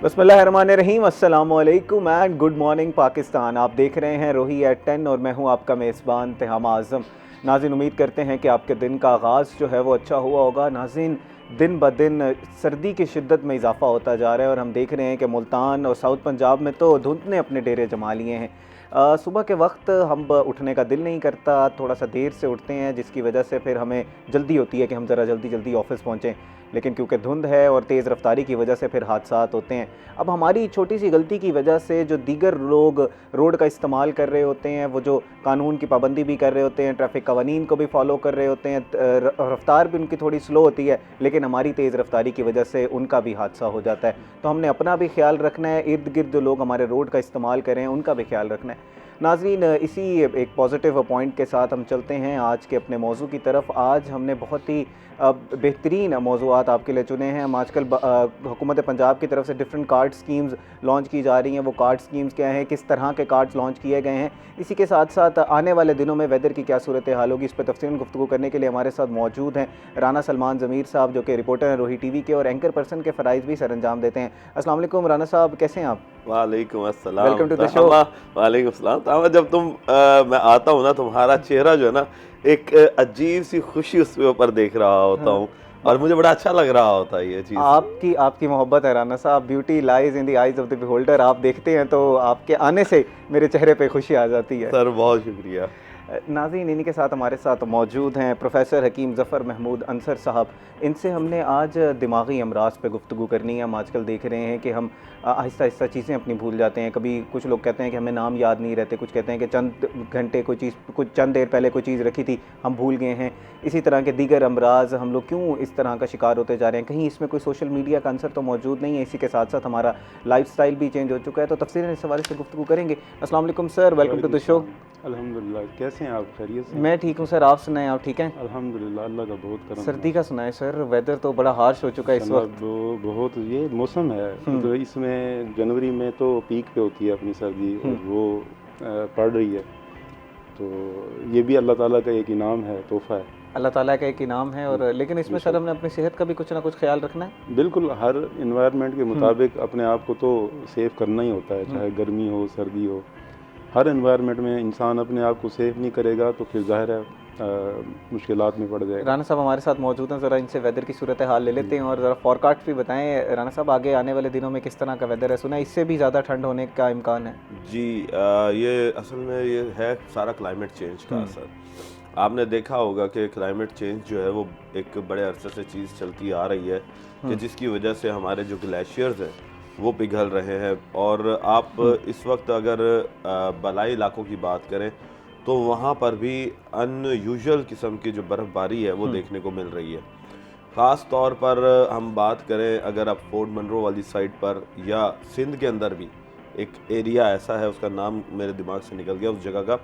बिस्मिल्लाहिर्रहमानिर्रहीम, अस्सलामु अलैकुम एंड गुड मॉर्निंग पाकिस्तान। आप देख रहे हैं रोही एट 10 और मैं हूं आपका मेज़बान तिहाम आज़म। नाज़रीन, उम्मीद करते हैं कि आपके दिन का आगाज़ जो है वो अच्छा हुआ होगा। नाज़रीन, दिन ब दिन सर्दी की शिद्दत में इजाफ़ा होता जा रहा है और हम देख रहे हैं कि मुल्तान और साउथ पंजाब में तो धुंध ने अपने डेरे जमा लिए हैं। सुबह के वक्त हम उठने का दिल नहीं करता, थोड़ा सा देर से उठते हैं, जिसकी वजह से फिर हमें जल्दी होती है कि हम ज़रा जल्दी जल्दी ऑफिस पहुँचें, लेकिन क्योंकि धुंध है और तेज़ रफ्तारी की वजह से फिर हादसात होते हैं। अब हमारी छोटी सी गलती की वजह से जो दीगर लोग रोड का इस्तेमाल कर रहे होते हैं, वो जो कानून की पाबंदी भी कर रहे होते हैं, ट्रैफिक कवानीन को भी फॉलो कर रहे होते हैं, रफ्तार भी उनकी थोड़ी स्लो होती है, लेकिन हमारी तेज़ रफ्तारी की वजह से उनका भी हादसा हो जाता है। तो हमने अपना भी ख्याल रखना है, इर्द गिर्द जो लोग हमारे रोड का इस्तेमाल करें उनका भी ख्याल रखना है। नाज़रीन, इसी एक पॉजिटिव पॉइंट के साथ हम चलते हैं आज के अपने मौजू की तरफ। आज हमने बहुत ही बेहतरीन मौज़ूआत आपके लिए चुने हैं। हम आजकल हुकूमत पंजाब की तरफ से डिफरेंट कार्ड स्कीम्स लॉन्च की जा रही हैं। वो कार्ड स्कीम्स क्या हैं, किस तरह के कार्ड्स लॉन्च किए गए हैं, इसी के साथ साथ आने वाले दिनों में वेदर की क्या सूरत हाल होगी, इस पर तफसीलन गुफ्तगू करने के लिए हमारे साथ मौजूद हैं राना सलमान ज़मीर साहब, जो कि रिपोर्टर हैं रोही टीवी के और एंकर पर्सन के फ़राइज़ भी सर अंजाम देते हैं। अस्सलाम वालेकुम राना साहब, कैसे हैं आप? वालेकुम अस्सलाम। Welcome to the show. वालेकुम अस्सलाम। जब मैं आता हूँ ना, तुम्हारा चेहरा जो है ना, एक अजीब सी खुशी उसके ऊपर देख रहा होता हूँ और मुझे बड़ा अच्छा लग रहा होता है ये चीज़। आपकी मोहब्बत है राना साहब। Beauty lies in the eyes of the beholder. आप देखते हैं तो आपके आने से मेरे चेहरे पे खुशी आ जाती है। सर बहुत शुक्रिया। नाज़रीन, इन्हीं के साथ हमारे साथ मौजूद हैं प्रोफेसर हकीम ज़फ़र महमूद अंसर साहब। इनसे हमने आज दिमागी अमराज पे गुफ्तगू करनी है। हम आजकल देख रहे हैं कि हम आहिस्ता आहिस्ता चीज़ें अपनी भूल जाते हैं। कभी कुछ लोग कहते हैं कि हमें नाम याद नहीं रहते, कुछ कहते हैं कि चंद घंटे कोई चीज़, कुछ चंद देर पहले कोई चीज़ रखी थी हम भूल गए हैं। इसी तरह के दीगर अमराज हम लोग क्यों इस तरह का शिकार होते जा रहे हैं? कहीं इसमें कोई सोशल मीडिया का आंसर तो मौजूद नहीं है। इसी के साथ साथ हमारा लाइफस्टाइल भी चेंज हो चुका है। तो तफसीलन इस हवाले से गुफ्तगू करेंगे। अस्सलाम वालेकुम sir, welcome to the show. अल्हम्दुलिल्लाह, कैसे हैं आप? खैरियत से? मैं ठीक हूँ सर, आप सुनाएं, आप ठीक हैं? अल्हम्दुलिल्लाह, अल्लाह का बहुत करम है। सर्दी का सुनाएं सर, वेदर तो बड़ा हार्श हो चुका है इस वक्त। बहुत ये मौसम है तो इसमें जनवरी में तो पीक पे होती है अपनी सर्दी और वो पड़ रही है, तो ये भी अल्लाह ताला का एक इनाम है, तोहफ़ा है। अल्लाह ताला का एक इनाम है। और लेकिन इसमें सर हमने अपनी सेहत का भी कुछ ना कुछ ख्याल रखना है। बिल्कुल, हर इन्वायरमेंट के मुताबिक अपने आप को तो सेफ़ करना ही होता है, चाहे गर्मी हो सर्दी हो। हर इन्वायरमेंट में इंसान अपने आप को सेफ़ नहीं करेगा तो फिर ज़ाहिर है मुश्किलात में पड़ जाएगा। राना साहब हमारे साथ मौजूद हैं, ज़रा इनसे वेदर की सूरत हाल ले लेते हैं और ज़रा फॉरकास्ट भी बताएं। राना साहब, आगे आने वाले दिनों में किस तरह का वेदर है? सुना है इससे भी ज़्यादा ठंड होने का इम्कान है। जी, ये असल में ये है सारा क्लाइमेट चेंज का असर। आपने देखा होगा कि क्लाइमेट चेंज जो है वो एक बड़े अरसे से चीज़ चलती आ रही है कि जिसकी वजह से हमारे जो ग्लेशियर्स हैं वो पिघल रहे हैं। और आप इस वक्त अगर बलाई इलाकों की बात करें तो वहाँ पर भी अनयूजुअल किस्म की जो बर्फ़बारी है वो देखने को मिल रही है। ख़ास तौर पर हम बात करें अगर आप फोर्ट मनरो वाली साइड पर या सिंध के अंदर भी एक एरिया ऐसा है, उसका नाम मेरे दिमाग से निकल गया उस जगह का,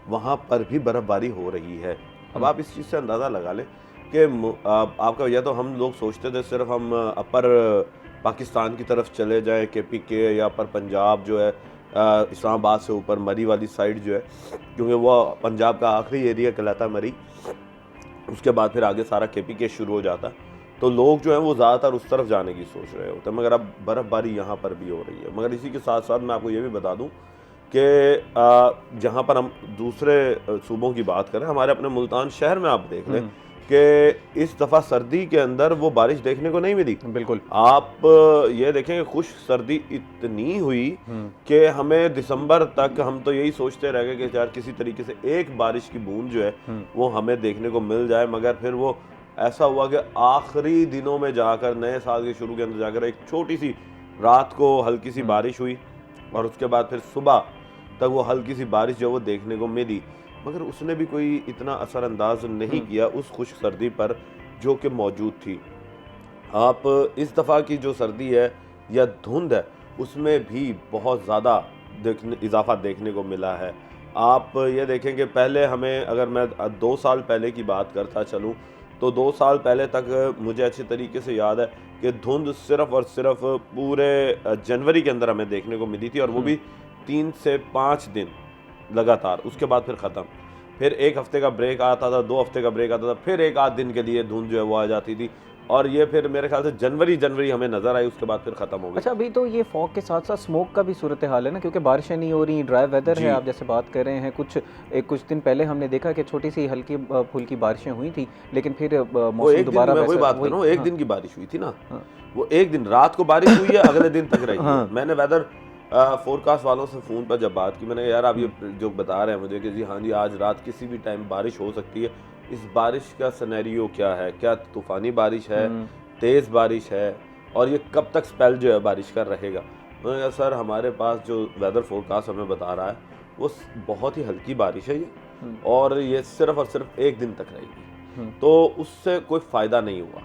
वहाँ पर भी बर्फ़बारी हो रही है। अब आप इस चीज़ से अंदाज़ा लगा लें कि आपका या तो हम लोग सोचते थे सिर्फ हम अपर पाकिस्तान की तरफ चले जाएं, KPK या अपर पंजाब जो है इस्लामाबाद से ऊपर मरी वाली साइड जो है, क्योंकि वो पंजाब का आखिरी एरिया कहलाता है मरी, उसके बाद फिर आगे सारा KPK शुरू हो जाता है। तो लोग जो हैं वो ज़्यादातर उस तरफ जाने की सोच रहे होते हैं, मगर अब बर्फ़बारी यहाँ पर भी हो रही है। मगर इसी के साथ साथ मैं आपको ये भी बता दूँ कि जहाँ पर हम दूसरे सूबों की बात करें, हमारे अपने मुल्तान शहर में आप देख लें कि इस दफ़ा सर्दी के अंदर वो बारिश देखने को नहीं मिली। बिल्कुल, आप ये देखें खुश सर्दी इतनी हुई कि हमें दिसंबर तक हम तो यही सोचते रह गए कि यार किसी तरीके से एक बारिश की बूंद जो है वो हमें देखने को मिल जाए। मगर फिर वो ऐसा हुआ कि आखिरी दिनों में जाकर, नए साल के शुरू के अंदर जाकर एक छोटी सी रात को हल्की सी बारिश हुई और उसके बाद फिर सुबह तक वो हल्की सी बारिश जो वो देखने को मिली, मगर उसने भी कोई इतना असरअंदाज नहीं किया उस खुश्क सर्दी पर जो कि मौजूद थी। आप इस दफ़ा की जो सर्दी है या धुंध है उसमें भी बहुत ज़्यादा इजाफा देखने को मिला है। आप ये देखें कि पहले हमें, अगर मैं 2 साल पहले की बात करता चलूँ तो 2 साल पहले तक मुझे अच्छे तरीके से याद है कि धुंध सिर्फ़ और सिर्फ पूरे जनवरी के अंदर हमें देखने को मिली थी और वो भी 3 से 5 दिन लगातार, उसके बाद फिर ख़त्म। फिर 1 हफ़्ते का ब्रेक आता था, 2 हफ़्ते का ब्रेक आता था, फिर 1 आध दिन के लिए धुंध जो है वो आ जाती थी और ये फिर मेरे ख्याल से जनवरी हमें नज़र आई, उसके बाद फिर ख़त्म हो गई। अच्छा, अभी तो ये फॉग के साथ साथ स्मोक का भी सूरत हाल है ना, क्योंकि बारिशें नहीं हो रही, ड्राई वेदर है, आप जैसे बात कर रहे हैं। कुछ दिन पहले हमने देखा कि छोटी सी हल्की फुल्की बारिशें हुई थी, लेकिन फिर मौसम दोबारा वही बात कर रहा हूँ, एक दिन की बारिश हुई थी ना, वो एक दिन रात को बारिश हुई है, अगले दिन तक रही है। मैंने वेदर फोरकास्ट वालों से फ़ोन पर जब बात की, मैंने कहा यार आप ये जो बता रहे हैं मुझे कि जी हाँ जी आज रात किसी भी टाइम बारिश हो सकती है, इस बारिश का सिनेरियो क्या है, क्या तूफ़ानी बारिश है, तेज़ बारिश है, और ये कब तक स्पेल जो है बारिश का रहेगा। मैंने कहा सर हमारे पास जो वेदर फोरकास्ट हमें बता रहा है वो बहुत ही हल्की बारिश है ये, और ये सिर्फ और सिर्फ एक दिन तक रहेगी, तो उससे कोई फ़ायदा नहीं हुआ।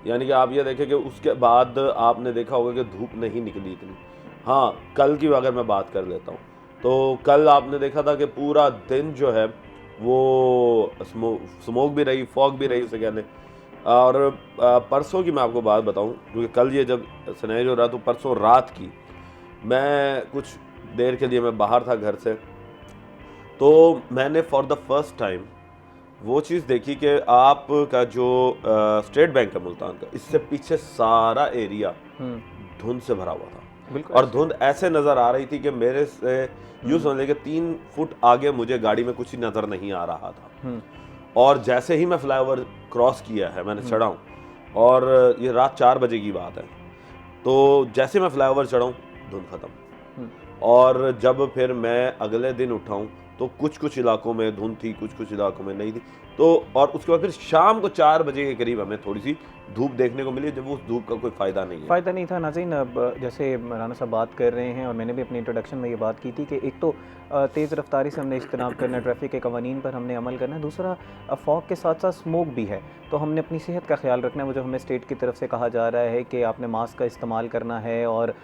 यानी कि आप ये देखें कि उसके बाद आपने देखा होगा कि धूप नहीं निकली इतनी। हाँ, कल की अगर मैं बात कर लेता हूँ तो कल आपने देखा था कि पूरा दिन जो है वो स्मोक भी रही, फॉग भी रही उसे कहने। और परसों की मैं आपको बात बताऊं, क्योंकि कल ये जब सिनेरियो रहा तो परसों रात की मैं कुछ देर के लिए मैं बाहर था घर से, तो मैंने फॉर द फर्स्ट टाइम वो चीज़ देखी कि आपका जो स्टेट बैंक है मुल्तान का, इससे पीछे सारा एरिया धुंध से भरा हुआ था, और धुंध ऐसे नज़र आ रही थी कि मेरे से यूँ समझ कि 3 फुट आगे मुझे गाड़ी में कुछ ही नज़र नहीं आ रहा था। और जैसे ही मैं फ्लाईओवर क्रॉस किया है, मैंने चढ़ा हूँ, और ये रात 4 बजे की बात है, तो जैसे मैं फ्लाईओवर चढ़ाऊँ धुंध ख़त्म। और जब फिर मैं अगले दिन उठाऊँ तो कुछ इलाकों में धुंध थी, कुछ इलाकों में नहीं थी। तो और उसके बाद फिर शाम को 4 बजे के करीब हमें थोड़ी सी धूप देखने को मिली, जब उस धूप का कोई फ़ायदा नहीं था। नाज़रीन, अब जैसे राना साहब बात कर रहे हैं और मैंने भी अपनी इंट्रोडक्शन में ये बात की थी कि एक तो तेज़ रफ्तारी से हमने इज्तनाब करना है, ट्रैफिक के कवानीन पर हमने अमल करना है, दूसरा फॉग के साथ साथ स्मोक भी है, तो हमने अपनी सेहत का ख्याल रखना है। वो जो हमें स्टेट की तरफ से कहा जा रहा है कि आपने मास्क का इस्तेमाल करना है और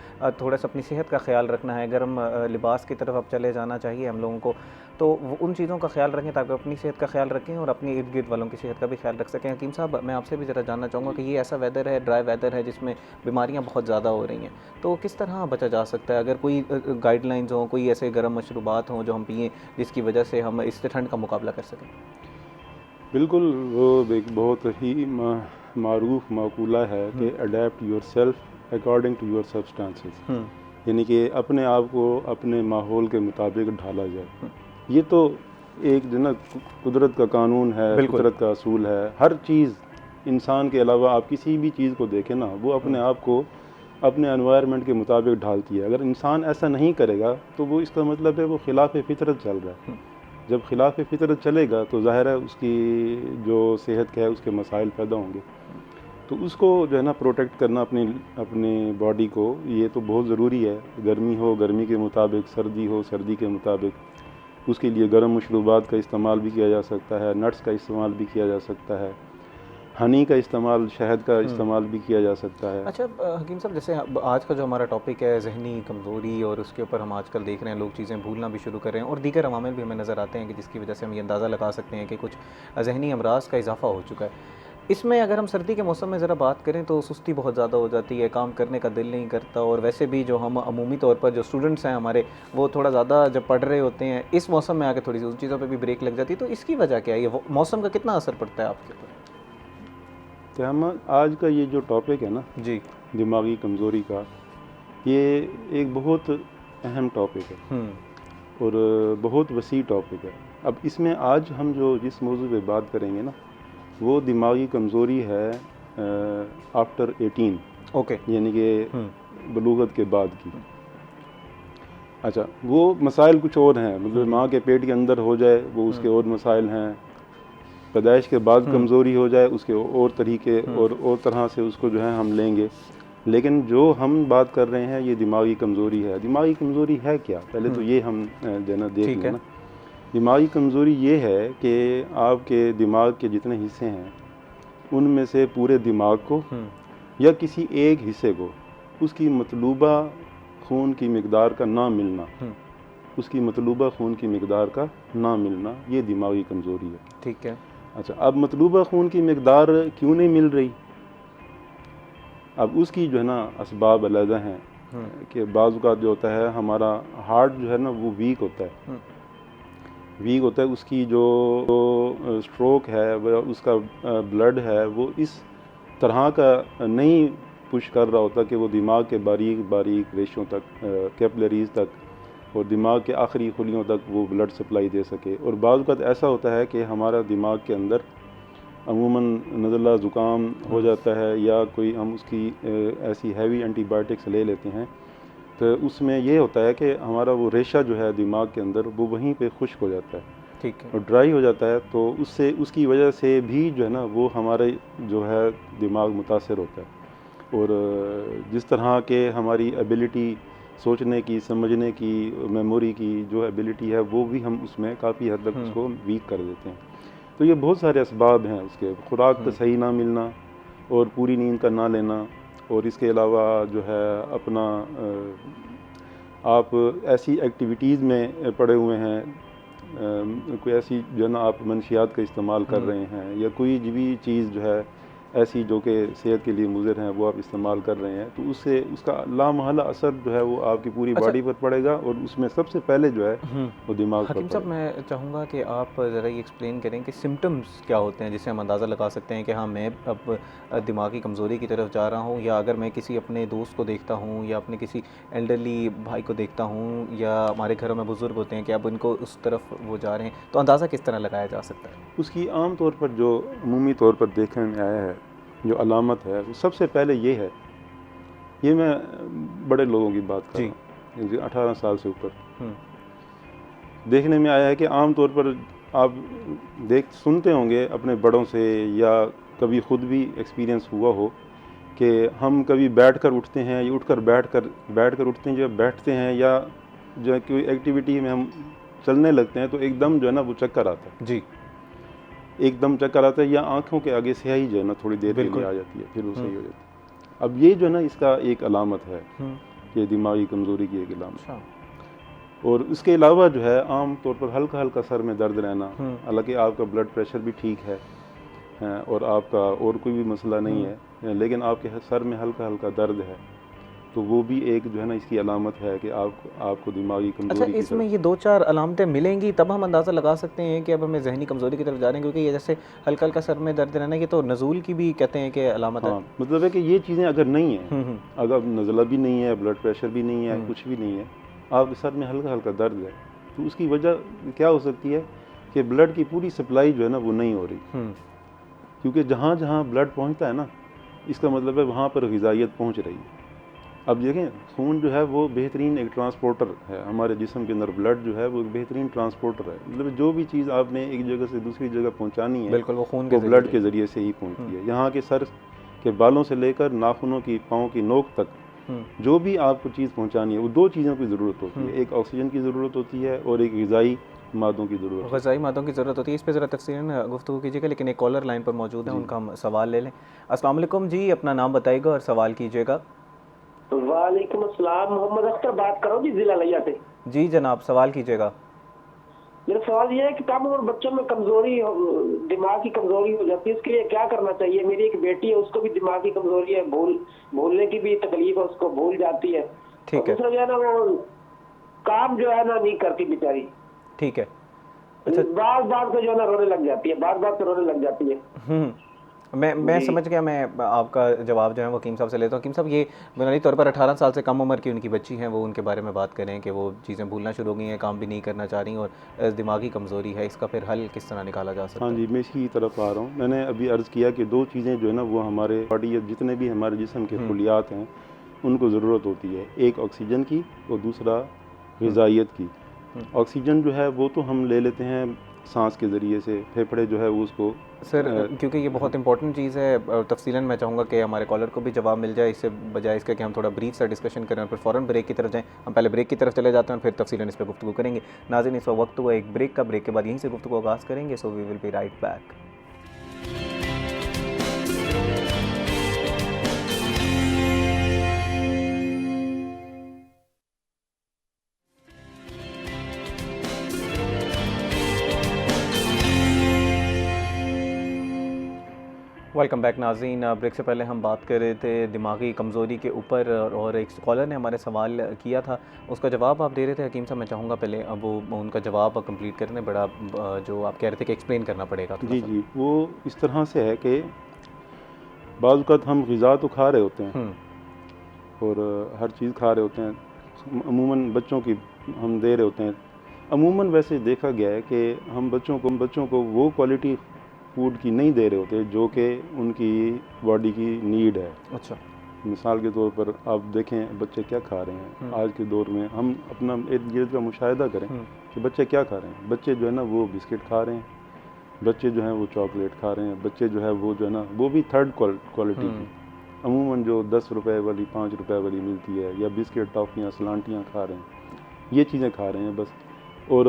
थोड़ा सा अपनी सेहत का ख्याल रखना है, गर्म लिबास की तरफ अब चले जाना चाहिए हम लोगों को, तो उन चीज़ों का ख्याल रखें ताकि अपनी सेहत का ख्याल रखें और अपने इर्द गिर्द वालों की सेहत का भी ख्याल रख सकें। हकीम साहब, मैं आपसे भी ज़रा जानना चाहूँगा कि ये ऐसा वेदर है, ड्राई वेदर है, जिसमें बीमारियाँ बहुत ज़्यादा हो रही हैं, तो किस तरह बचा जा सकता है? अगर कोई गाइडलाइंस हों, कोई ऐसे गर्म मशरूबात हों जो हम पिएँ जिसकी वजह से हम इस ठंड का मुकाबला कर सकें? बिल्कुल, वो एक बहुत ही मारूफ माकूला है कि adapt yourself according to your substances, यानी कि अपने आप को अपने माहौल के मुताबिक ढाला जाए। ये तो एक जो ना कुदरत का कानून है, कुदरत का असूल है। हर चीज़ इंसान के अलावा आप किसी भी चीज़ को देखें ना, वो अपने आप को अपने एनवायरनमेंट के मुताबिक ढालती है। अगर इंसान ऐसा नहीं करेगा तो वो इसका मतलब है वो खिलाफ फितरत चल रहा है। जब खिलाफ फितरत चलेगा तो ज़ाहिर है उसकी जो सेहत का है उसके मसाइल पैदा होंगे। तो उसको जो है ना प्रोटेक्ट करना अपनी बॉडी को, ये तो बहुत ज़रूरी है। गर्मी हो गर्मी के मुताबिक, सर्दी हो सर्दी के मुताबिक, उसके लिए गर्म मशरूबात का इस्तेमाल भी किया जा सकता है, नट्स का इस्तेमाल भी किया जा सकता है, हनी का इस्तेमाल, शहद का इस्तेमाल भी किया जा सकता है। अच्छा हकीम साहब, जैसे आज का जो हमारा टॉपिक है ज़हनी कमज़ोरी, और उसके ऊपर हम आजकल देख रहे हैं लोग चीज़ें भूलना भी शुरू कर रहे हैं और दीगर अवामिल भी हमें नज़र आते हैं कि जिसकी वजह से हम ये अंदाज़ा लगा सकते हैं कि कुछ ज़हनी अमराज का इजाफ़ा हो चुका है। इसमें अगर हम सर्दी के मौसम में ज़रा बात करें तो सुस्ती बहुत ज़्यादा हो जाती है, काम करने का दिल नहीं करता, और वैसे भी जो हम अमूमी तौर पर जो स्टूडेंट्स हैं हमारे, वो थोड़ा ज़्यादा जब पढ़ रहे होते हैं इस मौसम में आके थोड़ी सी उन चीज़ों पे भी ब्रेक लग जाती है। तो इसकी वजह क्या है? ये मौसम का कितना असर पड़ता है आपके ऊपर? तो हम आज का ये जो टॉपिक है ना जी, दिमागी कमज़ोरी का, ये एक बहुत अहम टॉपिक है और बहुत वसी टॉपिक है। अब इसमें आज हम जिस मौजू पे बात करेंगे ना, वो दिमागी कमज़ोरी है आफ्टर 18, ओके, यानी कि बलूगत के बाद की। अच्छा, वो मसाइल कुछ और हैं, मतलब माँ के पेट के अंदर हो जाए वो उसके और मसाइल हैं, पैदाइश के बाद कमज़ोरी हो जाए उसके और तरीके और तरह से उसको जो है हम लेंगे। लेकिन जो हम बात कर रहे हैं ये दिमागी कमज़ोरी है। दिमागी कमज़ोरी है क्या, पहले तो ये हम देना देख लें ना। दिमागी कमज़ोरी ये है कि आपके दिमाग के जितने हिस्से हैं उनमें से पूरे दिमाग को या किसी एक हिस्से को उसकी मतलूबा खून की मिकदार का ना मिलना, उसकी मतलूबा खून की मिकदार का ना मिलना, ये दिमागी कमज़ोरी है। ठीक है। अच्छा, अब मतलूबा खून की मिकदार क्यों नहीं मिल रही? अब उसकी जो है ना असबाब अलग हैं कि बाज़ औक़ात जो होता है हमारा हार्ट जो है ना वो वीक होता है, उसकी जो स्ट्रोक है वह उसका ब्लड है वो इस तरह का नहीं पुश कर रहा होता कि वो दिमाग के बारीक बारीक रेशों तक, कैपिलरीज तक और दिमाग के आखिरी खुलियों तक वो ब्लड सप्लाई दे सके। और बाज़ वक़्त ऐसा होता है कि हमारा दिमाग के अंदर अमूमन नज़ला ज़ुकाम हो जाता है या कोई हम उसकी ऐसी हैवी एंटीबायोटिक्स ले लेते हैं, तो उसमें ये होता है कि हमारा वो रेशा जो है दिमाग के अंदर वो वहीं पे खुश्क हो जाता है, ठीक है, और ड्राई हो जाता है। तो उससे उसकी वजह से भी जो है ना वो हमारे जो है दिमाग मुतासर होता है। और जिस तरह के हमारी एबिलिटी सोचने की, समझने की, मेमोरी की जो एबिलिटी है वो भी हम उसमें काफ़ी हद तक उसको वीक कर देते हैं। तो ये बहुत सारे असबाब हैं उसके, खुराक का सही ना मिलना और पूरी नींद का ना लेना, और इसके अलावा जो है अपना आप ऐसी एक्टिविटीज़ में पड़े हुए हैं, कोई ऐसी जो है ना आप मंशियात का इस्तेमाल कर रहे हैं या कोई भी चीज़ जो है ऐसी जो कि सेहत के लिए मुज़र हैं वो आप इस्तेमाल कर रहे हैं, तो उससे उसका लामहला असर जो है वो आपकी पूरी बॉडी पर पड़ेगा, और उसमें सबसे पहले जो है वो दिमाग पर हकीम साहब, मैं चाहूँगा कि आप ज़रा ये एक्सप्लेन करें कि सिम्टम्स क्या होते हैं जिससे हम अंदाज़ा लगा सकते हैं कि हाँ, मैं अब दिमागी कमज़ोरी की तरफ जा रहा हूँ, या अगर मैं किसी अपने दोस्त को देखता हूँ या अपने किसी एल्डरली भाई को देखता हूँ या हमारे घरों में बुज़ुर्ग होते हैं कि अब इनको उस तरफ वो जा रहे हैं, तो अंदाज़ा किस तरह लगाया जा सकता है? उसकी आम तौर पर जो अमूमी तौर पर देखने में आया है, जो अलामत है वो सबसे पहले ये है, ये मैं बड़े लोगों की बात कर रहा हूँ 18 साल से ऊपर, देखने में आया है कि आम तौर पर आप सुनते होंगे अपने बड़ों से या कभी ख़ुद भी एक्सपीरियंस हुआ हो कि हम कभी बैठकर उठते हैं या उठकर बैठकर उठते हैं, जब बैठते हैं या जो कोई एक्टिविटी में हम चलने लगते हैं तो एकदम जो है ना वो चक्कर आता है जी, एकदम चक्कर आता है, या आंखों के आगे स्याही जो है ना थोड़ी देर के लिए आ जाती है, फिर वो सही हो जाती है। अब ये जो है ना इसका एक अलामत है कि दिमागी कमज़ोरी की एक अलामत। और इसके अलावा जो है आम तौर पर हल्का हल्का सर में दर्द रहना, हालांकि आपका ब्लड प्रेशर भी ठीक है और आपका और कोई भी मसला नहीं है, लेकिन आपके सर में हल्का हल्का दर्द है, तो वो भी एक जो है ना इसकी अलामत है कि आपको दिमागी कमज़ोरी। अच्छा, इसमें ये 2-4 अलामतें मिलेंगी तब हम अंदाज़ा लगा सकते हैं कि अब हमें जहनी कमज़ोरी की तरफ जा रहे हैं, क्योंकि ये जैसे हल्का हल्का सर में दर्द रहना, ये तो नज़ूल की भी कहते हैं कि अलामत है। मतलब है कि ये चीज़ें अगर नहीं है, अगर नज़ला भी नहीं है, ब्लड प्रेशर भी नहीं है, कुछ भी नहीं है, आपके सर में हल्का हल्का दर्द है, तो उसकी वजह क्या हो सकती है कि ब्लड की पूरी सप्लाई जो है ना वो नहीं हो रही, क्योंकि जहाँ जहाँ ब्लड पहुँचता है ना, इसका मतलब है वहाँ पर ग़िज़ाइयत पहुँच रही है। अब देखें, खून जो है वो बेहतरीन एक ट्रांसपोर्टर है, हमारे जिस्म के अंदर ब्लड जो है वो एक बेहतरीन ट्रांसपोर्टर है, मतलब जो भी चीज़ आपने एक जगह से दूसरी जगह पहुंचानी है बिल्कुल वो खून के ब्लड के ज़रिए से ही पहुंचती है। यहाँ के सर के बालों से लेकर नाखूनों की, पाँव की नोक तक जो भी आपको चीज़ पहुँचानी है वो दो चीज़ों की ज़रूरत होती है, एक ऑक्सीजन की ज़रूरत होती है और एक ग़िज़ाई मादों की ज़रूरत, ग़िज़ाई मादों की ज़रूरत होती है। इस पर ज़रा तफ़सीलन गुफ्तगू कीजिएगा, लेकिन एक कॉलर लाइन पर मौजूद है, उनका हम सवाल ले लें। अस्सलाम वालेकुम जी, अपना नाम बताइएगा और सवाल कीजिएगा। वालेकुम अस्सलाम, मोहम्मद अख्तर बात कर रहा हूँ जी, जिला लिया से। जी जनाब, सवाल कीजिएगा। मेरा सवाल ये है कि कम उम्र बच्चों में कमजोरी, दिमाग की कमजोरी हो जाती है, इसके लिए क्या करना चाहिए? मेरी एक बेटी है, उसको भी दिमाग की कमजोरी है, भूलने की भी तकलीफ है, उसको भूल जाती है। ठीक है। दूसरा जो है ना वो काम जो है ना नहीं करती बेचारी। ठीक है। अच्छा, बार बार तो जो है ना रोने लग जाती है, बार बार तो रोने लग जाती है। मैं समझ गया। मैं आपका जवाब जो है वो हकीम साहब से लेता हूँ। हकीम साहब, ये बुनियादी तौर पर 18 साल से कम उम्र की उनकी बच्ची हैं, वो उनके बारे में बात करें कि वो चीज़ें भूलना शुरू हो गई हैं, काम भी नहीं करना चाह रही और दिमागी कमज़ोरी है, इसका फिर हल किस तरह निकाला जा सकता है? हाँ जी, मैं इसी तरफ आ रहा हूँ। मैंने अभी अर्ज़ किया कि दो चीज़ें जो है ना वो हमारे बॉडी या जितने भी हमारे जिस्म के खुलियात हैं उनको ज़रूरत होती है, एक ऑक्सीजन की और दूसरा ग़िज़ाइयत की। ऑक्सीजन जो है वो तो हम ले लेते हैं सांस के ज़रिए से, फेफड़े जो है वो उसको सर क्योंकि ये बहुत इंपॉर्टेंट चीज़ है, तफसीलन मैं चाहूँगा कि हमारे कॉलर को भी जवाब मिल जाए, इससे बजाय इसके कि हम थोड़ा ब्रीफ सा डिस्कशन करें और फिर फ़ौरन ब्रेक की तरफ जाएं। हम पहले ब्रेक की तरफ चले जाते हैं और फिर तफसीलन इस पर गुफ्तगू करेंगे। नाज़रीन, इस वक्त हुआ एक ब्रेक का, ब्रेक के बाद यहीं से गुफ्तगू आगाज़ करेंगे। So we will be right back. Welcome back नाज़रीन। ब्रेक से पहले हम बात कर रहे थे दिमागी कमज़ोरी के ऊपर और एक कॉलर ने हमारे सवाल किया था, उसका जवाब आप दे रहे थे। हकीम साहब, मैं चाहूँगा पहले अब वो उनका जवाब कंप्लीट करने, बड़ा जो आप कह रहे थे कि एक्सप्लेन करना पड़ेगा। जी जी, वो इस तरह से है कि बाज़ औक़ात हम ग़िज़ा तो खा रहे होते हैं हम्म, और हर चीज़ खा रहे होते हैं, अमूमन बच्चों की हम दे रहे होते हैं। अमूमन वैसे देखा गया है कि हम बच्चों को वो क्वालिटी फूड की नहीं दे रहे होते जो कि उनकी बॉडी की नीड है। अच्छा। मिसाल के तौर पर आप देखें बच्चे क्या खा रहे हैं आज के दौर में, हम अपना इर्द गिर्द का मुशाहिदा करें कि बच्चे क्या खा रहे हैं। बच्चे जो है ना वो बिस्किट खा रहे हैं, बच्चे जो हैं वो चॉकलेट खा रहे हैं, बच्चे जो है वो भी थर्ड क्वालिटी की, अमूमन जो 10 रुपए वाली 5 रुपए वाली मिलती है, या बिस्किट टॉफ़ियाँ सलांटियाँ खा रहे हैं, ये चीज़ें खा रहे हैं बस। और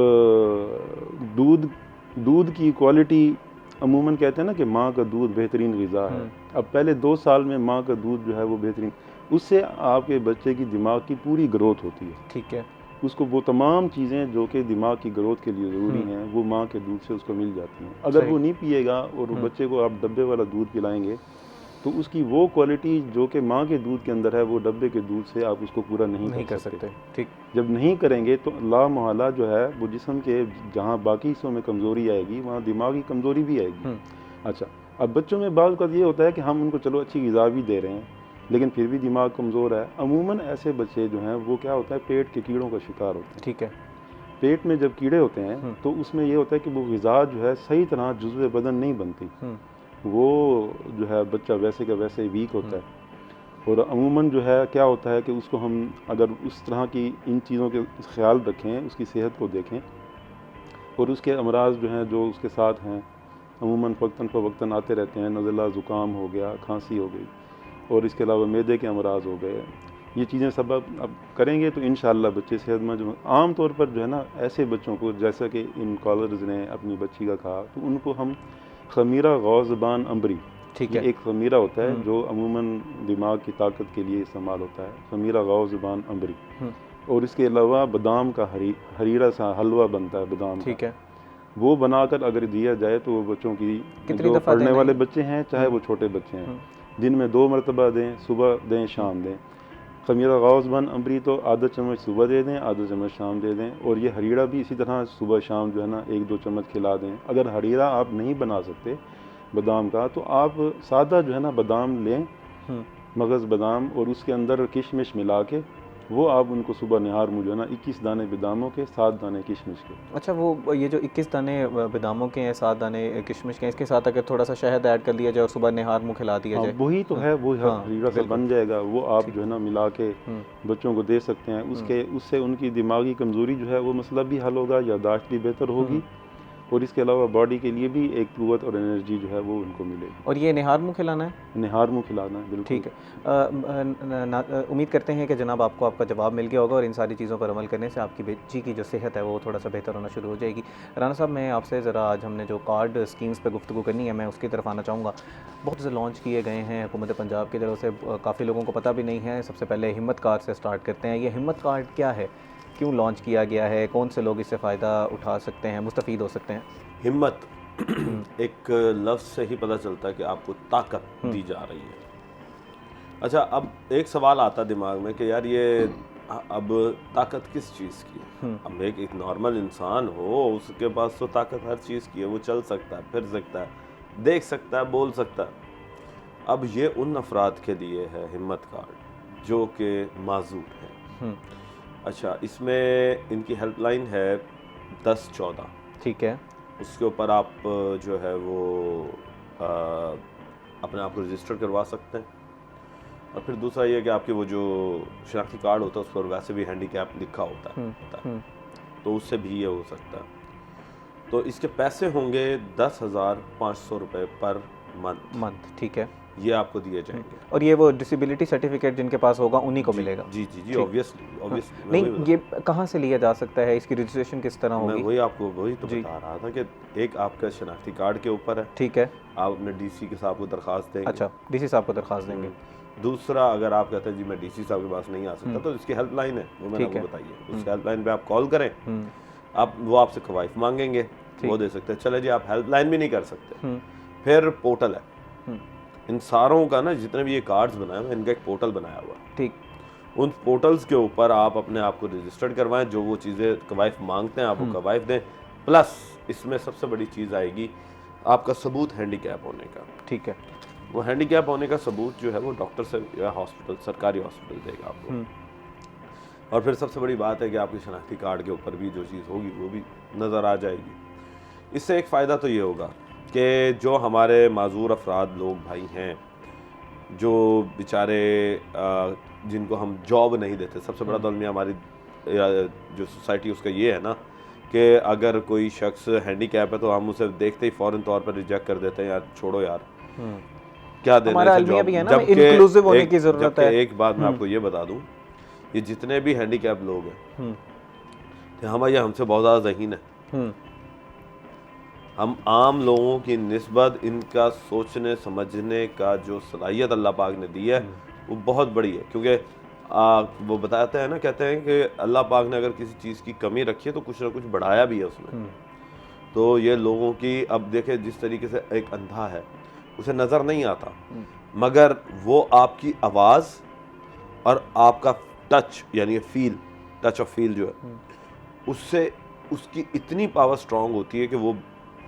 दूध की क्वालिटी, अमूमन कहते हैं ना कि माँ का दूध बेहतरीन ग़िज़ा है। अब पहले 2 साल में माँ का दूध जो है वो बेहतरीन, उससे आपके बच्चे की दिमाग की पूरी ग्रोथ होती है। ठीक है। उसको वो तमाम चीज़ें जो कि दिमाग की ग्रोथ के लिए ज़रूरी हैं वो माँ के दूध से उसको मिल जाती हैं। अगर वो नहीं पिएगा और बच्चे को आप डब्बे वाला दूध पिलाएंगे तो उसकी वो क्वालिटी जो कि माँ के दूध के अंदर है वो डब्बे के दूध से आप उसको पूरा नहीं कर सकते। ठीक। जब नहीं करेंगे तो ला मोहल्ला जो है वो जिस्म के जहाँ बाकी हिस्सों में कमज़ोरी आएगी वहाँ दिमागी कमज़ोरी भी आएगी। अच्छा, अब बच्चों में बाज़ औक़ात ये होता है कि हम उनको चलो अच्छी ग़िज़ा भी दे रहे हैं लेकिन फिर भी दिमाग कमज़ोर है। अमूमन ऐसे बच्चे जो हैं वो क्या होता है, पेट के कीड़ों का शिकार होते हैं। ठीक है। पेट में जब कीड़े होते हैं तो उसमें ये होता है कि वो ग़िज़ा जो है सही तरह जुज़्व बदन नहीं बनती, वो जो है बच्चा वैसे का वैसे वीक होता है। और अमूमन जो है क्या होता है कि उसको हम अगर उस तरह की इन चीज़ों के ख्याल रखें, उसकी सेहत को देखें और उसके अमराज जो हैं जो उसके साथ हैं अमूमन वक्तन फ़वक्तन आते रहते हैं, नज़ला ज़ुकाम हो गया, खांसी हो गई और इसके अलावा मैदे के अमराज हो गए, ये चीज़ें सब अब करेंगे तो इंशाअल्लाह बच्चे सेहतमंद जो। आम तौर पर जो है ना ऐसे बच्चों को, जैसा कि इन कॉलर्स ने अपनी बच्ची का कहा, तो उनको हम खमीरा गौज़बान अम्बरी, ठीक ये है, एक खमीरा होता है जो अमूमन दिमाग की ताकत के लिए इस्तेमाल होता है, खमीरा गौज़बान अम्बरी। और इसके अलावा बादाम का हरीरा सा हलवा बनता है बादाम ठीक का, है, वो बनाकर अगर दिया जाए तो वो बच्चों की, कितनी जो दफ़ा पढ़ने देना वाले है? बच्चे हैं चाहे वो छोटे बच्चे हैं, दिन में 2 मरतबा दें, सुबह दें शाम दें। खमीरा गौज़बान अम्बरी तो आधा चम्मच सुबह दे दें, आधा चम्मच शाम दे दें। और ये हरीरा भी इसी तरह सुबह शाम जो है ना 1-2 चम्मच खिला दें। अगर हरीरा आप नहीं बना सकते बादाम का तो आप सादा जो है ना बादाम लें, मगज़ बादाम, और उसके अंदर किशमिश मिला के वो आप उनको सुबह निहार मुँह जो है ना 21 दाने बादामों के 7 दाने किशमिश के। अच्छा, वो ये जो 21 दाने बादामों के हैं, 7 दाने किशमिश के हैं, इसके साथ अगर थोड़ा सा शहद ऐड कर लिया जाए और सुबह निहार मुँह खिला दिया जाए, वही तो है, वो हरीरा सा बन जाएगा। वो आप जो है ना मिला के बच्चों को दे सकते हैं। उससे उनकी दिमागी कमज़ोरी जो है वो मसला भी हल होगा, यादाश्त भी बेहतर होगी और इसके अलावा बॉडी के लिए भी एक क़ुव्वत और एनर्जी जो है वो उनको मिलेगी। और ये निहार मुँह खिलाना है? निहार मुँह खिलाना है, बिल्कुल। ठीक है। उम्मीद करते हैं कि जनाब आपको आपका जवाब मिल गया होगा और इन सारी चीज़ों पर अमल करने से आपकी बच्ची की जो सेहत है वो थोड़ा सा बेहतर होना शुरू हो जाएगी। राना साहब, मैं आपसे ज़रा, आज हमने जो कार्ड स्कीम्स पे गुफ्तगू करनी है, मैं उसकी तरफ आना चाहूँगा। बहुत से लॉन्च किए गए हैं हुकूमत पंजाब की तरफ से, काफ़ी लोगों को पता भी नहीं है। सबसे पहले हिम्मत कार्ड से स्टार्ट करते हैं। ये हिम्मत कार्ड क्या है, क्यों लॉन्च किया गया है, कौन से लोग इससे फ़ायदा उठा सकते हैं, मुस्तफ़ीद हो सकते हैं? हिम्मत एक लफ्ज़ से ही पता चलता है कि आपको ताकत दी जा रही है। अच्छा, अब एक सवाल आता है दिमाग में कि यार ये अब ताकत किस चीज़ की है? अब एक नॉर्मल इंसान हो, उसके पास तो ताकत हर चीज़ की है, वो चल सकता है, फिर सकता है, देख सकता है, बोल सकता है। अब ये उन अफराद के लिए है हिम्मत कार्ड जो कि माजूर हैं। अच्छा, इसमें इनकी हेल्पलाइन है 1014। ठीक है। उसके ऊपर आप जो है वो अपने आप को रजिस्टर करवा सकते हैं। और फिर दूसरा ये कि आपके वो जो शनाख्ती कार्ड होता है उस पर वैसे भी हैंडीकैप लिखा होता है, तो उससे भी ये हो सकता है। तो इसके पैसे होंगे 10,500 रुपये पर मंथ। ठीक है, ये आपको दिए जाएंगे। और ये वो डिसेबिलिटी सर्टिफिकेट जिनके पास होगा उन्हीं को मिलेगा? जी, ऑब्वियसली। नहीं, ये कहाँ से लिया जा सकता है, इसकी रजिस्ट्रेशन किस तरह होगी? मैं वही तो बता रहा था कि एक आपका शनाख्ती कार्ड के ऊपर है। ठीक है, आप अपने डीसी के साहब को दरख्वास्त देंगे। अच्छा, डीसी साहब को दरख्वास्त देंगे। दूसरा, अगर आप कहते हैं जी मैं डीसी साहब के पास नहीं आ सकता, तो इसकी हेल्पलाइन है, वो मैंने आपको बताइए। उस हेल्पलाइन पे आप कॉल करें, वो आपसे खवाइफ मांगेंगे, वो दे सकते हैं। चले जी, आप हेल्पलाइन भी नहीं कर सकते, फिर पोर्टल है। इन सारों का ना, जितने भी ये कार्ड्स बनाए हुए, इनका एक पोर्टल बनाया हुआ है। ठीक, उन पोर्टल्स के ऊपर आप अपने आप को रजिस्टर्ड करवाएं, जो वो चीज़ें कवाइफ मांगते हैं आप वो कवाइफ दें। प्लस इसमें सबसे बड़ी चीज़ आएगी आपका सबूत हैंडीकैप होने का। ठीक है। वो हैंडीकैप होने का सबूत जो है वो डॉक्टर से या हॉस्पिटल, सरकारी हॉस्पिटल देगा आपको। और फिर सबसे बड़ी बात है कि आपके शनाख्ती कार्ड के ऊपर भी जो चीज़ होगी वो भी नज़र आ जाएगी। इससे एक फ़ायदा तो ये होगा कि जो हमारे माजूर अफराद लोग भाई हैं, जो बेचारे जिनको हम जॉब नहीं देते, सबसे बड़ा तो अलमिया हमारी जो सोसाइटी उसका ये है ना कि अगर कोई शख्स हैंडीकैप है तो हम उसे देखते ही फ़ौरन तौर पर रिजेक्ट कर देते हैं, यार छोड़ो यार क्या देने हमारा से अलमिया जॉब। भी है ना, इंक्लूसिव होने की ज़रूरत जबकि है। एक बात मैं आपको ये बता दूं, ये जितने भी हैंडीकैप लोग हैं तो हमारे हमसे बहुत ज़्यादा ज़हीन है। हम आम लोगों की निस्बत इनका सोचने समझने का जो सलाहियत अल्लाह पाक ने दी है वो बहुत बड़ी है। क्योंकि वो बताते हैं ना, कहते हैं कि अल्लाह पाक ने अगर किसी चीज़ की कमी रखी है तो कुछ ना कुछ बढ़ाया भी है उसमें। तो ये लोगों की, अब देखे जिस तरीके से एक अंधा है उसे नज़र नहीं आता, मगर वो आपकी आवाज़ और आपका टच यानी फील, टच ऑफ फील जो है उससे उसकी इतनी पावर स्ट्रांग होती है कि वो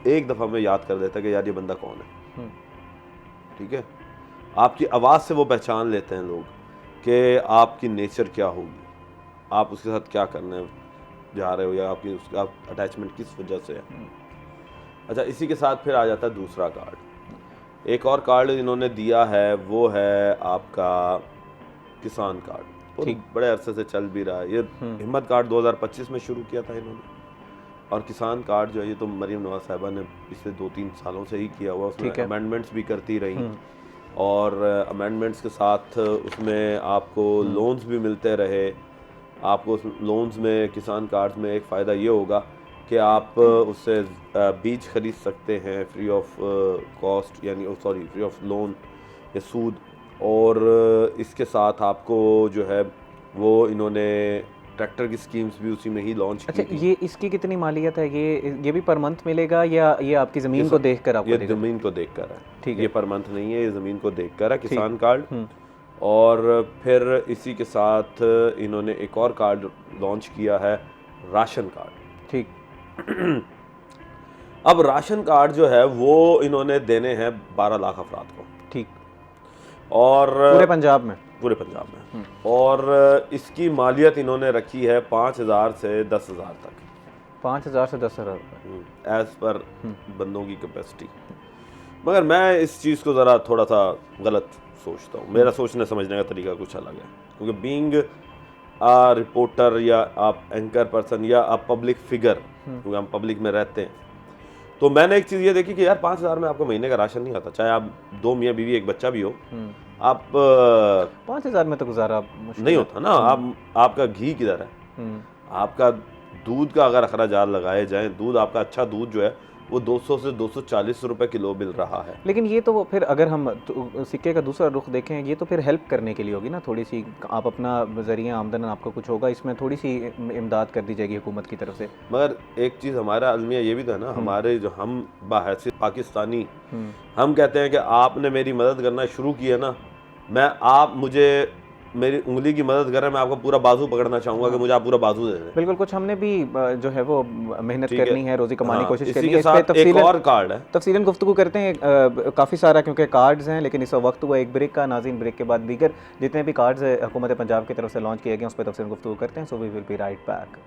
एक दफ़ा में याद कर देता है कि यार ये बंदा कौन है। ठीक है, आपकी आवाज़ से वो पहचान लेते हैं लोग कि आपकी नेचर क्या होगी, आप उसके साथ क्या करने जा रहे हो, या आपकी उसका अटैचमेंट किस वजह से है। अच्छा, इसी के साथ फिर आ जाता है दूसरा कार्ड। एक और कार्ड इन्होंने दिया है वो है आपका किसान कार्ड। ठीक, बड़े अरसे से चल भी रहा है ये। हिम्मत कार्ड 2025 में शुरू किया था इन्होंने, और किसान कार्ड जो है ये तो मरीम नवाज साहिबा ने पिछले 2-3 सालों से ही किया हुआ। उसमें अमेंडमेंट्स भी करती रही, और अमेंडमेंट्स के साथ उसमें आपको लोन्स भी मिलते रहे। आपको उस लोन्स में, किसान कार्ड में एक फ़ायदा ये होगा कि आप उससे बीज खरीद सकते हैं फ्री ऑफ कॉस्ट, यानी फ्री ऑफ लोन या सूद। और इसके साथ आपको जो है वो इन्होंने ट्रैक्टर की स्कीम्स भी उसी में ही लॉन्च की। अच्छा, ये इसकी कितनी मालियत है? ये भी पर मंथ मिलेगा या ये आपकी ज़मीन को देखकर आपको देगा? ये ज़मीन को देखकर है। ठीक है, ये पर मंथ नहीं है, ये ज़मीन को देखकर है किसान कार्ड। और फिर इसी के साथ इन्होंने एक और कार्ड लॉन्च किया है, राशन कार्ड। ठीक अब राशन कार्ड जो है वो इन्होंने देने हैं 12 लाख अफराद को। ठीक, और पूरे पंजाब में और इसकी मालियत इन्होंने रखी है 5,000 से 10,000 तक। 5,000 से 10,000 रुपये एज पर बंदों की कैपेसिटी। मगर मैं इस चीज़ को ज़रा थोड़ा सा गलत सोचता हूँ। मेरा सोचने समझने का तरीका कुछ अलग है, क्योंकि बीइंग आ रिपोर्टर या आप एंकर पर्सन या आप पब्लिक फिगर, क्योंकि हम पब्लिक में रहते हैं, तो मैंने एक चीज़ ये देखी कि यार 5,000 में आपको महीने का राशन नहीं आता, चाहे आप 2 मियाँ बीवी एक बच्चा भी हो, आप 5,000 में तो गुजारा मुश्किल नहीं होता ना। आपका घी किधर है? आपका दूध का अगर अखराजात लगाए जाएं, दूध आपका अच्छा दूध जो है वो 200 से 240 रुपए किलो मिल रहा है। लेकिन ये तो फिर अगर हम सिक्के का दूसरा रुख देखें, ये तो फिर हेल्प करने के लिए होगी ना, थोड़ी सी आप अपना ज़रिया आमदन आपका कुछ होगा, इसमें थोड़ी सी इमदाद कर दी जाएगी हुकूमत की तरफ से। मगर एक चीज़ हमारा अलमिया ये भी था ना, हमारे जो हम बाहैसियत पाकिस्तानी हम कहते हैं कि आपने मेरी मदद करना शुरू की है ना, आप मुझे मेरी उंगली की मदद कर रहे हैं, मैं आपको पूरा बाजू पकड़ना चाहूंगा कि मुझे आप पूरा बाजू दे दें। बिल्कुल, कुछ हमने भी जो है वो मेहनत करनी है, रोजी कमाने की कोशिश करनी है। इसी के साथ एक और कार्ड है, तफसीलन गुफ्तगू करते हैं काफ़ी सारा, क्योंकि कार्ड्स हैं, लेकिन इस वक्त हुआ एक ब्रेक का। नाज़रीन, ब्रेक के बाद दीगर जितने भी कार्ड्स हुकूमत पंजाब की तरफ से लॉन्च किए गए उस पर तफसीलन गुफ्तगू करते हैं। So we will be right back.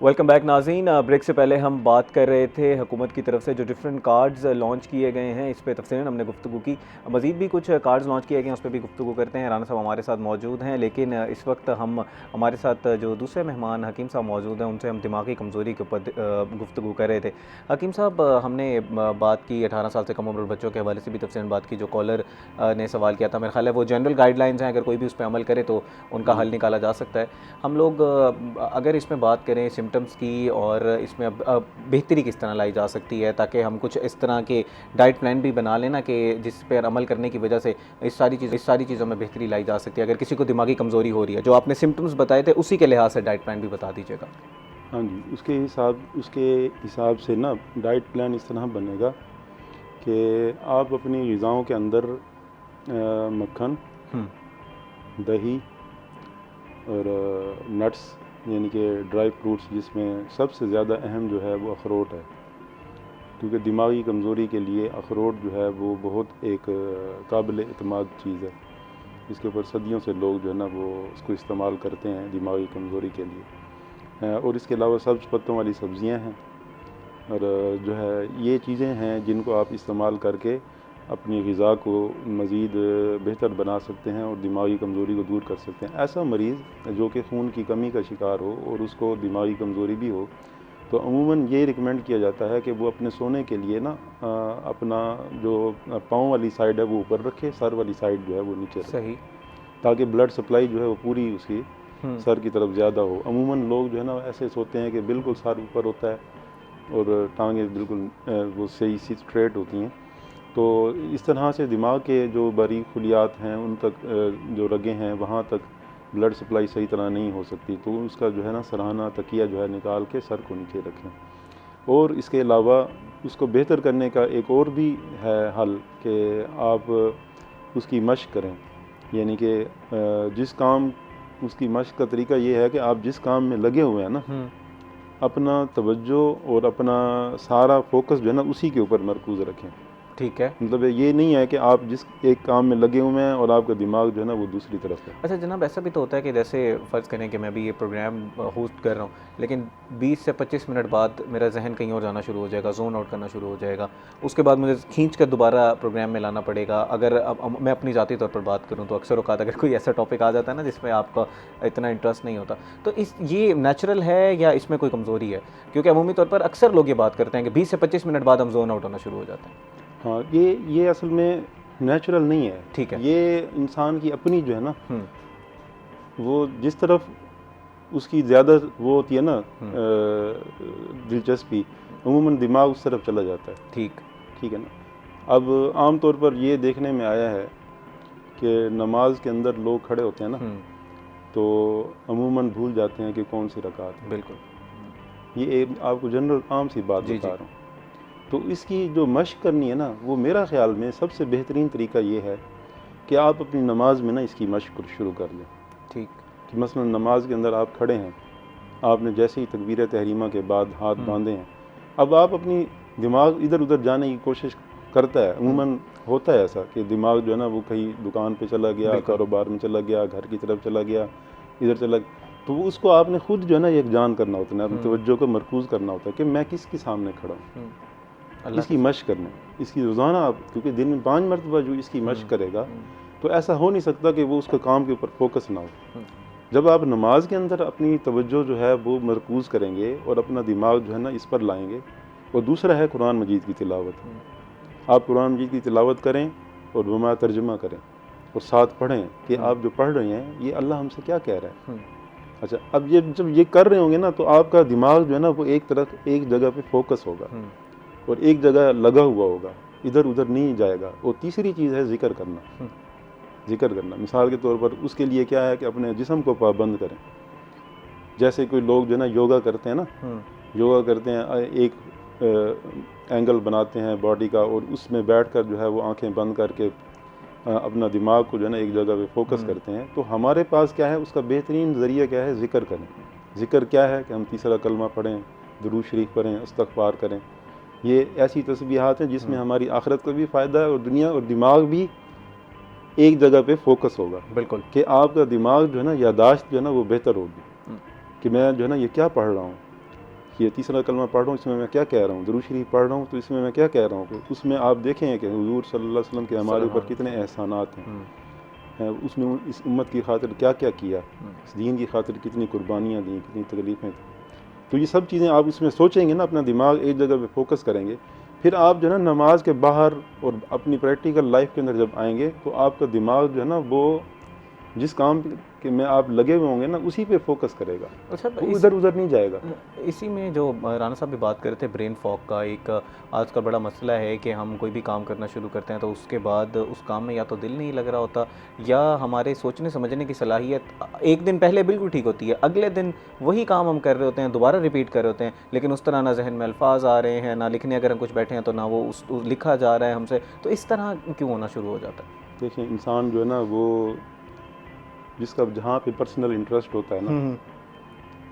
Welcome back नाज़रीन। ब्रेक से पहले हम बात कर रहे थे हुकूमत की तरफ से जो डिफरेंट कार्ड्स लॉन्च किए गए हैं, इस पर तफसीलन हमने गुफ्तगू की। मज़ीद भी कुछ कार्ड्स लॉन्च किए गए हैं, उस पर भी गुफ्तगू करते हैं। राना साहब हमारे साथ मौजूद हैं, लेकिन इस वक्त हमारे साथ जो दूसरे मेहमान हकीम साहब मौजूद हैं, उनसे हम दिमागी कमज़ोरी के ऊपर गुफ्तगू कर रहे थे। हकीम साहब, हमने बात की 18 साल से कम उम्र बच्चों के हवाले से भी तफसीलन बात की। जो कॉलर ने सवाल किया था, मेरा ख्याल है वो जनरल गाइडलाइंस हैं, अगर कोई भी उस पर अमल करे तो उनका हल निकाला जा सकता है। हम लोग अगर इसमें बात करें सिम्टम्स की और इसमें अब बेहतरी किस तरह लाई जा सकती है, ताकि हम कुछ इस तरह के डाइट प्लान भी बना लेना कि जिस पर अमल करने की वजह से इस सारी चीज़ों में बेहतरी लाई जा सकती है। अगर किसी को दिमागी कमज़ोरी हो रही है, जो आपने सिम्टम्स बताए थे, उसी के लिहाज से डाइट प्लान भी बता दीजिएगा। हाँ जी, उसके हिसाब से ना डाइट प्लान इस तरह बनेगा कि आप अपनी ग़िज़ाओं के अंदर मक्खन, दही और नट्स यानी कि ड्राई फ्रूट्स, जिसमें सबसे ज़्यादा अहम जो है वो अखरोट है, क्योंकि दिमागी कमज़ोरी के लिए अखरोट जो है वो बहुत एक काबिल एतमाद चीज़ है। इसके ऊपर सदियों से लोग जो है ना वो उसको इस्तेमाल करते हैं दिमागी कमज़ोरी के लिए। और इसके अलावा सब्ज़ पत्तों वाली सब्ज़ियां हैं, और जो है ये चीज़ें हैं जिनको आप इस्तेमाल करके अपनी ग़िज़ा को मज़ीद बेहतर बना सकते हैं और दिमागी कमज़ोरी को दूर कर सकते हैं। ऐसा मरीज़ जो कि खून की कमी का शिकार हो और उसको दिमागी कमज़ोरी भी हो, तो अमूमन ये रिकमेंड किया जाता है कि वो अपने सोने के लिए ना अपना जो पाँव वाली साइड है वो ऊपर रखे, सर वाली साइड जो है वो नीचे रखे, सही, ताकि ब्लड सप्लाई जो है वो पूरी उसकी सर की तरफ ज़्यादा हो। अमूमन लोग जो है ना ऐसे सोते हैं कि बिल्कुल सर ऊपर होता है और टांगें बिल्कुल वो सही स्ट्रेट होती हैं। तो इस तरह से दिमाग के जो बारीक खुलियात हैं उन तक जो रगें हैं वहाँ तक ब्लड सप्लाई सही तरह नहीं हो सकती, तो उसका जो है ना सराहना तकिया जो है निकाल के सर को नीचे रखें। और इसके अलावा उसको बेहतर करने का एक और भी है हल कि आप उसकी मशक करें, यानी कि जिस काम उसकी मशक का तरीका ये है कि आप जिस काम में लगे हुए हैं ना, अपना तवज्जो और अपना सारा फोकस जो है ना उसी के ऊपर मरकूज़ रखें। ठीक है। मतलब ये नहीं है कि आप जिस एक काम में लगे हुए हैं और आपका दिमाग जो है ना वो दूसरी तरफ है। अच्छा जनाब, ऐसा भी तो होता है कि जैसे फ़र्ज़ करें कि मैं भी ये प्रोग्राम होस्ट कर रहा हूँ, लेकिन 20 से 25 मिनट बाद मेरा जहन कहीं और जाना शुरू हो जाएगा, जोन आउट करना शुरू हो जाएगा। उसके बाद मुझे खींच कर दोबारा प्रोग्राम में लाना पड़ेगा। अगर अब मैं अपनी ज़ाती तौर पर बात करूँ तो अक्सर औक़ात अगर कोई ऐसा टॉपिक आ जाता है ना जिसमें आपका इतना इंटरेस्ट नहीं होता, तो ये नेचुरल है या इसमें कोई कमज़ोरी है? क्योंकि अमूमी तौर पर अक्सर लोग ये बात करते हैं कि 20 से 25 मिनट बाद हम जोन आउट होना शुरू हो जाते हैं। हाँ, ये असल में नेचुरल नहीं है। ठीक है। ये इंसान की अपनी जो है ना वो जिस तरफ उसकी ज़्यादा वो होती है ना दिलचस्पी, अमूमन दिमाग उस तरफ चला जाता है। ठीक है ना। अब आम तौर पर ये देखने में आया है कि नमाज के अंदर लोग खड़े होते हैं ना, तो अमूमन भूल जाते हैं कि कौन सी रकात है। बिल्कुल। ये एक आपको जनरल आम सी बात बता रहा हूँ। तो इसकी जो मशक करनी है ना, वो मेरा ख़्याल में सबसे बेहतरीन तरीका ये है कि आप अपनी नमाज में ना इसकी मशक शुरू कर लें। ठीक। कि मसलन नमाज के अंदर आप खड़े हैं, आपने जैसे ही तकबीर तहरीमा के बाद हाथ बांधे हैं, अब आप अपनी दिमाग इधर उधर जाने की कोशिश करता है। अमूमन होता है ऐसा कि दिमाग जो है ना वो कहीं दुकान पे चला गया, कारोबार में चला गया, घर की तरफ चला गया, इधर चला गया, तो उसको आपने खुद जो है ना एक जान करना होता है, अपनी तवज्जो को मरकूज़ करना होता है कि मैं किसके सामने खड़ा हूँ। इसकी मशक करना, इसकी रोज़ाना आप, क्योंकि दिन में 5 मरतबा जो इसकी मशक करेगा तो ऐसा हो नहीं सकता कि वो उसका काम के ऊपर फोकस ना हो। जब आप नमाज के अंदर अपनी तवज्जो जो है वो मरकूज़ करेंगे और अपना दिमाग जो है ना इस पर लाएंगे, और दूसरा है कुरान मजीद की तिलावत। आप कुरान मजीद की तिलावत करें और वमा तर्जुमा करें और साथ पढ़ें कि आप जो पढ़ रहे हैं ये अल्लाह हमसे क्या कह रहा है। अच्छा, अब ये जब ये कर रहे होंगे ना तो आपका दिमाग जो है ना वो एक जगह पे फोकस होगा और एक जगह लगा हुआ होगा, इधर उधर नहीं जाएगा। और तीसरी चीज़ है जिक्र करना। जिक्र करना मिसाल के तौर पर उसके लिए क्या है कि अपने जिस्म को पाबंद करें। जैसे कोई लोग जो है ना योगा करते हैं ना, योगा करते हैं, एक एंगल बनाते हैं बॉडी का और उसमें बैठकर जो है वो आंखें बंद करके अपना दिमाग को जो है ना एक जगह पे फोकस करते हैं। तो हमारे पास क्या है, उसका बेहतरीन ज़रिया क्या है, ज़िक्र करें। ज़िक्र क्या है कि हम तीसरा कलमा पढ़ें, दुरूद शरीफ पढ़ें, इस्तग़फ़ार करें। ये ऐसी तस्बीहात हैं जिसमें हमारी आखिरत का भी फ़ायदा है और दुनिया और दिमाग भी एक जगह पे फोकस होगा। बिल्कुल। कि आपका दिमाग जो है ना यादाश्त जो है ना वो बेहतर होगी कि मैं जो है ना ये क्या पढ़ रहा हूँ, ये तीसरा कलमा पढ़ रहा हूँ, इसमें मैं क्या कह रहा हूँ, दुरूद शरीफ पढ़ रहा हूँ तो इसमें मैं क्या कह रहा हूँ। उसमें आप देखें कि हुज़ूर सल्लल्लाहु अलैहि वसल्लम के हमारे ऊपर कितने एहसानात हैं, उसने इस उम्मत की खातिर क्या क्या किया, इस दीन की खातिर कितनी कुर्बानियाँ दी, कितनी तकलीफ़ें। तो ये सब चीज़ें आप उसमें सोचेंगे ना, अपना दिमाग एक जगह पे फोकस करेंगे, फिर आप जो है ना नमाज के बाहर और अपनी प्रैक्टिकल लाइफ के अंदर जब आएंगे तो आपका दिमाग जो है ना वो जिस काम के में आप लगे हुए होंगे ना उसी पे फोकस करेगा, अच्छा, वो इधर उधर नहीं जाएगा। इसी में जो राना साहब भी बात कर रहे थे ब्रेन फॉग का, एक आज का बड़ा मसला है कि हम कोई भी काम करना शुरू करते हैं तो उसके बाद उस काम में या तो दिल नहीं लग रहा होता या हमारे सोचने समझने की सलाहियत एक दिन पहले बिल्कुल ठीक होती है, अगले दिन वही काम हम कर रहे होते हैं, दोबारा रिपीट कर रहे होते हैं, लेकिन उस तरह ना जहन में अल्फाज आ रहे हैं, ना लिखने अगर हम कुछ बैठे हैं तो ना वो लिखा जा रहा है हमसे, तो इस तरह क्यों होना शुरू हो जाता है? देखिए इंसान जो है ना वो जिसका जहाँ पे पर्सनल इंटरेस्ट होता है ना,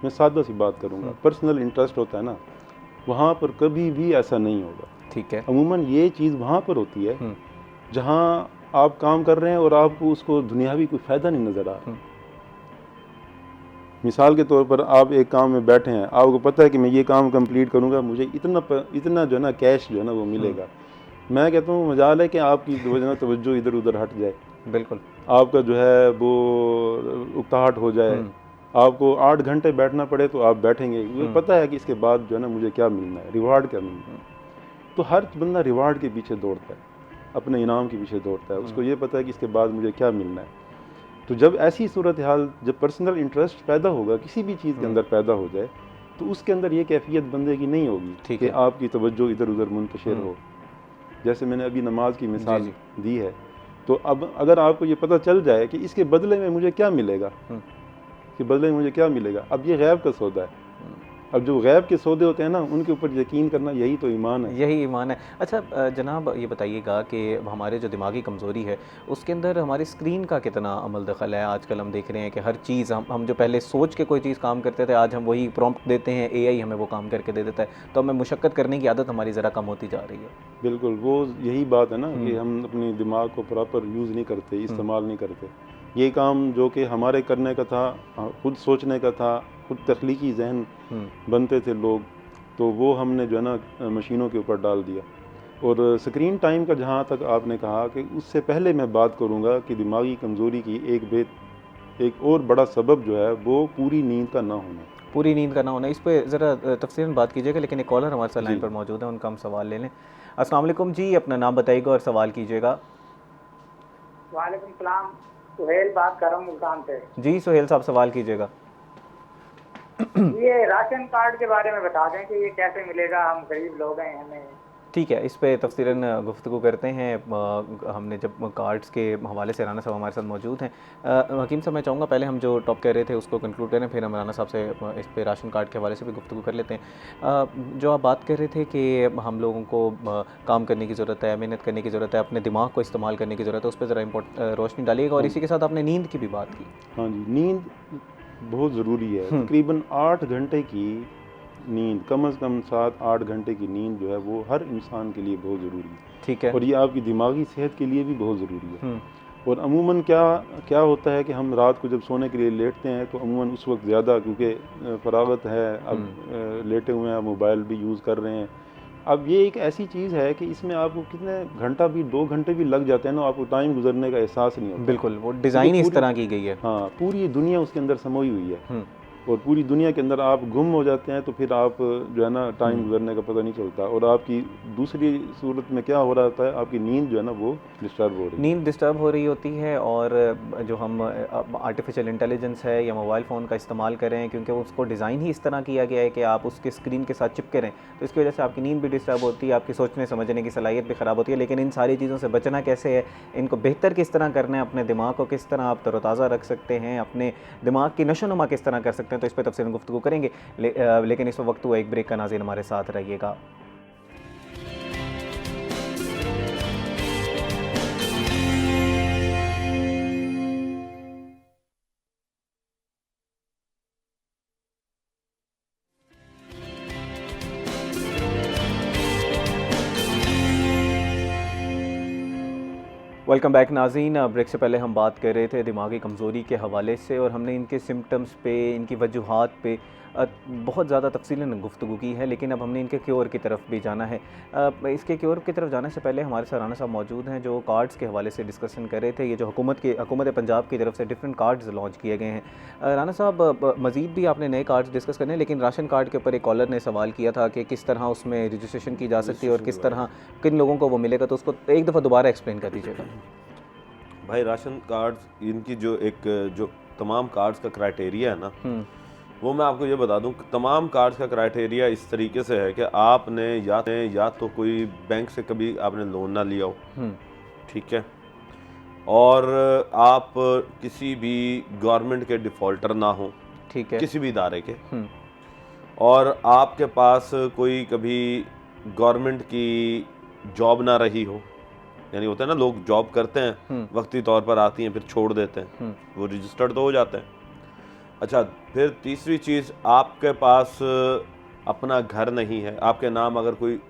मैं सादा सी बात करूँगा, पर्सनल इंटरेस्ट होता है ना वहाँ पर कभी भी ऐसा नहीं होगा। ठीक है। अमूमन ये चीज़ वहाँ पर होती है जहाँ आप काम कर रहे हैं और आपको उसको दुनियावी कोई फ़ायदा नहीं नज़र आ रहा। मिसाल के तौर पर आप एक काम में बैठे हैं, आपको पता है कि मैं ये काम कंप्लीट करूँगा, मुझे इतना जो है ना कैश जो है ना वो मिलेगा। मैं कहता हूँ मजाल है कि आपकी तवज्जो इधर उधर हट जाए, बिल्कुल आपका जो है वो उकताहट हो जाए, आपको 8 घंटे बैठना पड़े तो आप बैठेंगे, मुझे पता है कि इसके बाद जो है ना मुझे क्या मिलना है, रिवार्ड क्या मिलना है। तो हर बंदा रिवार्ड के पीछे दौड़ता है, अपने इनाम के पीछे दौड़ता है, उसको ये पता है कि इसके बाद मुझे क्या मिलना है। तो जब ऐसी सूरत हाल, जब पर्सनल इंटरेस्ट पैदा होगा, किसी भी चीज़ के अंदर पैदा हो जाए, तो उसके अंदर ये कैफियत बंदे की नहीं होगी कि आपकी तवज्जो इधर उधर मुंतशिर हो। जैसे मैंने अभी नमाज की मिसाल दी है, तो अब अगर आपको ये पता चल जाए कि इसके बदले में मुझे क्या मिलेगा, कि बदले में मुझे क्या मिलेगा, अब ये गैब का सौदा है। अब जो गैब के सौदे होते हैं ना उनके ऊपर यकीन करना, यही तो ईमान है, यही ईमान है। अच्छा जनाब ये बताइएगा कि हमारे जो दिमागी कमज़ोरी है उसके अंदर हमारी स्क्रीन का कितना अमल दखल है? आजकल हम देख रहे हैं कि हर चीज़ हम जो पहले सोच के कोई चीज़ काम करते थे, आज हम वही प्रॉम्प्ट देते हैं, AI हमें वो काम करके दे देता है, तो हमें मुशक्क़त करने की आदत हमारी ज़रा कम होती जा रही है। बिल्कुल, वो यही बात है ना कि हम अपने दिमाग को प्रॉपर यूज़ नहीं करते, इस्तेमाल नहीं करते। ये काम जो कि हमारे करने का था, खुद सोचने का था, खुद तख्लीकी जहन बनते थे लोग, तो वो हमने जो है ना मशीनों के ऊपर डाल दिया। और स्क्रीन टाइम का जहाँ तक आपने कहा, कि उससे पहले मैं बात करूँगा कि दिमागी कमज़ोरी की एक और बड़ा सबब जो है वो पूरी नींद का ना होना। पूरी नींद का ना होना, इस पर ज़रा तफसीलन बात कीजिएगा, लेकिन एक कॉलर हमारे साथ लाइन पर मौजूद है, उनका हम सवाल ले लें। अस्सलाम वालेकुम जी, अपना नाम बताइएगा और सवाल कीजिएगा। वालेकुम सलाम, सुहेल बात कर रहा हूँ मुल्तान से। जी सुहेल साहब सवाल कीजिएगा। ये राशन कार्ड के बारे में बता दें कि ये कैसे मिलेगा, हम गरीब लोग हैं, हमें। ठीक है, इस पे तफसीलन गुफ्तगू करते हैं। हमने जब कार्ड्स के हवाले से राना साहब हमारे साथ मौजूद हैं। हकीम साहब मैं चाहूँगा पहले हम जो टॉप कह रहे थे उसको कंक्लूड करें, फिर हम राना साहब से इस पे राशन कार्ड के हवाले से भी गुफ्तगू कर लेते हैं। जो आप बात कर रहे थे कि हम लोगों को काम करने की ज़रूरत है, मेहनत करने की ज़रूरत है, अपने दिमाग को इस्तेमाल करने की ज़रूरत है, उस पर ज़रा रोशनी डालिएगा। और इसी के साथ आपने नींद की भी बात की। हाँ जी, नींद बहुत ज़रूरी है। तकरीबन 8 घंटे की नींद, कम से कम 7-8 घंटे की नींद जो है वो हर इंसान के लिए बहुत ज़रूरी है। ठीक है। और ये आपकी दिमागी सेहत के लिए भी बहुत ज़रूरी है। और अमूमन क्या होता है कि हम रात को जब सोने के लिए लेटते हैं तो अमूमन उस वक्त ज़्यादा, क्योंकि फरागत है, अब लेटे हुए हैं, मोबाइल भी यूज़ कर रहे हैं। अब ये एक ऐसी चीज़ है कि इसमें आपको कितने घंटा भी, 2 घंटे भी लग जाते हैं ना, आपको टाइम गुजरने का एहसास नहीं होता। बिल्कुल, वो डिज़ाइन ही इस तरह की गई है। हाँ, पूरी दुनिया उसके अंदर समोई हुई है और पूरी दुनिया के अंदर आप गुम हो जाते हैं, तो फिर आप जो है ना टाइम गुजरने का पता नहीं चलता। और आपकी दूसरी सूरत में क्या हो रहा होता है, आपकी नींद जो है ना वो डिस्टर्ब हो रही है, नींद डिस्टर्ब हो रही होती है। और जो हम आर्टिफिशियल इंटेलिजेंस है या मोबाइल फ़ोन का इस्तेमाल कर रहे हैं, क्योंकि उसको डिज़ाइन ही इस तरह किया गया है कि आप उसके स्क्रीन के साथ चिपके रहें, तो इसकी वजह से आपकी नींद भी डिस्टर्ब होती है, आपकी सोचने समझने की सलाहियत भी ख़राब होती है। लेकिन इन सारी चीज़ों से बचना कैसे है, इनको बेहतर किस तरह करना है, अपने दिमाग को किस तरह आप तरोताज़ा रख सकते हैं, अपने दिमाग की नशोनुमा किस तरह कर सकते हैं, तो इस पर तफसीलन गुफ्तगू करेंगे। लेकिन इस वक्त हुआ एक ब्रेक का, नाज़रीन हमारे साथ रहिएगा। वेलकम बैक नाज़रीन। ब्रेक से पहले हम बात कर रहे थे दिमागी कमज़ोरी के हवाले से, और हमने इनके सिम्टम्स पे, इनकी वजूहात पे बहुत ज़्यादा तफसीलन गुफ्तगू की है। लेकिन अब हमने इनके क्योर की तरफ भी जाना है। इसके क्योर की तरफ जाने से पहले हमारे साथ राना साहब मौजूद हैं जो कार्ड्स के हवाले से डिस्कशन कर रहे थे। ये जो हुकूमत पंजाब की तरफ से डिफरेंट कार्ड्स लॉन्च किए गए हैं। राना साहब मज़ीद भी आपने नए कार्ड्स डिस्कस करने हैं, लेकिन राशन कार्ड के ऊपर एक कॉलर ने सवाल किया था कि किस तरह उसमें रजिस्ट्रेशन की जा सकती है और किस तरह किन लोगों को वो मिलेगा, तो उसको एक दफ़ा दोबारा एक्सप्लेन कर दीजिएगा। भाई राशन कार्ड्स इनकी जो तमाम कार्ड्स का क्राइटेरिया है ना, वो मैं आपको ये बता दूं, तमाम कार्ड्स का क्राइटेरिया इस तरीके से है कि आपने या तो कोई बैंक से कभी आपने लोन ना लिया हो, ठीक है, और आप किसी भी गवर्नमेंट के डिफ़ॉल्टर ना हो, ठीक है, किसी भी इदारे के, और आपके पास कोई कभी गवर्नमेंट की जॉब ना रही हो, यानी होता है ना लोग जॉब करते हैं वक्ती तौर पर आती हैं फिर छोड़ देते हैं, वो रजिस्टर्ड तो हो जाते हैं। अच्छा, फिर तीसरी चीज़, आपके पास अपना घर नहीं है, आपके नाम अगर कोई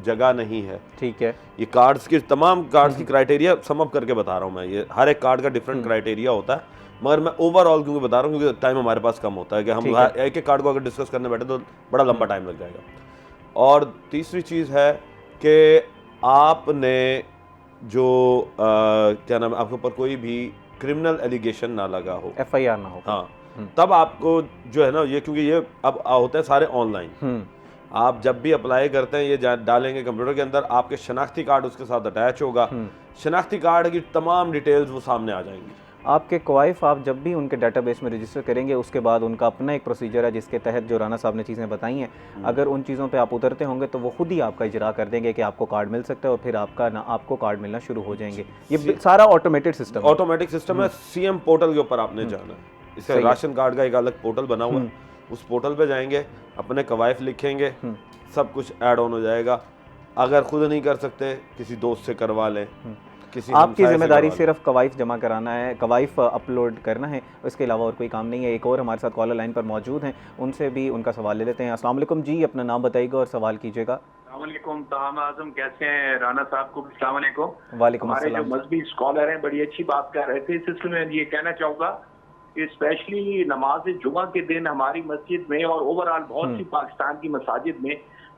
जगह नहीं है, ठीक है। ये कार्ड्स की तमाम कार्ड्स की क्राइटेरिया सम अप करके बता रहा हूँ मैं, ये हर एक कार्ड का डिफरेंट क्राइटेरिया होता है, मगर मैं ओवरऑल क्योंकि बता रहा हूँ क्योंकि टाइम हमारे पास कम होता है कि हम एक एक कार्ड को अगर डिस्कस करने बैठे तो बड़ा लंबा टाइम लग जाएगा। और तीसरी चीज़ है कि आपने जो क्या नाम है, आपके ऊपर कोई भी क्रिमिनल एलिगेशन ना लगा हो, FIR ना हो, हाँ, तब आपको जो है ना ये, क्योंकि ये अब होते हैं सारे ऑनलाइन, आप जब भी अप्लाई करते हैं ये डालेंगे कंप्यूटर के अंदर, आपके शनाख्ती कार्ड उसके साथ अटैच होगा, शनाख्ती कार्ड की तमाम डिटेल्स वो सामने आ जाएंगी। आपके क्वाइफ आप जब भी उनके डेटाबेस में रजिस्टर करेंगे उसके बाद उनका अपना एक प्रोसीजर है जिसके तहत जो राना साहब ने चीज़ें बताई हैं, अगर उन चीज़ों पे आप उतरते होंगे तो वो खुद ही आपका इजरा कर देंगे कि आपको कार्ड मिल सकता है और फिर आपको कार्ड मिलना शुरू हो जाएंगे। ये सारा ऑटोमेटेड सिस्टम है। CM पोर्टल के ऊपर आपने जाना है, इसका राशन कार्ड का एक अलग पोर्टल बना हुआ है, उस पोर्टल पे जाएंगे, अपने कवायफ लिखेंगे, सब कुछ ऐड ऑन हो जाएगा। अगर खुद नहीं कर सकते किसी दोस्त से करवा लें, आपकी जिम्मेदारी सिर्फ कवाइफ जमा कराना है, कवाइफ अपलोड करना है, इसके अलावा और कोई काम नहीं है। एक और हमारे साथ कॉलर लाइन पर मौजूद हैं, उनसे भी उनका सवाल ले लेते हैं। अस्सलाम वालेकुम जी, अपना नाम बताइएगा और सवाल कीजिएगा। अस्सलाम वालेकुम तमाम आज़म, कैसे हैं? राना साहब को अस्सलाम वालेकुम। वालेकुम हमारे अस्सलाम। जो मजहबी स्कॉलर हैं बड़ी अच्छी बात कर रहे थे। इस सिलसिले में ये कहना चाहूँगा, स्पेशली नमाज जुमा के दिन हमारी मस्जिद में और ओवरऑल बहुत सी पाकिस्तान की मसाजिद में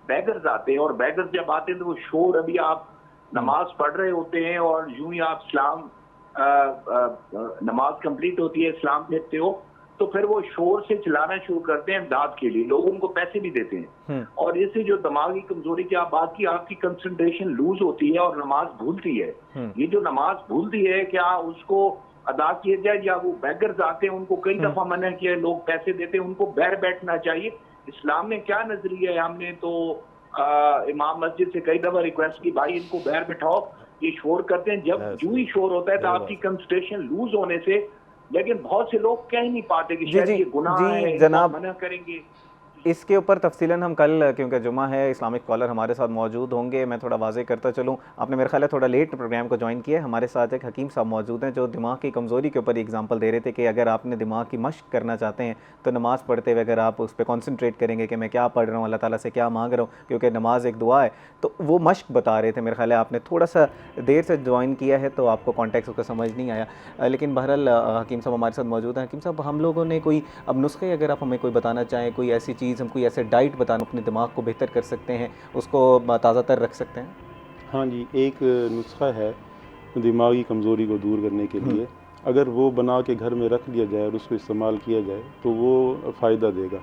बैगर्स आते हैं, और बैगर्स जब आते हैं तो वो शोर, अभी आप नमाज पढ़ रहे होते हैं और यूं ही आप इस्लाम नमाज कंप्लीट होती है, इस्लाम फेरते हो, तो फिर वो शोर से चलाना शुरू करते हैं इमदाद के लिए, लोग उनको पैसे भी देते हैं, और इससे जो दिमागी कमजोरी की आप बात की, आपकी कंसंट्रेशन लूज होती है और नमाज भूलती है। ये जो नमाज भूलती है, क्या उसको अदा किया जाए, या वो बैगर्स आते हैं उनको कई दफा मना किया, लोग पैसे देते हैं, उनको बैर बैठना चाहिए? इस्लाम में क्या नजरिया है? हमने तो इमाम मस्जिद से कई दफा रिक्वेस्ट की, भाई इनको बैर बिठाओ, ये शोर करते हैं। जब जो ही शोर होता है तो आपकी कंसंट्रेशन लूज होने से, लेकिन बहुत से लोग कह ही नहीं पाते कि शायद ये गुनाह है, जनाब मना करेंगे। इसके ऊपर तफसीलन हम कल, क्योंकि जुमा है, इस्लामिक स्कॉलर हमारे साथ मौजूद होंगे। मैं थोड़ा वाज़े करता चलूँ, आपने मेरे ख्याल है थोड़ा लेट प्रोग्राम को ज्वाइन किया है। हमारे साथ एक हकीम साहब मौजूद हैं जो दिमाग की कमज़ोरी के ऊपर एग्जांपल दे रहे थे कि अगर आपने दिमाग की मश्क करना चाहते हैं तो नमाज़ पढ़ते हुए अगर आप उस पर कॉन्सनट्रेट करेंगे कि मैं क्या पढ़ रहा हूँ, अल्लाह ताला से क्या मांग रहा हूँ, क्योंकि नमाज एक दुआ है, तो वो मश्क बता रहे थे। मेरे ख्याल है आपने थोड़ा सा देर से ज्वाइन किया है तो आपको कॉन्टेक्स्ट उसका समझ नहीं आया, लेकिन बहरहाल हकीम साहब हमारे साथ मौजूद हैं। हकीम साहब, हम लोगों ने कोई अब नुस्खे अगर आप हमें कोई बताना चाहें, कोई ऐसी चीज़, हम कोई ऐसे डाइट बताना अपने दिमाग को बेहतर कर सकते हैं, उसको ताज़ा तर रख सकते हैं? हाँ जी, एक नुस्खा है दिमागी कमज़ोरी को दूर करने के लिए, अगर वो बना के घर में रख लिया जाए और उसको इस्तेमाल किया जाए तो वो फ़ायदा देगा।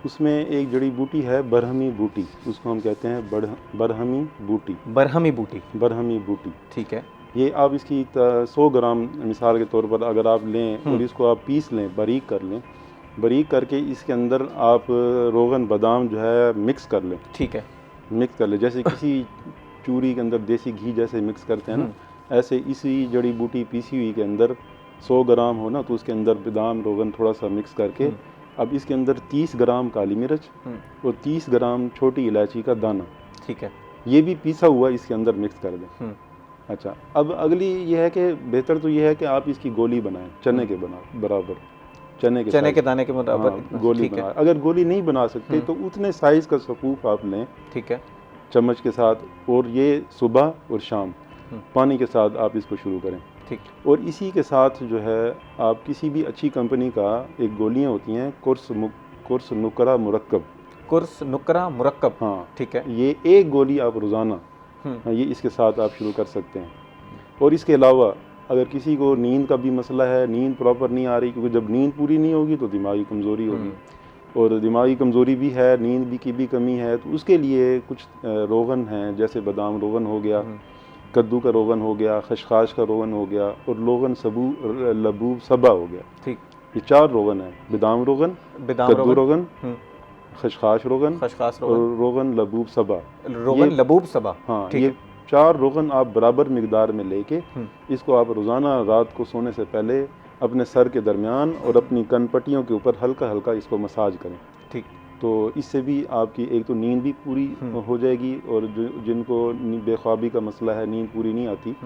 उसमें एक जड़ी बूटी है बरहमी बूटी, उसको हम कहते हैं बरहमी बूटी। बरहमी बूटी, बरहमी बूटी, ठीक है। ये आप इसकी 100 ग्राम मिसाल के तौर पर अगर आप लें और इसको आप पीस लें, बारीक कर लें, बारीक करके इसके अंदर आप रोगन बादाम जो है मिक्स कर लें, ठीक है, मिक्स कर लें, जैसे किसी चूरी के अंदर देसी घी जैसे मिक्स करते हैं ना, ऐसे इसी जड़ी बूटी पीसी हुई के अंदर 100 ग्राम हो ना, तो उसके अंदर बादाम रोगन थोड़ा सा मिक्स करके, अब इसके अंदर 30 ग्राम काली मिर्च और 30 ग्राम छोटी इलायची का दाना, ठीक है, ये भी पीसा हुआ इसके अंदर मिक्स कर दें। अच्छा, अब अगली ये है कि बेहतर तो ये है कि आप इसकी गोली बनाएं, चने के बराबर, चने के दाने के बराबर, हाँ, गोली बनाएं। अगर गोली नहीं बना सकते तो उतने साइज़ का सफ़ूफ आप लें, ठीक है, चम्मच के साथ, और ये सुबह और शाम पानी के साथ आप इसको शुरू करें, ठीक। और इसी के साथ जो है आप किसी भी अच्छी कंपनी का एक गोलियां होती हैं कुर्स नुकरा मुरक्कब, हाँ ठीक है, ये एक गोली आप रोज़ाना, ये इसके साथ आप शुरू कर सकते हैं। और इसके अलावा अगर किसी को नींद का भी मसला है, नींद प्रॉपर नहीं आ रही, क्योंकि जब नींद पूरी नहीं होगी तो दिमागी कमज़ोरी होगी, और दिमागी कमज़ोरी भी है, नींद की भी कमी है, तो उसके लिए कुछ रोगन हैं, जैसे बादाम रोगन हो गया, कद्दू का रोगन हो गया, खशखाश का रोगन हो गया और लोगन लबूब सबा हो गया। ठीक, ये 4 रोगन है, बादाम रोगन, कद्दू रोगन, खशखाश रोगन और रोगन लबूब सबा। रोगन लबूब सबा, हाँ, ये 4 रोगन आप बराबर मिकदार में लेके इसको आप रोज़ाना रात को सोने से पहले अपने सर के दरमियान और अपनी कनपट्टियों के ऊपर हल्का हल्का इसको मसाज करें। ठीक, तो इससे भी आपकी एक तो नींद भी पूरी हो जाएगी और जिनको बेख्वाबी का मसला है, नींद पूरी नहीं आती,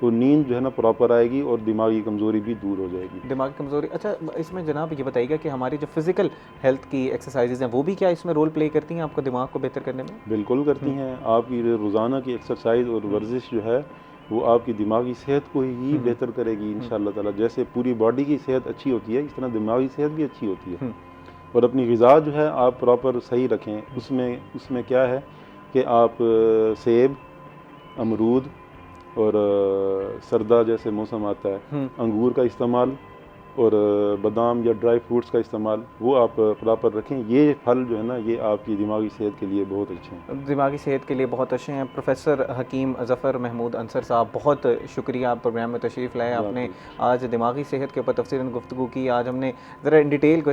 तो नींद जो है ना प्रॉपर आएगी और दिमागी कमज़ोरी भी दूर हो जाएगी। दिमागी कमज़ोरी। अच्छा, इसमें जनाब ये बताइएगा कि हमारी जो फिज़िकल हेल्थ की एक्सरसाइजेज हैं वो भी क्या इसमें रोल प्ले करती हैं आपको दिमाग को बेहतर करने में? बिल्कुल करती हैं। आपकी रोज़ाना की एक्सरसाइज और वर्जिश जो है वो आपकी दिमागी सेहत को ही बेहतर करेगी इंशाअल्लाह ताला। जैसे पूरी बॉडी की सेहत अच्छी होती है, इस तरह दिमागी सेहत भी अच्छी होती है। और अपनी ग़िज़ा जो है आप प्रॉपर सही रखें। उसमें क्या है कि आप सेब, अमरूद और सर्दा जैसे मौसम आता है, अंगूर का इस्तेमाल और बादाम या ड्राई फ्रूट्स का इस्तेमाल वो आप प्रॉपर रखें। ये फल जो है ना ये आपकी दिमागी सेहत के लिए बहुत अच्छे हैं। दिमागी सेहत के लिए बहुत अच्छे हैं। प्रोफेसर हकीम ज़फ़र महमूद अंसर साहब, बहुत शुक्रिया, आप प्रोग्राम में तशरीफ़ लाए। आपने आज दिमागी सेहत के ऊपर तफसीलन गुफ्तगू की। आज हमने ज़रा इन डिटेल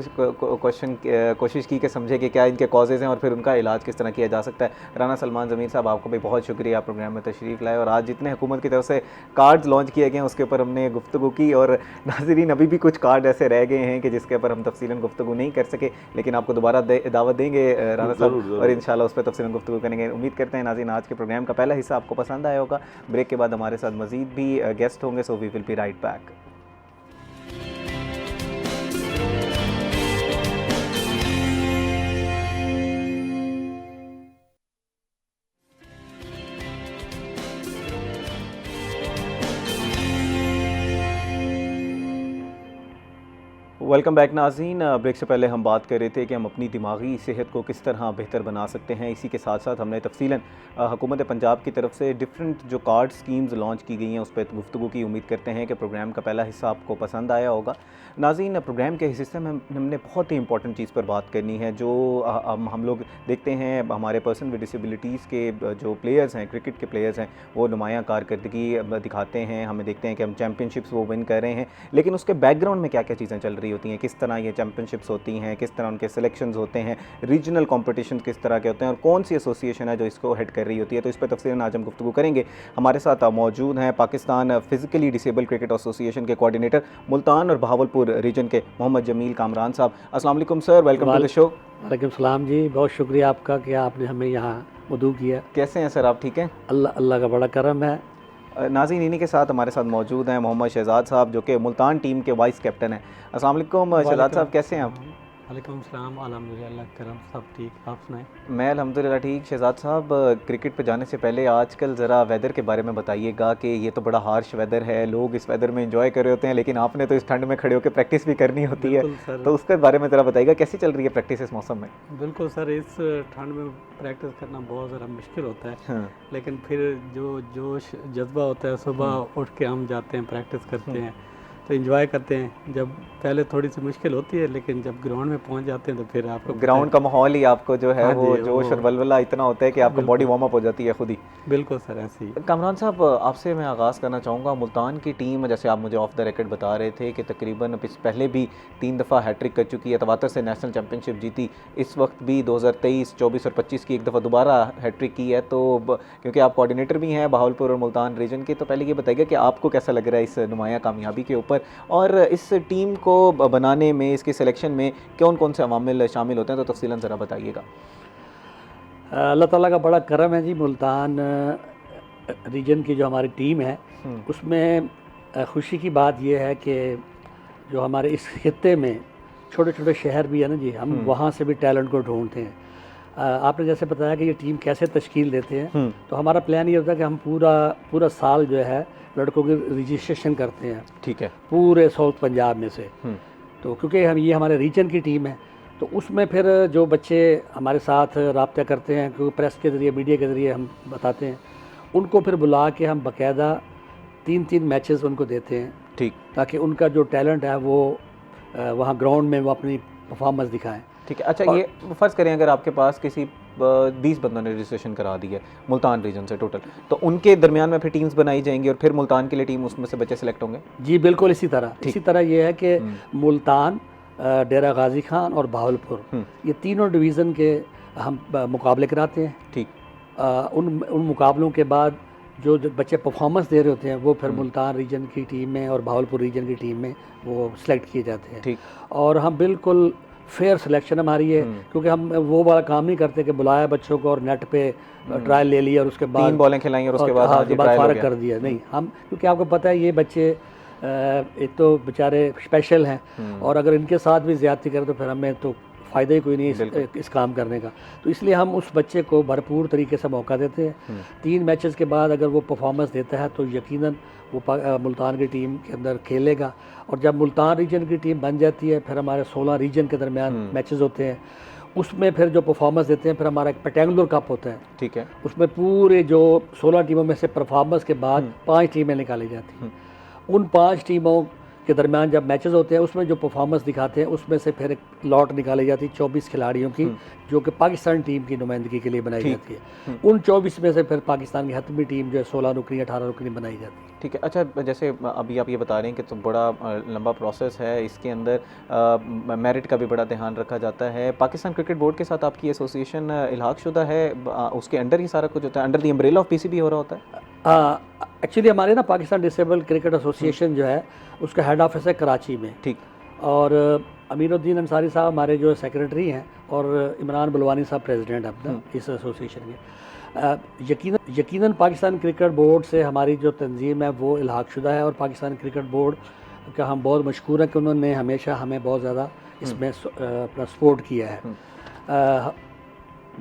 कोशिश की कि समझे कि क्या इनके कॉजेज़ हैं और फिर उनका इलाज किस तरह किया जा सकता है। राना सलमान ज़मीर साहब, आपको भी बहुत शुक्रिया, आप प्रोग्राम में तशरीफ़ लाए। और आज जितने हुकूमत की तरफ से कार्ड्स लॉन्च किए गए हैं उसके ऊपर हमने गुफ्तगू की। और नाज़रीन, अभी भी कुछ कार्ड ऐसे रह गए हैं कि जिसके ऊपर हम तफसीलन गुफ्तगू नहीं कर सके, लेकिन आपको दोबारा दावत देंगे राना साहब और इंशाल्लाह उस पर तफसीलन गुफ्तगू करेंगे। उम्मीद करते हैं नाज़रीन आज के प्रोग्राम का पहला हिस्सा आपको पसंद आया होगा। ब्रेक के बाद हमारे साथ मज़ीद भी गेस्ट होंगे, so we will be right back. Welcome back नाज़रीन। ब्रेक से पहले हम बात कर रहे थे कि हम अपनी दिमागी सेहत को किस तरह बेहतर बना सकते हैं। इसी के साथ साथ हमने तफसीलन हुकूमत पंजाब की तरफ से डिफरेंट जो कार्ड स्कीम्स लॉन्च की गई हैं उस पर गुफ्तगू की। उम्मीद करते हैं कि प्रोग्राम का पहला हिस्सा आपको पसंद आया होगा। नाज़रीन, प्रोग्राम के हिस्से में हमने बहुत ही इंपॉर्टेंट चीज़ पर बात करनी है जो हम लोग देखते हैं हमारे पर्सन विद डिसेबिलिटीज़ के जो प्लेयर्स हैं, क्रिकेट के प्लेयर्स हैं, वो नुमायाँ कारकर्दगी दिखाते हैं। हमें देखते हैं कि हम चैम्पियनशिप्स वो विन कर रहे हैं, लेकिन उसके बैकग्राउंड में क्या क्या चीज़ें चल रही होती हैं, किस तरह ये चैम्पियनशिप्स होती हैं, किस तरह उनके सिलेक्शंस होते हैं, रीजनल कॉम्पिटिशन किस तरह के होते हैं और कौन सी एसोसिएशन है जो इसको हेड कर रही होती है। तो इस पर तफसीलन आज हम गुफ्तगू करेंगे। हमारे साथ मौजूद हैं Pakistan physically disable cricket association के कोऑर्डिनेटर मुल्तान और बहावलपुर रीजन के मोहम्मद जमील कामरान साहब। अस्सलाम वालेकुम sir, welcome to the show. वालेकुम सलाम जी, बहुत शुक्रिया आपका कि आपने हमें यहाँ मदऊ किया। कैसे हैं सर, आप ठीक हैं? अल्लाह का बड़ा करम है। नाज़रीन, इन्हीं के साथ हमारे साथ मौजूद हैं मोहम्मद शहजाद साहब जो कि मुल्तान टीम के वाइस कैप्टन हैं। अस्सलाम वालेकुम शहजाद साहब, कैसे हैं आप? वालेकुम सलाम, अल्हम्दुलिल्लाह करम, सब ठीक, आप सुनाएं? मैं अल्हम्दुलिल्लाह ठीक। शहजाद साहब, क्रिकेट पे जाने से पहले आजकल ज़रा वेदर के बारे में बताइएगा कि ये तो बड़ा हार्श वेदर है, लोग इस वेदर में एंजॉय कर रहे होते हैं, लेकिन आपने तो इस ठंड में खड़े होकर प्रैक्टिस भी करनी होती है, तो उसके बारे में ज़रा बताइएगा कैसी चल रही है प्रैक्टिस इस मौसम में? बिल्कुल सर, इस ठंड में प्रैक्टिस करना बहुत ज़रा मुश्किल होता है। हाँ। लेकिन फिर जो जोश जज्बा होता है, सुबह उठ के हम जाते हैं, प्रैक्टिस करते हैं तो एंजॉय करते हैं। जब पहले थोड़ी सी मुश्किल होती है, लेकिन जब ग्राउंड में पहुंच जाते हैं तो फिर आपको ग्राउंड का माहौल ही आपको जो है वो जोश और वलवला इतना होता है कि आपको बॉडी वार्म अप हो जाती है खुद ही। बिल्कुल सर, ऐसे ही। कामरान साहब, आपसे मैं आगाज़ करना चाहूँगा। मुल्तान की टीम, जैसे आप मुझे ऑफ द रिकॉर्ड बता रहे थे कि तकरीबन पहले भी 3 दफ़ा हैट्रिक कर चुकी है, तवातर से नेशनल चैम्पियनशिप जीती, इस वक्त भी 2023, 24 और 25 की एक दफ़ा दोबारा हैट्रिक की है। तो क्योंकि आप कोऑर्डिनेटर भी हैं बहावलपुर और मुल्तान रीजन के, तो पहले ये बताइएगा कि आपको कैसा लग रहा है इस नुमायाँ कामयाबी के ऊपर, और इस टीम को बनाने में, इसके सिलेक्शन में कौन कौन से अवामिल शामिल होते हैं, तो तफसीलन ज़रा बताइएगा। अल्लाह ताला का बड़ा करम है जी। मुल्तान रीजन की जो हमारी टीम है उसमें खुशी की बात यह है कि जो हमारे इस खित्ते में छोटे छोटे शहर भी है ना जी, हम वहाँ से भी टैलेंट को ढूंढते हैं। आपने जैसे बताया कि ये टीम कैसे तश्कील देते हैं, तो हमारा प्लान ये होता है कि हम पूरा साल जो है लड़कों की रजिस्ट्रेशन करते हैं। ठीक है। पूरे साउथ पंजाब में से। तो क्योंकि ये हमारे रीजन की टीम है, तो उसमें फिर जो बच्चे हमारे साथ रब्ता करते हैं, क्योंकि प्रेस के ज़रिए, मीडिया के ज़रिए हम बताते हैं, उनको फिर बुला के हम बाकायदा 3-3 मैचेस उनको देते हैं। ठीक। ताकि उनका जो टैलेंट है वो वहाँ ग्राउंड में वो अपनी परफॉर्मेंस दिखाएं। ठीक है। अच्छा, ये फ़र्ज़ करें अगर आपके पास किसी 20 बंदों ने रजिस्ट्रेशन करा दी है मुल्तान रीजन से टोटल, तो उनके दरमियान में फिर टीम्स बनाई जाएंगी और फिर मुल्तान के लिए टीम उसमें से बच्चे सेलेक्ट होंगे? जी बिल्कुल इसी तरह ये है कि मुल्तान, डेरा गाजी खान और बहावलपुर, ये तीनों डिवीज़न के हम मुकाबले कराते हैं। ठीक। उन मुकाबलों के बाद जो बच्चे परफॉर्मेंस दे रहे होते हैं वो फिर मुल्तान रीजन की टीम में और बहावलपुर रीजन की टीम में वो सिलेक्ट किए जाते हैं। ठीक। और हम बिल्कुल फेयर सिलेक्शन हमारी है, क्योंकि हम वो वाला काम नहीं करते कि बुलाया बच्चों को और नेट पे ट्रायल ले लिया और उसके बाद 3 बॉलें खिलाई और उसके बाद फ़ारग कर दिया। नहीं, हम क्योंकि आपको पता है ये बच्चे एक तो बेचारे स्पेशल हैं और अगर इनके साथ भी ज़्यादती करें तो फिर हमें तो फ़ायदा ही कोई नहीं इस काम करने का। तो इसलिए हम उस बच्चे को भरपूर तरीके से मौका देते हैं। 3 मैचेस के बाद अगर वो परफॉर्मेंस देता है तो यकीनन वो मुल्तान की टीम के अंदर खेलेगा। और जब मुल्तान रीजन की टीम बन जाती है फिर हमारे 16 रीजन के दरमियान मैचेस होते हैं, उसमें फिर जो परफॉर्मेंस देते हैं फिर हमारा एक पेटेंगुलर कप होता है। ठीक है। उसमें पूरे जो 16 टीमों में से परफॉर्मेंस के बाद 5 टीमें निकाली जाती हैं। उन 5 टीमों के दरमियान जब मैचेस होते हैं उसमें जो परफॉर्मेंस दिखाते हैं उसमें से फिर एक लॉट निकाली जाती है 24 खिलाड़ियों की, जो कि पाकिस्तान टीम की नुमाइंदगी के लिए बनाई जाती है। उन 24 में से फिर पाकिस्तान की हतमी टीम जो है 16 रुकनी 18 रुकनी बनाई जाती है। ठीक है। अच्छा, जैसे अभी आप ये बता रहे हैं कि तो बड़ा लंबा प्रोसेस है, इसके अंदर मेरिट का भी बड़ा ध्यान रखा जाता है। पाकिस्तान क्रिकेट बोर्ड के साथ आपकी एसोसिएशन इल्हाक शुदा है, उसके अंडर ही सारा कुछ होता है, under the umbrella of PCB हो रहा होता है? एक्चुअली हमारे ना पाकिस्तान डिसेबल क्रिकेट एसोसिएशन जो है उसका हेड ऑफिस है कराची में। ठीक। और अमीरुद्दीन अंसारी साहब हमारे जो सेक्रेटरी हैं और इमरान बुलवानी साहब प्रेसिडेंट अपना इस एसोसिएशन के। यकीनन पाकिस्तान क्रिकेट बोर्ड से हमारी जो तंजीम है वो इल्हाक शुदा है और पाकिस्तान क्रिकेट बोर्ड का हम बहुत मशकूर हैं कि उन्होंने हमेशा हमें बहुत ज़्यादा इसमें अपना सपोर्ट किया है।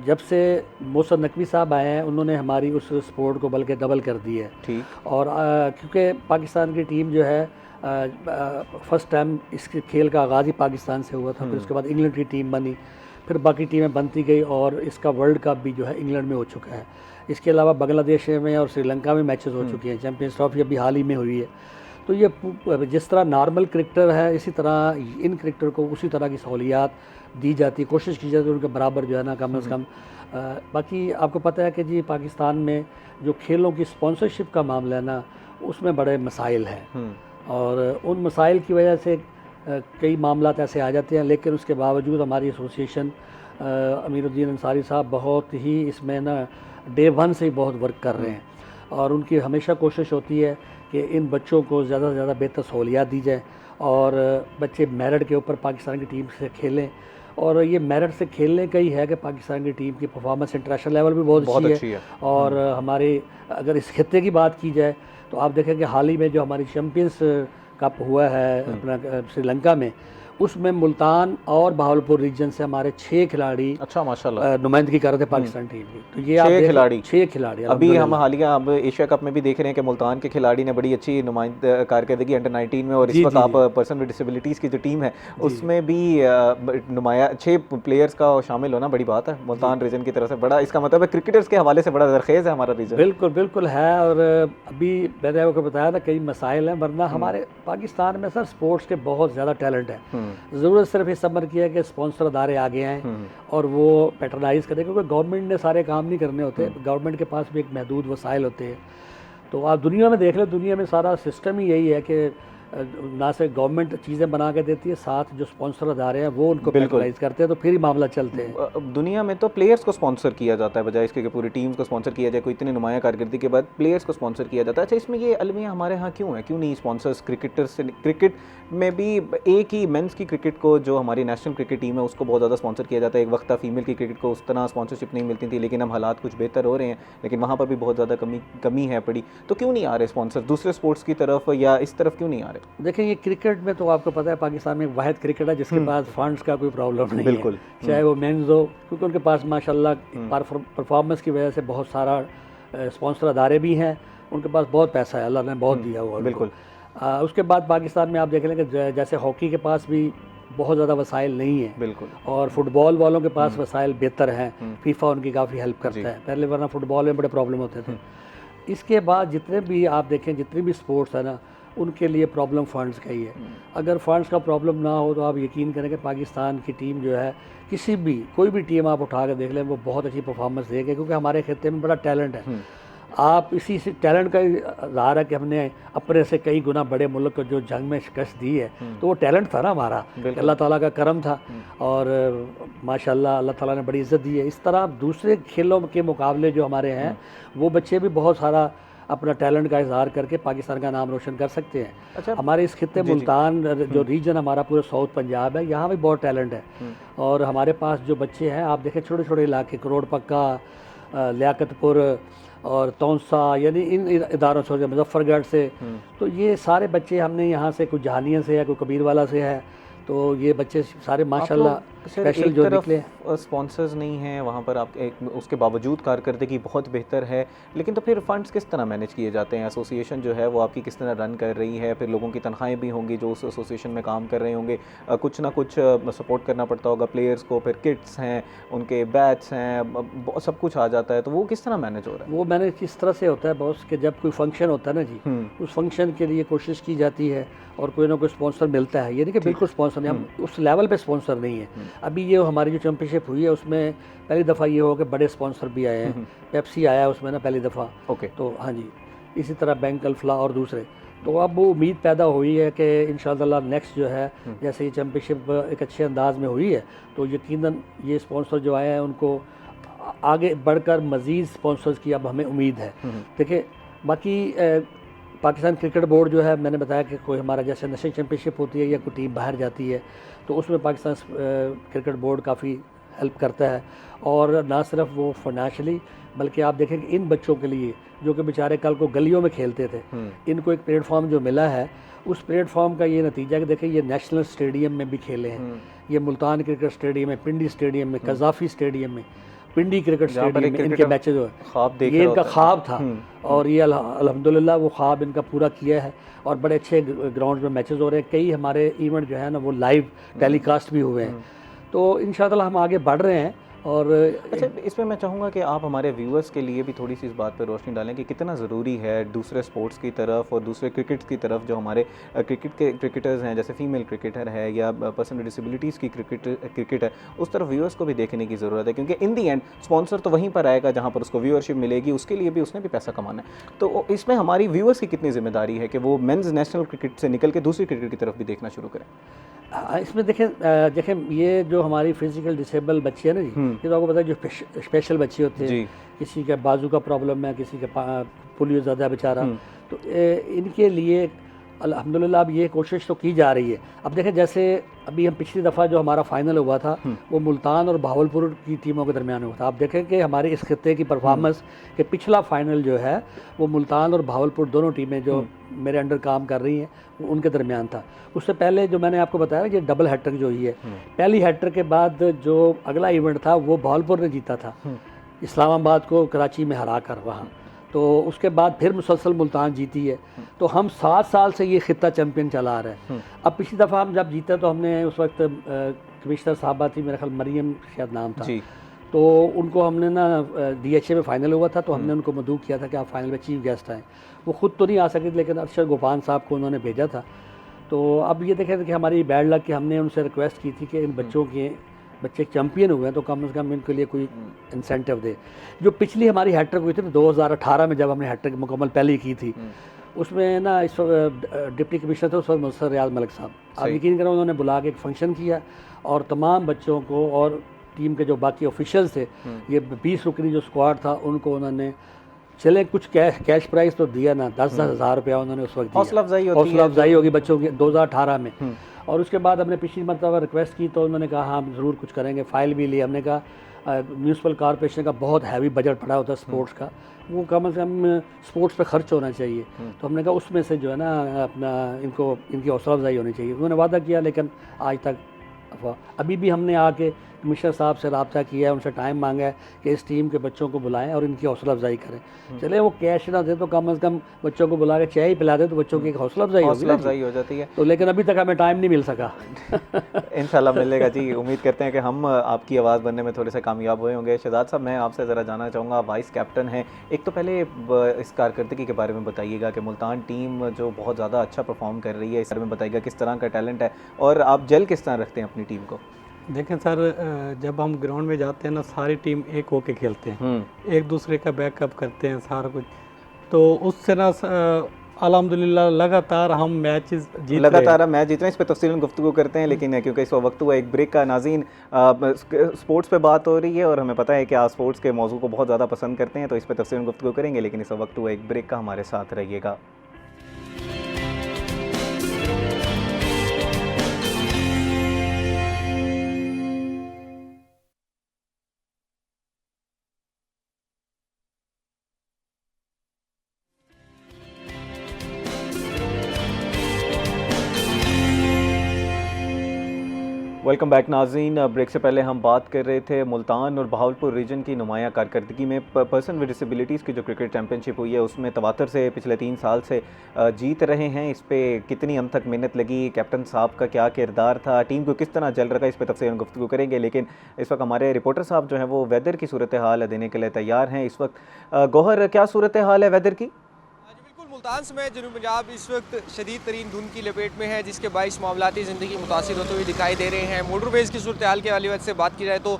जब से मोहसिन नकवी साहब आए हैं उन्होंने हमारी उस सपोर्ट को बल्कि डबल कर दी है। ठीक। और क्योंकि पाकिस्तान की टीम जो है फर्स्ट टाइम इसके खेल का आगाज़ ही पाकिस्तान से हुआ था, फिर उसके बाद इंग्लैंड की टीम बनी, फिर बाकी टीमें बनती गई और इसका वर्ल्ड कप भी जो है इंग्लैंड में हो चुका है। इसके अलावा बांग्लादेश में और श्रीलंका में मैचेस हो चुके हैं। चैम्पियंस ट्रॉफी अभी हाल ही में हुई है। तो ये जिस तरह नॉर्मल क्रिकेटर है इसी तरह इन क्रिकेटर को उसी तरह की सहूलियात दी जाती, कोशिश की जाती है उनके बराबर जो है ना कम से कम। बाकी आपको पता है कि जी पाकिस्तान में जो खेलों की स्पॉन्सरशिप का मामला है ना उसमें बड़े मसाइल हैं और उन मसाइल की वजह से कई मामलात ऐसे आ जाते हैं, लेकिन उसके बावजूद हमारी एसोसिएशन अमीरुद्दीन अंसारी साहब बहुत ही इसमें ना डे 1 से ही बहुत वर्क कर रहे हैं और उनकी हमेशा कोशिश होती है कि इन बच्चों को ज़्यादा से ज़्यादा बेहतर सहूलियात दी जाए और बच्चे मेरिट के ऊपर पाकिस्तान की टीम से खेलें। और ये मेरिट से खेलने का ही है कि पाकिस्तान की टीम की परफॉर्मेंस इंटरनेशनल लेवल भी बहुत अच्छी है। और हमारे अगर इस खित्ते की बात की जाए तो आप देखें कि हाल ही में जो हमारी चैम्पियंस कप हुआ है अपना श्रीलंका में, उसमें मुल्तान और बहावलपुर रीजन से हमारे 6 खिलाड़ी अच्छा माशाल्लाह नुमाइंदगी कर रहे थे पाकिस्तान टीम की। तो ये 6 खिलाड़ी अभी हम हालिया अब एशिया कप में भी देख रहे हैं कि मुल्तान के खिलाड़ी ने बड़ी अच्छी कारकर्दगी अंडर 19 में और इस वक्त आप पर्सन विद डिसेबिलिटीज़ की जो टीम है उसमें भी नुमाया 6 प्लेयर्स का शामिल होना बड़ी बात है मुल्तान रीजन की तरफ से। बड़ा इसका मतलब है क्रिकेटर्स के हवाले से बड़ा दरखेज़ है हमारा रीजन। बिल्कुल बिल्कुल है। और अभी मैंने आपको बताया ना कई मसाइल हैं, वरना हमारे पाकिस्तान में सर स्पोर्ट्स के बहुत ज़्यादा टैलेंट है। ज़रूरत सिर्फ इस समर की है कि स्पॉन्सर अदारे आगे आएँ और वो पैटर्नाइज़ करें, क्योंकि गवर्नमेंट ने सारे काम नहीं करने होते, गवर्नमेंट के पास भी एक महदूद वसाइल होते हैं। तो आप दुनिया में देख लें, दुनिया में सारा सिस्टम ही यही है कि ना से गवर्नमेंट चीज़ें बना के देती है, साथ जो स्पॉन्सर अदारे हैं वो उनको पैटर्नाइज़ करते हैं, तो फिर ही मामला चलते हैं। दुनिया में तो प्लेयर्स को स्पॉन्सर किया जाता है बजाय इसके कि पूरी टीम्स को स्पॉन्सर किया जाए। कोई इतनी नुमाया कारकर्दगी के बाद प्लेयर्स को स्पॉन्सर किया जाता है। अच्छा, इसमें ये अलमिया हमारे यहाँ क्यों है, क्यों नहीं स्पॉन्सर्स क्रिकेटर्स से? क्रिकेट में भी एक ही मेंस की क्रिकेट को जो हमारी नेशनल क्रिकेट टीम है उसको बहुत ज़्यादा स्पॉन्सर किया जाता है। एक वक्त था फीमेल की क्रिकेट को उस तरह स्पॉन्सरशिप नहीं मिलती थी, लेकिन अब हालात कुछ बेहतर हो रहे हैं, लेकिन वहाँ पर भी बहुत ज़्यादा कमी है पड़ी। तो क्यों नहीं आ रहे स्पॉन्सर दूसरे स्पोर्ट्स की तरफ या इस तरफ क्यों नहीं आ रहे? देखिए, ये क्रिकेट में तो आपको पता है पाकिस्तान में वाहिद क्रिकेट है जिसके पास फंड्स का कोई प्रॉब्लम नहीं बिल्कुल है, चाहे वो मेंस हो, क्योंकि उनके पास माशाल्लाह परफॉर्मेंस की वजह से बहुत सारा स्पॉन्सर अदारे भी हैं, उनके पास बहुत पैसा है, अल्लाह ने बहुत दिया हुआ। बिल्कुल। उसके बाद पाकिस्तान में आप देख लें कि जैसे हॉकी के पास भी बहुत ज़्यादा वसाइल नहीं है। बिल्कुल। और फुटबॉल वालों के पास वसाइल बेहतर हैं, फीफा उनकी काफ़ी हेल्प करता है पहले, वरना फुटबॉल में बड़े प्रॉब्लम होते थे। इसके बाद जितने भी आप देखें, जितनी भी स्पोर्ट्स है ना, उनके लिए प्रॉब्लम फ़ंड्स का ही है। अगर फ़ंड्स का प्रॉब्लम ना हो तो आप यकीन करें कि पाकिस्तान की टीम जो है, कोई भी टीम आप उठा कर देख लें, वो बहुत अच्छी परफॉर्मेंस देगी, क्योंकि हमारे खिते में बड़ा टैलेंट है। आप इसी से टैलेंट का इज़हार है कि हमने अपने से कई गुना बड़े मुल्क को जो जंग में शिकस्त दी है, तो वो टैलेंट था ना हमारा, अल्लाह ताला का करम था, और माशाल्लाह अल्लाह ताला ने बड़ी इज़्ज़त दी है। इस तरह दूसरे खेलों के मुकाबले जो हमारे हैं, वो बच्चे भी बहुत सारा अपना टैलेंट का इज़हार करके पाकिस्तान का नाम रोशन कर सकते हैं। अच्छा, हमारे इस खित्ते मुल्तान जो रीजन हमारा पूरा साउथ पंजाब है, यहाँ भी बहुत टैलेंट है, और हमारे पास जो बच्चे हैं, आप देखें छोटे छोटे इलाके, करोड़ पक्का, लियाकतपुर और तौंसा, यानी इन इदारों से, मुजफ्फरगढ़ से, तो ये सारे बच्चे हमने यहाँ से, कुछ जहानिया से है, कोई कबीरवाला से है, तो ये बच्चे सारे माशाल्लाह स्पेशल जो निकले। स्पॉन्सर्स नहीं हैं वहाँ पर, आप उसके बावजूद कारकर्दगी बहुत बेहतर है, लेकिन तो फिर फंड्स किस तरह मैनेज किए जाते हैं? एसोसिएशन जो है वो आपकी किस तरह रन कर रही है? फिर लोगों की तनख्वाहें भी होंगी जो उस एसोसिएशन में काम कर रहे होंगे, कुछ ना कुछ सपोर्ट करना पड़ता होगा प्लेयर्स को, फिर किट्स हैं, उनके बैट्स हैं, सब कुछ आ जाता है, तो वो किस तरह मैनेज हो रहा है? वो मैनेज किस तरह से होता है बॉस, कि जब कोई फंक्शन होता है ना जी, उस फंक्शन के लिए कोशिश की जाती है और कोई ना कोई स्पॉन्सर मिलता है, ये नहीं कि बिल्कुल स्पॉन्सर नहीं, हम उस लेवल पे स्पॉन्सर नहीं है। अभी ये हमारी जो चैंपियनशिप हुई है उसमें पहली दफ़ा ये हो कि बड़े स्पॉन्सर भी आए हैं, पेप्सी आया उसमें ना पहली दफ़ा, ओके, तो हाँ जी, इसी तरह बैंक अल्फला और दूसरे, तो अब वो उम्मीद पैदा हुई है कि इंशाअल्लाह नेक्स्ट जो है, जैसे ये चैंपियनशिप एक अच्छे अंदाज में हुई है, तो यकीनन ये स्पॉन्सर जो आए हैं उनको आगे बढ़कर मज़ीद स्पॉन्सर्स की अब हमें उम्मीद है। देखिए, बाकी पाकिस्तान क्रिकेट बोर्ड जो है, मैंने बताया कि कोई हमारा जैसे नेशनल चैंपियनशिप होती है या कोई टीम बाहर जाती है, तो उसमें पाकिस्तान क्रिकेट बोर्ड काफ़ी हेल्प करता है, और ना सिर्फ वो फाइनेंशियली, बल्कि आप देखें कि इन बच्चों के लिए जो कि बेचारे कल को गलियों में खेलते थे, इनको एक प्लेटफॉर्म जो मिला है, उस प्लेटफॉर्म का ये नतीजा कि देखिए ये नेशनल स्टेडियम में भी खेले हैं, ये मुल्तान क्रिकेट स्टेडियम में, पिंडी स्टेडियम में, कज़ाफ़ी स्टेडियम में, पिंडी क्रिकेट स्टेडियम में इनके मैचेज हुए, ये इनका ख्वाब था, और ये अल्हम्दुलिल्लाह वो ख्वाब इनका पूरा किया है, और बड़े अच्छे ग्राउंड में मैचेस हो रहे हैं। कई हमारे इवेंट जो है ना वो लाइव टेलीकास्ट भी हुए हैं, तो इंशाअल्लाह हम आगे बढ़ रहे हैं। और अच्छा, इसमें मैं चाहूँगा कि आप हमारे व्यूअर्स के लिए भी थोड़ी सी इस बात पर रोशनी डालें कि कितना ज़रूरी है दूसरे स्पोर्ट्स की तरफ और दूसरे क्रिकेट्स की तरफ, जो हमारे क्रिकेटर्स हैं, जैसे फीमेल क्रिकेटर है या पर्सन विद डिसेबिलिटीज़ की क्रिकेट है, उस तरफ व्यूअर्स को भी देखने की ज़रूरत है, क्योंकि इन दी एंड स्पॉन्सर तो वहीं पर आएगा जहाँ पर उसको व्यूअरशिप मिलेगी, उसके लिए भी उसने भी पैसा कमाना है। तो इसमें हमारी व्यूअर्स की कितनी जिम्मेदारी है कि वो मेंस नेशनल क्रिकेट से निकल के दूसरी क्रिकेट की तरफ भी देखना शुरू करें? इसमें देखें ये जो हमारी फिजिकल डिसेबल बच्चे हैं ना जी, ये तो आपको पता है जो स्पेशल बच्चे होते हैं, किसी के बाजू का प्रॉब्लम है, किसी के पोलियो ज़्यादा बेचारा, तो इनके लिए अल्हम्दुलिल्लाह अब ये कोशिश तो की जा रही है। अब देखें, जैसे अभी हम पिछली दफ़ा जो हमारा फ़ाइनल हुआ था वो मुल्तान और बहावलपुर की टीमों के दरमियान हुआ था। आप देखें कि हमारे इस खित्ते की परफॉर्मेंस के पिछला फ़ाइनल जो है वो मुल्तान और बहावलपुर दोनों टीमें जो मेरे अंडर काम कर रही हैं उनके दरमियान था। उससे पहले जो मैंने आपको बताया कि डबल हैट्रिक जो हुई है, पहली हैट्रिक के बाद जो अगला इवेंट था वो बहावलपुर ने जीता था, इस्लामाबाद को कराची में हरा कर वहाँ, तो उसके बाद फिर मुसलसल मुल्तान जीती है। तो हम 7 साल से ये खित्ता चैम्पियन चला रहे हैं। अब पिछली दफ़ा हम जब जीते तो हमने उस वक्त कमिश्नर साहबा थी, मेरा ख्याल मरियम शायद नाम था, तो उनको हमने ना DHA में फ़ाइनल हुआ था, तो हमने उनको मदऊ किया था कि आप फाइनल में चीफ गेस्ट आएँ। वो ख़ुद तो नहीं आ सके थे, लेकिन अरशद गोपान साहब को उन्होंने भेजा था। तो अब ये देखें कि हमारी बैड लक कि हमने उनसे रिक्वेस्ट की थी कि इन बच्चे चैम्पियन हुए हैं तो कम से कम इनके लिए कोई इंसेंटिव दे। जो पिछली हमारी हैट्रिक हुई थी ना 2018 में, जब हमने हैट्रिक मुकम्मल पहले की थी, उसमें ना इस डिप्टी कमिश्नर थे उस वक्त मुसर रियाज मलिक साहब, आप यकीन करें उन्होंने बुला के एक फ़ंक्शन किया और तमाम बच्चों को और टीम के जो बाकी ऑफिशियल्स थे, ये 20 रुकनी जो स्क्वाड था, उनको उन्होंने चले कुछ कैश प्राइस तो दिया ना, 10-10 हज़ार रुपया उन्होंने उस वक्त दिया। हौसला अफजाई होगी बच्चों की 2018 में। और उसके बाद हमने पिछली मरतबा रिक्वेस्ट की तो उन्होंने कहा हाँ हम ज़रूर कुछ करेंगे, फ़ाइल भी ली। हमने कहा म्यूनसिपल कॉरपोरेशन का बहुत हैवी बजट पड़ा होता है स्पोर्ट्स का, वो कम से कम स्पोर्ट्स पे खर्च होना चाहिए, तो हमने कहा उसमें से जो है ना अपना इनकी हौसला अफजाई होनी चाहिए। उन्होंने वादा किया, लेकिन आज तक अभी भी हमने आके कमिश्नर साहब से रब्ता किया है, उनसे टाइम मांगा है कि इस टीम के बच्चों को बुलाएं और इनकी हौसला अफजाई करें। चले वो कैश ना दे तो कम अज़ कम बच्चों को बुला के चाय ही पिला दे तो बच्चों की एक हौसला अफजाई हो जाती है। तो लेकिन अभी तक हमें टाइम नहीं मिल सका। इंशाल्लाह मिलेगा जी। उम्मीद करते हैं कि हम आपकी आवाज़ बनने में थोड़े से कामयाब हुए होंगे। शहजाद साहब, मैं आपसे ज़रा जानना चाहूँगा, वाइस कैप्टन हैं, एक तो पहले इस कारकर्दगी के बारे में बताइएगा कि मुल्तान टीम जो बहुत ज़्यादा अच्छा परफॉर्म कर रही है, इस बारे में बताइएगा किस तरह का टैलेंट है और आप जल किस तरह रखते हैं अपनी टीम को। देखें सर, जब हम ग्राउंड में जाते हैं ना, सारी टीम एक होके खेलते हैं, एक दूसरे का बैकअप करते हैं सारा कुछ, तो उससे ना अल्हम्दुलिल्लाह लगातार हम मैच जीत रहे हैं। इस पर तफसीलन गुफ्तगू करते हैं, लेकिन क्योंकि इस वक्त हुआ एक ब्रेक का। नाज़रीन, स्पोर्ट्स पे बात हो रही है और हमें पता है कि आप स्पोर्ट्स के मौजू को बहुत ज़्यादा पसंद करते हैं, तो इस पर तफसीलन गुफ्तगू करेंगे, लेकिन इस वक्त हुआ एक ब्रेक का। हमारे साथ रहिएगा। वेलकम बैक नाज़रीन। ब्रेक से पहले हम बात कर रहे थे मुल्तान और बहावलपुर रीजन की नुमाया कारकर्दगी में। पर्सन विद डिसेबिलिटीज़ की जो क्रिकेट चैम्पियनशिप हुई है उसमें तवातर से पिछले 3 साल से जीत रहे हैं। इस पर कितनी हम तक मेहनत लगी, कैप्टन साहब का क्या किरदार था, टीम को किस तरह जल रखा, इस पर तफसीलन गुफ्तगू करेंगे। लेकिन इस वक्त हमारे रिपोर्टर साहब जो हैं वो वेदर की सूरत हाल देने के लिए तैयार हैं। इस वक्त गौहर, क्या सूरत हाल है वेदर की? मुल्तान में जनूब पंजाब इस वक्त शदीद तरीन धुंध की लपेट में है, जिसके बाइस मामलाती ज़िंदगी मुतासिर होते हुए दिखाई दे रहे हैं। मोटरवेज़ की सूरत हाल के हवाले से बात की जाए तो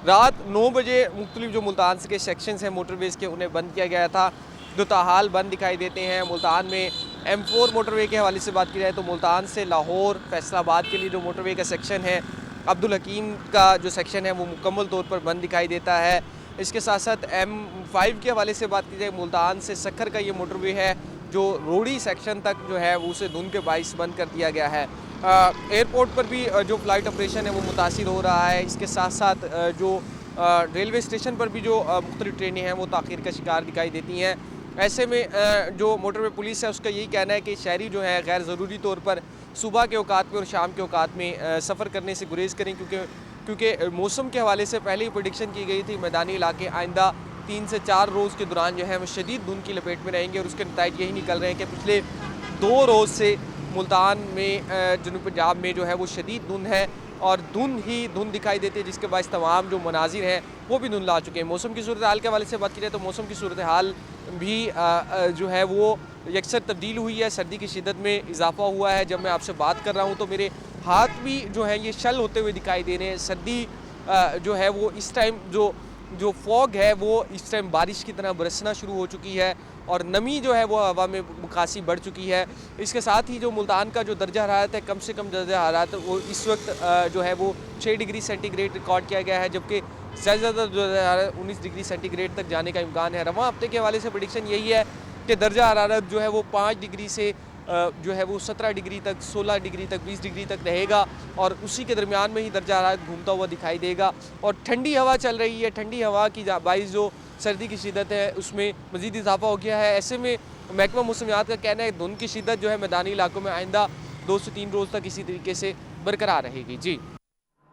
रात 9 बजे मुख्तलिफ जो मुल्तान के सेक्शंस हैं मोटरवेज़ के, उन्हें बंद किया गया था, जो ताहाल बंद दिखाई देते हैं। मुल्तान में M4 मोटरवे के हवाले से बात की जाए तो मुल्तान से लाहौर फैसलाबाद के लिए जो मोटरवे का सेक्शन है, अब्दुल हकीम का जो सेक्शन है वो मुकम्मल तौर पर बंद दिखाई देता है। इसके साथ साथ M5 के हवाले से बात की जाए, मुल्तान से सक्खर का ये मोटरवे है जो रोड़ी सेक्शन तक जो है वो उसे धुंध के बाइस बंद कर दिया गया है। एयरपोर्ट पर भी जो फ़्लाइट ऑपरेशन है वो मुतासिर हो रहा है। इसके साथ साथ जो रेलवे स्टेशन पर भी जो मुख्तलिफ ट्रेनें हैं वो ताख़ीर का शिकार दिखाई देती हैं। ऐसे में जो मोटरवे पुलिस है उसका यही कहना है कि शहरी जो है गैर ज़रूरी तौर पर सुबह के औकात में और शाम के औकात में सफ़र करने से गुरेज़ करें, क्योंकि मौसम के हवाले से पहले ही प्रेडिक्शन की गई थी मैदानी इलाके आइंदा 3 से 4 रोज़ के दौरान जो है वो शदीद धुंध की लपेट में रहेंगे। और उसके नतीजे यही निकल रहे हैं कि पिछले 2 रोज़ से मुल्तान में जनूब पंजाब में जो है वो शदीद धुंध है और धुंध दिखाई देती है, जिसके बाद तमाम जो मनाजिर हैं वो भी धुंध ला चुके हैं। मौसम की सूरत हाल के हवाले से बात की जाए तो मौसम की सूरत हाल भी जो है वो यकसर तब्दील हुई है, सर्दी की शिद्दत में इजाफा हुआ है। जब मैं आपसे बात कर रहा हूँ तो मेरे हाथ भी जो है ये शल होते हुए दिखाई दे रहे हैं। सर्दी जो है वो इस टाइम जो फॉग है वो इस टाइम बारिश की तरह बरसना शुरू हो चुकी है और नमी जो है वो हवा में खासी बढ़ चुकी है। इसके साथ ही जो मुल्तान का जो दर्जा हरारत है, कम से कम दर्जा हरारत वो इस वक्त जो है वो 6 डिग्री सेंटीग्रेड रिकॉर्ड किया गया है, जबकि ज़्यादा 19 डिग्री सेंटीग्रेड तक जाने का इम्कान है। रवां हफ्ते के हवाले से प्रेडिक्शन यही है कि दर्जा हरारत जो है वो 5 डिग्री से जो है वो 17 डिग्री तक, 16 डिग्री तक, 20 डिग्री तक रहेगा और उसी के दरमियान में ही दर्जा हरारत घूमता हुआ दिखाई देगा। और ठंडी हवा चल रही है, ठंडी हवा की बाइस जो सर्दी की शिद्दत है उसमें मज़ीद इजाफा हो गया है। ऐसे में महकमा मौसमियात का कहना है धुंध की शिद्दत जो है मैदानी इलाकों में आइंदा 2 से 3 रोज़ तक इसी तरीके से बरकरार रहेगी। जी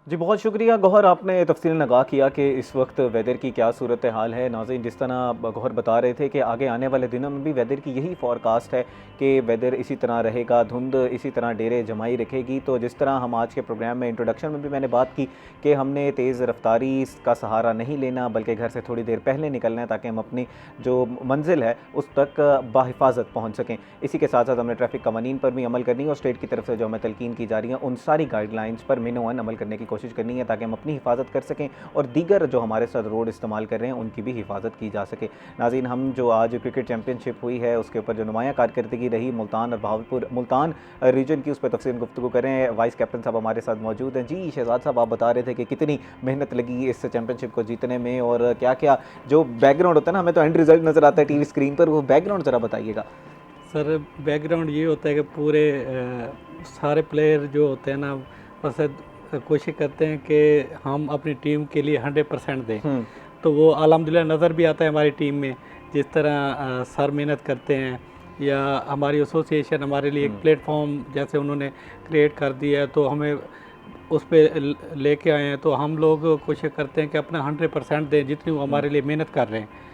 बहुत शुक्रिया गौहर, आपने तफसील आगाह किया कि इस वक्त वेदर की क्या सूरत हाल है। नाज़रीन, जिस तरह गौहर बता रहे थे कि आगे आने वाले दिनों में भी वेदर की यही फोरकास्ट है कि वेदर इसी तरह रहेगा, धुंध इसी तरह डेरे जमाई रखेगी। तो जिस तरह हम आज के प्रोग्राम में इंट्रोडक्शन में भी मैंने बात की कि हमने तेज़ रफ्तारी का सहारा नहीं लेना, बल्कि घर से थोड़ी देर पहले निकलना है ताकि हम अपनी जो मंजिल है उस तक बाहिफाजत पहुँच सकें। इसी के साथ साथ हमने ट्रैफिक कवानीन पर भी अमल करनी है और स्टेट की तरफ से जो हमें तलकीन की जा रही है उन सारी गाइडलाइंस पर मिनोअन अमल करने की कोशिश करनी है ताकि हम अपनी हिफाजत कर सकें और दीगर जो हमारे साथ रोड इस्तेमाल कर रहे हैं उनकी भी हिफाजत की जा सके। नाज़रीन, हम जो आज क्रिकेट चैम्पियनशिप हुई है उसके ऊपर जो नुमाया कारकर्दगी रही मुल्तान और बहावलपुर मुल्तान रीजन की, उस पर तफसील गुफ्तगू करें। वाइस कैप्टन साहब हमारे साथ मौजूद हैं। जी शहजाद साहब, आप बता रहे थे कि कितनी मेहनत लगी इस चैम्पियनशिप को जीतने में और क्या क्या जो बैकग्राउंड होता है ना, हमें तो एंड रिजल्ट नज़र आता है टीवी स्क्रीन पर, वो बैकग्राउंड ज़रा बताइएगा। सर बैकग्राउंड ये होता है कि पूरे सारे प्लेयर जो होते हैं ना बस कोशिश करते हैं कि हम अपनी टीम के लिए 100% दें, तो वो अल्हम्दुलिल्लाह नज़र भी आता है हमारी टीम में। जिस तरह सर मेहनत करते हैं या हमारी एसोसिएशन हमारे लिए एक प्लेटफॉर्म जैसे उन्होंने क्रिएट कर दिया है, तो हमें उस पर लेके आए हैं, तो हम लोग कोशिश करते हैं कि अपना 100% दें जितनी वो हमारे लिए मेहनत कर रहे हैं।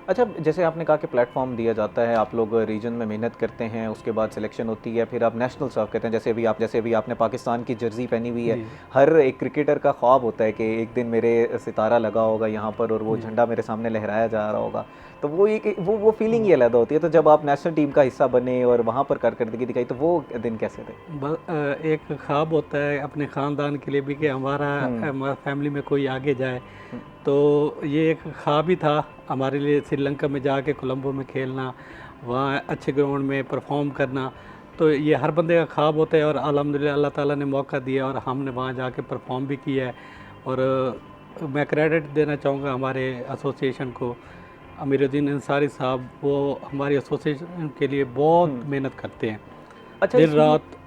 अच्छा, जैसे आपने कहा कि प्लेटफॉर्म दिया जाता है, आप लोग रीजन में मेहनत करते हैं, उसके बाद सिलेक्शन होती है, फिर आप नेशनल सर्व करते हैं। जैसे अभी आपने पाकिस्तान की जर्सी पहनी हुई है, हर एक क्रिकेटर का ख्वाब होता है कि एक दिन मेरे सितारा लगा होगा यहाँ पर और वो झंडा मेरे सामने लहराया जा रहा होगा, तो वो फीलिंग ही अलग होती है। तो जब आप नेशनल टीम का हिस्सा बने और वहाँ पर कारकर्दगी दिखाई, तो वो दिन कैसे थे? एक ख्वाब होता है अपने ख़ानदान के लिए भी कि हमारा फैमिली में कोई आगे जाए, तो ये एक ख्वाब ही था हमारे लिए, श्रीलंका में जाके कोलंबो में खेलना, वहाँ अच्छे ग्राउंड में परफॉर्म करना। तो ये हर बंदे का ख्वाब होता है और अल्हम्दुलिल्लाह अल्लाह ताला ने मौका दिया और हमने वहाँ जाके परफॉर्म भी किया है। और मैं क्रेडिट देना चाहूँगा हमारे एसोसिएशन को, अमीरुद्दीन अंसारी साहब, वो हमारी एसोसिएशन के लिए बहुत मेहनत करते हैं। अच्छा, दिन रात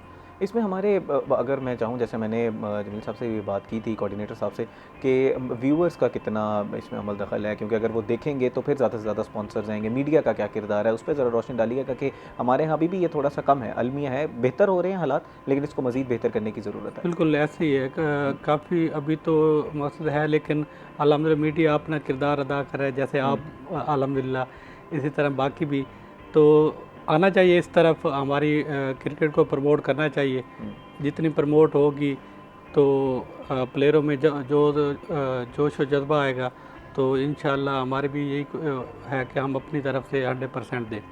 इसमें हमारे अगर मैं चाहूँ, जैसे मैंने जमील साहब से भी बात की थी, कोऑर्डिनेटर साहब से, कि व्यूअर्स का कितना इसमें अमल दखल है, क्योंकि अगर वो देखेंगे तो फिर ज़्यादा से ज़्यादा स्पॉन्सर्स आएंगे, मीडिया का क्या किरदार है, उस पर ज़रा रोशनी डालिएगा कि हमारे यहाँ भी ये थोड़ा सा कम है, अलमिया है, बेहतर हो रहे हैं हालात, लेकिन इसको मज़ीद बेहतर करने की ज़रूरत है। बिल्कुल ऐसे ही है, काफ़ी अभी तो मकसद है, लेकिन अल्हम्दुलिल्लाह मीडिया अपना किरदार अदा कर रहा है, जैसे आप अल्हम्दुलिल्लाह, इसी तरह बाकी भी तो आना चाहिए इस तरफ, हमारी क्रिकेट को प्रमोट करना चाहिए। जितनी प्रमोट होगी तो प्लेयरों में जोश और जज्बा आएगा, तो इंशाल्लाह हमारी भी यही है कि हम अपनी तरफ से 100% दें।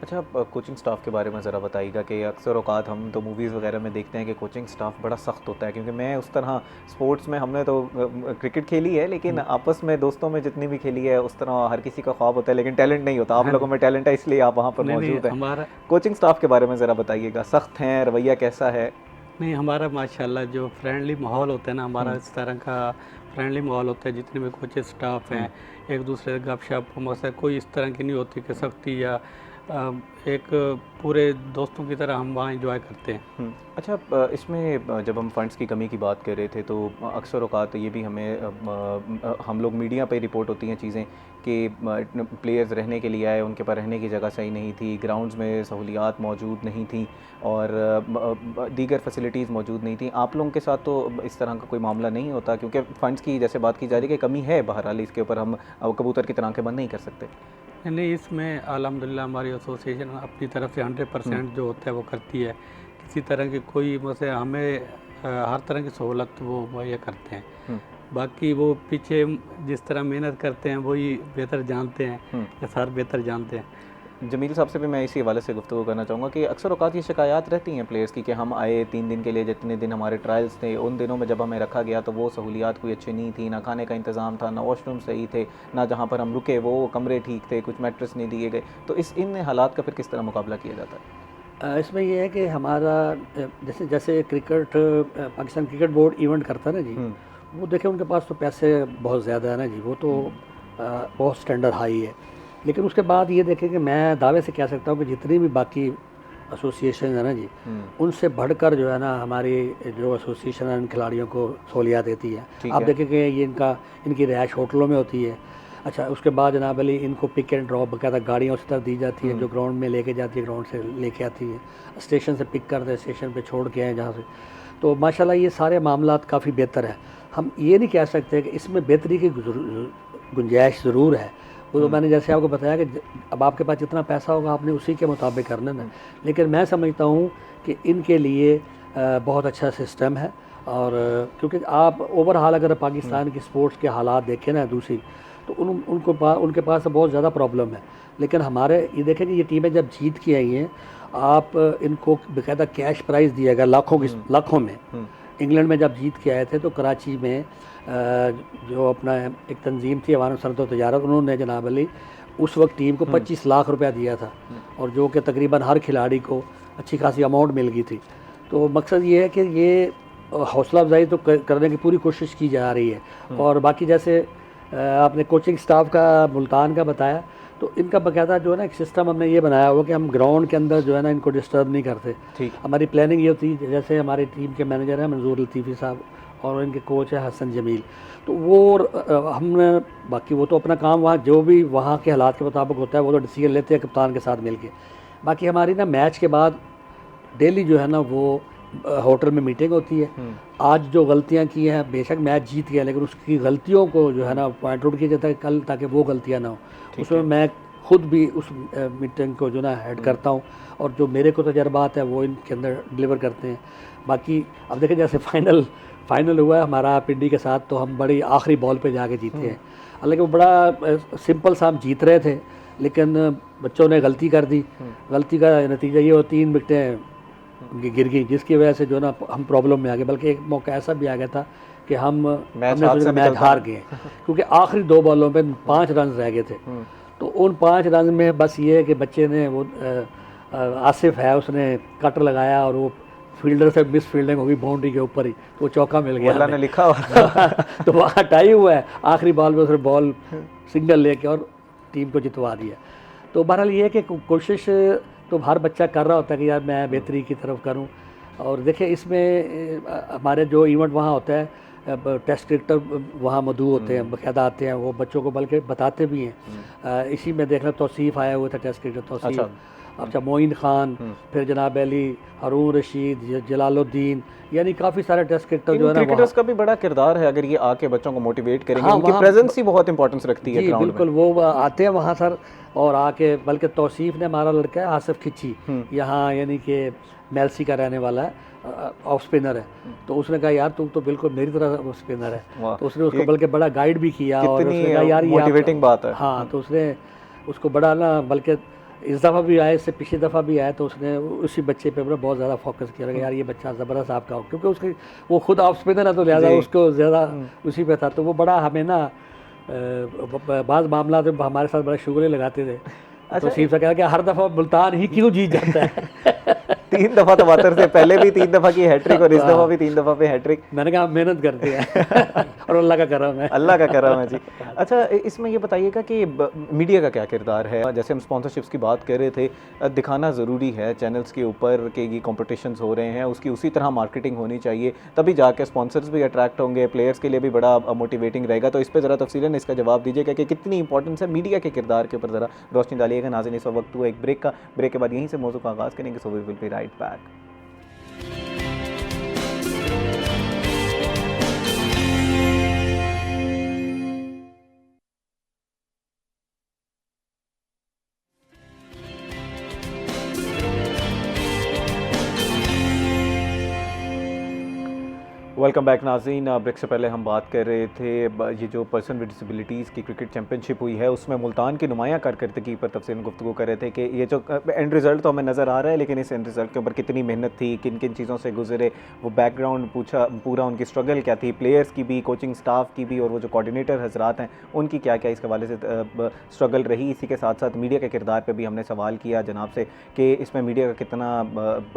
अच्छा, कोचिंग स्टाफ के बारे में ज़रा बताइएगा कि अक्सर औकात हम तो मूवीज़ वगैरह में देखते हैं कि कोचिंग स्टाफ बड़ा सख्त होता है, क्योंकि मैं उस तरह स्पोर्ट्स में, हमने तो क्रिकेट खेली है, लेकिन आपस में दोस्तों में जितनी भी खेली है उस तरह हर किसी का ख्वाब होता है, लेकिन टैलेंट नहीं होता। आप लोगों में टैलेंट है, इसलिए आप वहाँ पर मौजूद हैं। हमारा कोचिंग स्टाफ के बारे में ज़रा बताइएगा, सख्त हैं, रवैया कैसा है? नहीं, हमारा माशाल्लाह जो फ्रेंडली माहौल होता है ना, हमारा इस तरह का फ्रेंडली माहौल होता है। जितने भी कोचिंग स्टाफ हैं, एक दूसरे से गपशप, मसला कोई इस तरह की नहीं होती कि सख्ती, या एक पूरे दोस्तों की तरह हम वहाँ एंजॉय करते हैं। अच्छा, इसमें जब हम फंड्स की कमी की बात कर रहे थे, तो अक्सर औकात ये भी हम लोग मीडिया पे रिपोर्ट होती हैं चीज़ें कि प्लेयर्स रहने के लिए आए, उनके पास रहने की जगह सही नहीं थी, ग्राउंड्स में सहूलियात मौजूद नहीं थी और दीगर फैसिलिटीज़ मौजूद नहीं थी। आप लोगों के साथ तो इस तरह का कोई मामला नहीं होता, क्योंकि फ़ंड्स की जैसे बात की जा रही है कि कमी है, बहरहाल इसके ऊपर हम कबूतर की तरह आंखें बंद नहीं कर सकते। नहीं, इसमें अल्हम्दुलिल्लाह हमारी एसोसिएशन अपनी तरफ से 100% जो होता है वो करती है। किसी तरह की कोई मसले, हमें हर तरह की सहूलत वो मुहैया करते हैं। बाकी वो पीछे जिस तरह मेहनत करते हैं वही बेहतर जानते हैं, या सर बेहतर जानते हैं। जमील साहब से भी मैं इसी हवाले से गुफ्तगू करना चाहूँगा कि अक्सर औकात ये शिकायत रहती हैं प्लेयर्स की कि हम आए 3 दिन के लिए, जितने दिन हमारे ट्रायल्स थे उन दिनों में जब हमें रखा गया तो वो सहूलियात कोई अच्छी नहीं थी, ना खाने का इंतज़ाम था, ना वॉशरूम सही थे, ना जहाँ पर हम रुके वो कमरे ठीक थे, कुछ मैट्रेस नहीं दिए गए। तो इन हालात का फिर किस तरह मुकाबला किया जाता है? इसमें यह है कि हमारा जैसे cricket, Pakistan cricket board event करता है ना जी, वो देखें उनके पास तो पैसे बहुत ज़्यादा है ना जी, वो तो बहुत स्टैंडर्ड हाई है। लेकिन उसके बाद ये देखें कि मैं दावे से कह सकता हूँ कि जितनी भी बाकी एसोसिएशन है ना जी, उनसे बढ़कर जो है ना हमारी जो एसोसिएशन है इन खिलाड़ियों को सहूलियात देती है। आप देखें कि ये इनकी रिहाइश होटलों में होती है। अच्छा, उसके बाद जनाब अली इनको पिक एंड ड्रॉप बकायदा गाड़ियों से तरह दी जाती है, जो ग्राउंड में लेके जाती है, ग्राउंड से लेके आती है, स्टेशन से पिक करते हैं, स्टेशन पे छोड़ के आए जहाँ से। तो माशाल्लाह ये सारे मामलात काफ़ी बेहतर है। हम ये नहीं कह सकते कि इसमें बेहतरी की गुंजाइश ज़रूर है। वो तो मैंने जैसे आपको बताया कि अब आपके पास जितना पैसा होगा आपने उसी के मुताबिक करना है। लेकिन मैं समझता हूँ कि इनके लिए बहुत अच्छा सिस्टम है, और क्योंकि आप ओवरऑल अगर पाकिस्तान की स्पोर्ट्स के हालात देखें ना दूसरी, तो उनके पास बहुत ज़्यादा प्रॉब्लम है। लेकिन हमारे ये देखें कि ये टीमें जब जीत के आई हैं, आप इनको बाकायदा कैश प्राइज़ दिया गया लाखों में। इंग्लैंड में जब जीत के आए थे तो कराची में जो अपना एक तंजीम थी अवान सनअत व तिजारत, उन्होंने जनाब अली उस वक्त टीम को 25 लाख रुपया दिया था, और जो कि तकरीबन हर खिलाड़ी को अच्छी खासी अमाउंट मिल गई थी। तो मकसद ये है कि ये हौसला अफजाई तो करने की पूरी कोशिश की जा रही है। और बाकी जैसे आपने कोचिंग स्टाफ का मुल्तान का बताया, तो इनका बाकायदा जो है ना एक सिस्टम हमने ये बनाया हुआ कि हम ग्राउंड के अंदर जो है ना इनको डिस्टर्ब नहीं करते। हमारी प्लानिंग ये होती है, जैसे हमारी टीम के मैनेजर हैं मंजूर लतीफ़ी साहब और इनके कोच है हसन जमील, तो वो हमने बाकी वो तो अपना काम वहाँ जो भी वहाँ के हालात के मुताबिक होता है वो तो डिसीजन लेते हैं कप्तान के साथ मिलके। बाकी हमारी ना मैच के बाद डेली जो है ना वो होटल में मीटिंग होती है, आज जो गलतियां की हैं, बेशक मैच जीत गया लेकिन उसकी गलतियों को जो है ना पॉइंट आउट किया जाता है कल, ताकि वो गलतियां ना हो। उसमें मैं खुद भी उस मीटिंग को जो ना हेड करता हूँ और जो मेरे को तजर्बात है वो इनके अंदर डिलीवर करते हैं। बाकी अब देखें जैसे फाइनल हुआ है हमारा पिंडी के साथ, तो हम बड़ी आखिरी बॉल पे जाके जीते हैं। हालांकि वो बड़ा सिंपल सा हम जीत रहे थे, लेकिन बच्चों ने गलती कर दी। गलती का नतीजा ये हो 3 विकेटें गिर गई, जिसकी वजह से जो ना हम प्रॉब्लम में आ गए। बल्कि एक मौका ऐसा भी आ गया था कि हमने सोचा मैच हार गए क्योंकि आखिरी 2 बॉलों पे 5 रन रह गए थे। तो उन 5 रन में बस ये है कि बच्चे ने वो आसिफ है उसने कट लगाया और वो फील्डर से मिस फील्डिंग होगी बाउंड्री के ऊपर ही, तो वो चौका मिल गया। ने लिखा हुआ तो वहाँ टाई हुआ है, आखिरी बॉल में उसने बॉल सिंगल लेके और टीम को जितवा दिया। तो बहरहाल ये है कि कोशिश तो हर बच्चा कर रहा होता है कि यार मैं बेहतरी की तरफ करूं। और देखिए इसमें हमारे जो इवेंट वहाँ होता है, टेस्ट क्रिकेटर वहाँ मौजूद होते हैं, बाकायदा आते हैं, वो बच्चों को बल्कि बताते भी हैं। इसी में देखना तौसीफ़ आया हुआ था टेस्ट क्रिकेटर, तौसीफ़, अच्छा मोइन खान, फिर जनाब अली, हारून रशीद, जलालुद्दीन, यानी काफ़ी सारे टेस्ट क्रिकेटर जो है ना, क्रिकेटर्स का भी बड़ा किरदार है अगर ये आके बच्चों को मोटिवेट करेंगे। उनकी प्रेजेंस ही बहुत इंपॉर्टेंस रखती है ग्राउंड में। बिल्कुल, वो आते हैं वहाँ सर और आके, बल्कि तौसीफ़ ने, हमारा लड़का है आसिफ खिची, यहाँ यानी कि मेलसी का रहने वाला है, ऑफ स्पिनर है, तो उसने कहा यार तुम तो बिल्कुल मेरी तरह स्पिनर है। तो उसने उसको बल्कि बड़ा गाइड भी किया और उसने कहा यार ये मोटिवेटिंग बात है। हाँ, तो उसने उसको बड़ा ना, बल्कि इस दफ़ा भी आए, इससे पिछली दफ़ा भी आए, तो उसने उसी बच्चे पे बहुत ज़्यादा फोकस किया कि यार ये बच्चा ज़बरदस्त आपका हो, क्योंकि उसके वो खुद ऑफ स्पिनर है तो लिहाजा उसको ज़्यादा उसी पे था। तो वो बड़ा हमें ना बाज़ मामला तो हमारे साथ बड़ा शुगर लगाते थे। तो सीफ से कहा कि हर दफ़ा मुल्तान ही क्यों जीत जाता है 3 दफ़ा तवातर से पहले भी 3 दफ़ा की हैट्रिक और इस दफ़ा भी 3 दफ़ा पे हैट्रिक। मैंने कहा मेहनत करते हैं और अल्लाह का करम है। अल्लाह का करम है जी। अच्छा, इसमें ये बताइएगा कि मीडिया का क्या किरदार है? जैसे हम स्पॉन्सरशिप्स की बात कर रहे थे, दिखाना ज़रूरी है चैनल्स के ऊपर कि ये कॉम्पिटिशन्स हो रहे हैं, उसकी उसी तरह मार्केटिंग होनी चाहिए, तभी जाके स्पॉन्सर्स भी अट्रैक्ट होंगे, प्लेयर्स के लिए भी बड़ा मोटिवेटिंग रहेगा। तो इस पर ज़रा तफसीलन इसका जवाब दीजिएगा कि कितनी इंपॉर्टेंस है मीडिया के किरदार के ऊपर, ज़रा रोशनी डालिएगा। नाज़रीन, इस वक्त हुआ एक ब्रेक का, ब्रेक के बाद यहीं से मौजू का आगाज़ करेंगे। So we will be right back. Welcome back नाज़रीन। ब्रेक से पहले हम बात कर रहे थे ये जो पर्सन विद डिसेबिलिटीज़ की क्रिकेट चैम्पियनशिप हुई है उसमें मुल्तान की नुमायाँ कारकर्दगी पर तफसीलन गुफ्तगू कर रहे थे कि ये जो एंड रिज़ल्ट तो हमें नज़र आ रहा है, लेकिन इस एंड रिज़ल्ट के ऊपर कितनी मेहनत थी, किन किन चीज़ों से गुजरे, वो बैकग्राउंड पूरा उनकी स्ट्रगल क्या थी, प्लेयर्स की भी, कोचिंग स्टाफ की भी, और वो जो कोऑर्डिनेटर हजरात हैं उनकी क्या क्या इस हवाले से स्ट्रगल रही। इसी के साथ साथ मीडिया के किरदार पर भी हमने सवाल किया जनाब से कि इसमें मीडिया का कितना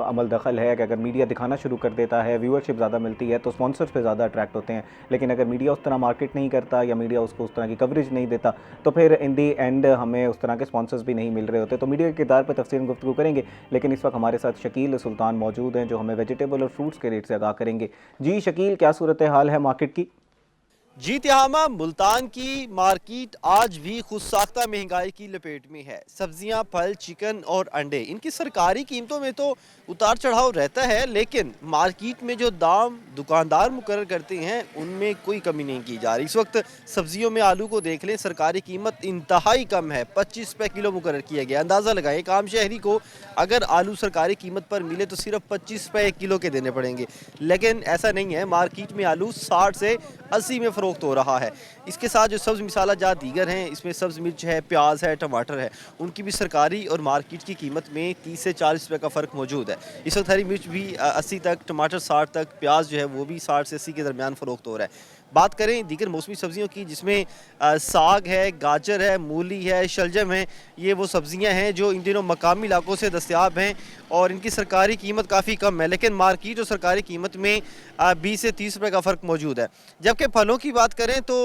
अमल दखल है, कि अगर मीडिया दिखाना शुरू कर देता है, व्यूअरशिप ज़्यादा मिलती है तो स्पॉन्सर्स पे ज़्यादा अट्रैक्ट होते हैं, लेकिन अगर मीडिया उस तरह मार्केट नहीं करता या मीडिया उसको उस तरह की कवरेज नहीं देता तो फिर इन दी एंड हमें उस तरह के स्पॉन्सर्स भी नहीं मिल रहे होते। तो मीडिया के किरदार पर तफसीलन गुफ्तगू करेंगे, लेकिन इस वक्त हमारे साथ शकील सुल्तान मौजूद हैं जो हमें वेजिटेबल और फ्रूट्स के रेट से आगाह करेंगे। जी शकील, क्या सूरत हाल है मार्केट की? जी तिहामा, मुल्तान की मार्केट आज भी खुद साख्ता महंगाई की लपेट में है। सब्जियां, फल, चिकन और अंडे, इनकी सरकारी कीमतों में तो उतार चढ़ाव रहता है, लेकिन मार्केट में जो दाम दुकानदार मुकर्रर करते हैं उनमें कोई कमी नहीं की जा रही। इस वक्त सब्जियों में आलू को देख लें, सरकारी कीमत इंतहाई कम है, 25 रुपये किलो मुकर्रर किया गया। अंदाज़ा लगाएं एक आम शहरी को अगर आलू सरकारी कीमत पर मिले तो सिर्फ 25 रुपये किलो के देने पड़ेंगे, लेकिन ऐसा नहीं है। मार्केट में आलू 60 से 80 में फ़रोख्त हो रहा है। इसके साथ जो सब्ज़ मिसाला जात दीगर हैं, इसमें सब्ज़ मिर्च है, प्याज है, टमाटर है, उनकी भी सरकारी और मार्केट की कीमत में 30 से 40 रुपये का फ़र्क मौजूद है। इस वक्त हरी मिर्च भी 80 तक, टमाटर 60 तक, प्याज जो है वो भी 60 से 80 के दरमियान फ़रोख्त हो रहा है। बात करें दीगर मौसमी सब्जियों की, जिसमें साग है, गाजर है, मूली है, शलजम है, ये वो सब्जियां हैं जो इन दिनों मकामी इलाकों से दस्तयाब हैं और इनकी सरकारी कीमत काफ़ी कम है, लेकिन मार्केट और सरकारी कीमत में 20 से 30 रुपये का फ़र्क मौजूद है। जबकि फलों की बात करें तो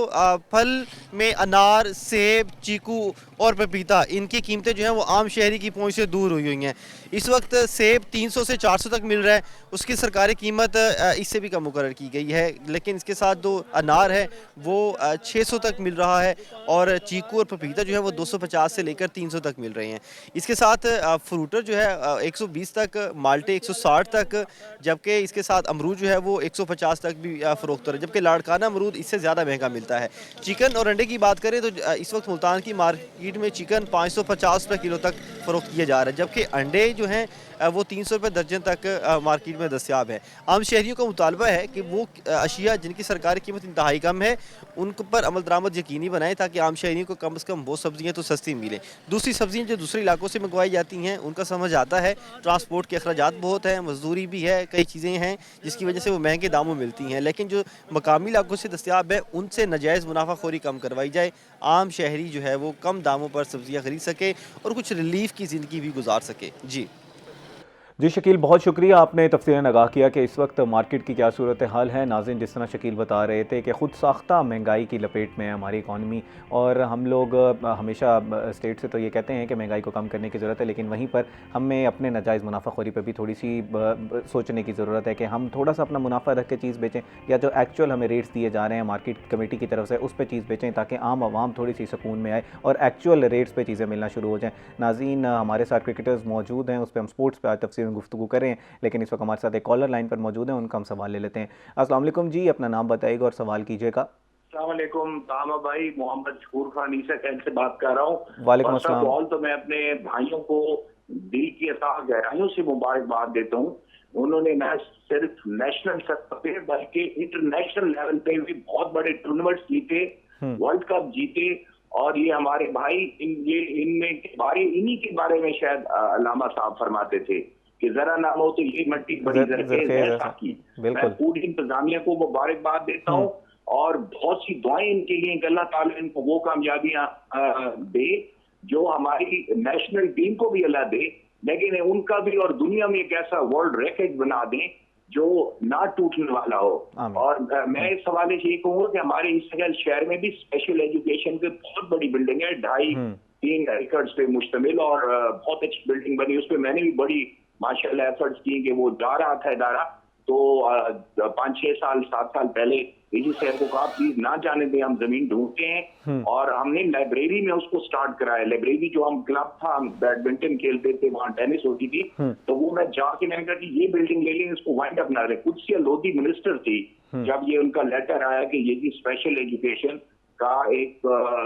फल में अनार, सेब, चीकू और पपीता, इनकी कीमतें जो हैं वो आम शहरी की पहुंच से दूर हुई हैं। इस वक्त सेब 300 से 400 तक मिल रहा है, उसकी सरकारी कीमत इससे भी कम मुकर्रर की गई है, लेकिन इसके साथ जो अनार है वो 600 तक मिल रहा है और चीकू और पपीता जो है वो 250 से लेकर 300 तक मिल रहे हैं। इसके साथ फ्रूटर जो है 120 तक, माल्टे 160 तक, जबकि इसके साथ अमरूद जो है वो 150 तक भी फ़रोख्त हो रहा है, जबकि लाड़काना अमरूद इससे ज़्यादा महंगा मिलता है। चिकन और अंडे की बात करें तो इस वक्त मुल्तान की मार्केट में चिकन 550 रुपये किलो तक फ़रोख्त किया जा रहा है, जबकि अंडे जो हैं वो 300 रुपये दर्जन तक मार्केट में दस्तियाब है। आम शहरियों का मुतालबा है कि वो अशिया जिनकी सरकारी कीमत इंतहाई कम है उन पर अमल दरामद यकीनी बनाएं, ताकि आम शहरियों को कम से कम वो सब्ज़ियाँ तो सस्ती मिलें। दूसरी सब्ज़ियाँ जो दूसरे इलाकों से मंगवाई जाती हैं उनका समझ आता है, ट्रांसपोर्ट के अखराजात बहुत हैं, मजदूरी भी है, कई चीज़ें हैं जिसकी वजह से वो महंगे दामों में मिलती हैं, लेकिन जो मकामी इलाकों से दस्तियाब है उनसे नाजायज़ मुनाफाखोरी कम करवाई जाए, आम शहरी जो है वो कम दामों पर सब्ज़ियाँ खरीद सके और कुछ रिलीफ की ज़िंदगी भी गुजार सके। जी शकील, बहुत शुक्रिया, आपने तफसीलन आगाह किया कि इस वक्त मार्केट की क्या सूरत हाल है। नाज़रीन, जिस तरह शकील बता रहे थे कि ख़ुद साख्ता महंगाई की लपेट में है हमारी इकॉनमी, और हम लोग हमेशा स्टेट से तो ये कहते हैं कि महंगाई को कम करने की ज़रूरत है, लेकिन वहीं पर हमें अपने नाजायज़ मुनाफाखोरी पर भी थोड़ी सी सोचने की ज़रूरत है कि हम थोड़ा सा अपना मुनाफा रख के चीज़ बेचें, या जो एक्चुअल हमें रेट्स दिए जा रहे हैं मार्केट कमेटी की तरफ से उस पर चीज़ बेचें, ताकि आम आवाम थोड़ी सी सुकून में आए और एक्चुअल रेट्स पर चीज़ें मिलना शुरू हो जाएँ। नाज़रीन, हमारे साथ क्रिकेटर्स मौजूद हैं, उस पर हम स्पोर्ट्स पर आज तफसीलन गुफ्तगू करें, लेकिन इस वक्त हमारे साथ एक कॉलर लाइन पर मौजूद है, उनका हम सवाल ले लेते हैं। अस्सलाम वालेकुम जी, अपना नाम बताइएगा और सवाल कीजिएगा। अस्सलाम वालेकुम तामा भाई, मोहम्मद शकूर खान ईसा कैंट से बात कर रहा हूँ। वालेकुम अस्सलाम। सवाल तो मैं अपने भाइयों को दिल की अताह गहराइयों से मुबारकबाद देता हूँ। उन्होंने न सिर्फ नेशनल सतह पे बल्कि इंटरनेशनल लेवल पे भी बहुत बड़े टूर्नामेंट्स जीते, वर्ल्ड कप जीते, और ये हमारे भाई इन्हीं के बारे में शायद अल्लामा साहब फरमाते थे कि जरा ना हो तो ये मट्टी बड़ी जरखेज की। मैं पूरी इंतजामिया को मुबारकबाद देता हूँ और बहुत सी दुआएं इनके लिए कि अल्लाह ताला इनको वो कामयाबियां दे जो हमारी नेशनल टीम को भी अल्लाह दे, लेकिन उनका भी और दुनिया में एक ऐसा वर्ल्ड रिकॉर्ड बना दें जो ना टूटने वाला हो। और मैं इस हवाले से ये कहूँगा कि हमारे इस शहर में भी स्पेशल एजुकेशन की बहुत बड़ी बिल्डिंग है, 2.5-3 एकड़ पे मुश्तमिल, और बहुत अच्छी बिल्डिंग बनी। उस पर मैंने भी बड़ी माशाल्लाह एफर्ट्स किए कि वो जा रहा था इदारा, तो 5-6 साल 7 साल पहले एजी शहर को कहा प्लीज ना जाने दें, हम जमीन ढूंढते हैं, और हमने लाइब्रेरी में उसको स्टार्ट कराया। लाइब्रेरी जो हम क्लब था, हम बैडमिंटन खेलते थे, वहाँ टेनिस होती थी, तो वो मैं जाके मैंने कहा कि ये बिल्डिंग ले लेंगे, इसको वाइंड अप ना रहे। कुदसिया लोधी मिनिस्टर थी जब ये उनका लेटर आया कि ये भी स्पेशल एजुकेशन का एक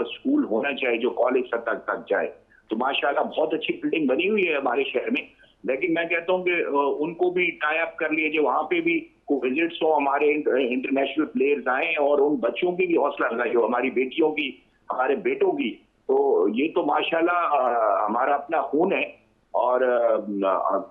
स्कूल होना चाहिए जो कॉलेज तक जाए, तो माशाल्लाह बहुत अच्छी बिल्डिंग बनी हुई है हमारे शहर में। लेकिन मैं कहता हूँ कि उनको भी टाई अप कर लिए, जो वहाँ पे भी विजिट्स हो, हमारे इंटरनेशनल प्लेयर्स आए और उन बच्चों की भी हौसला अफजाई हो, हमारी बेटियों की, हमारे बेटों की। तो ये तो माशाल्लाह हमारा अपना खून है, और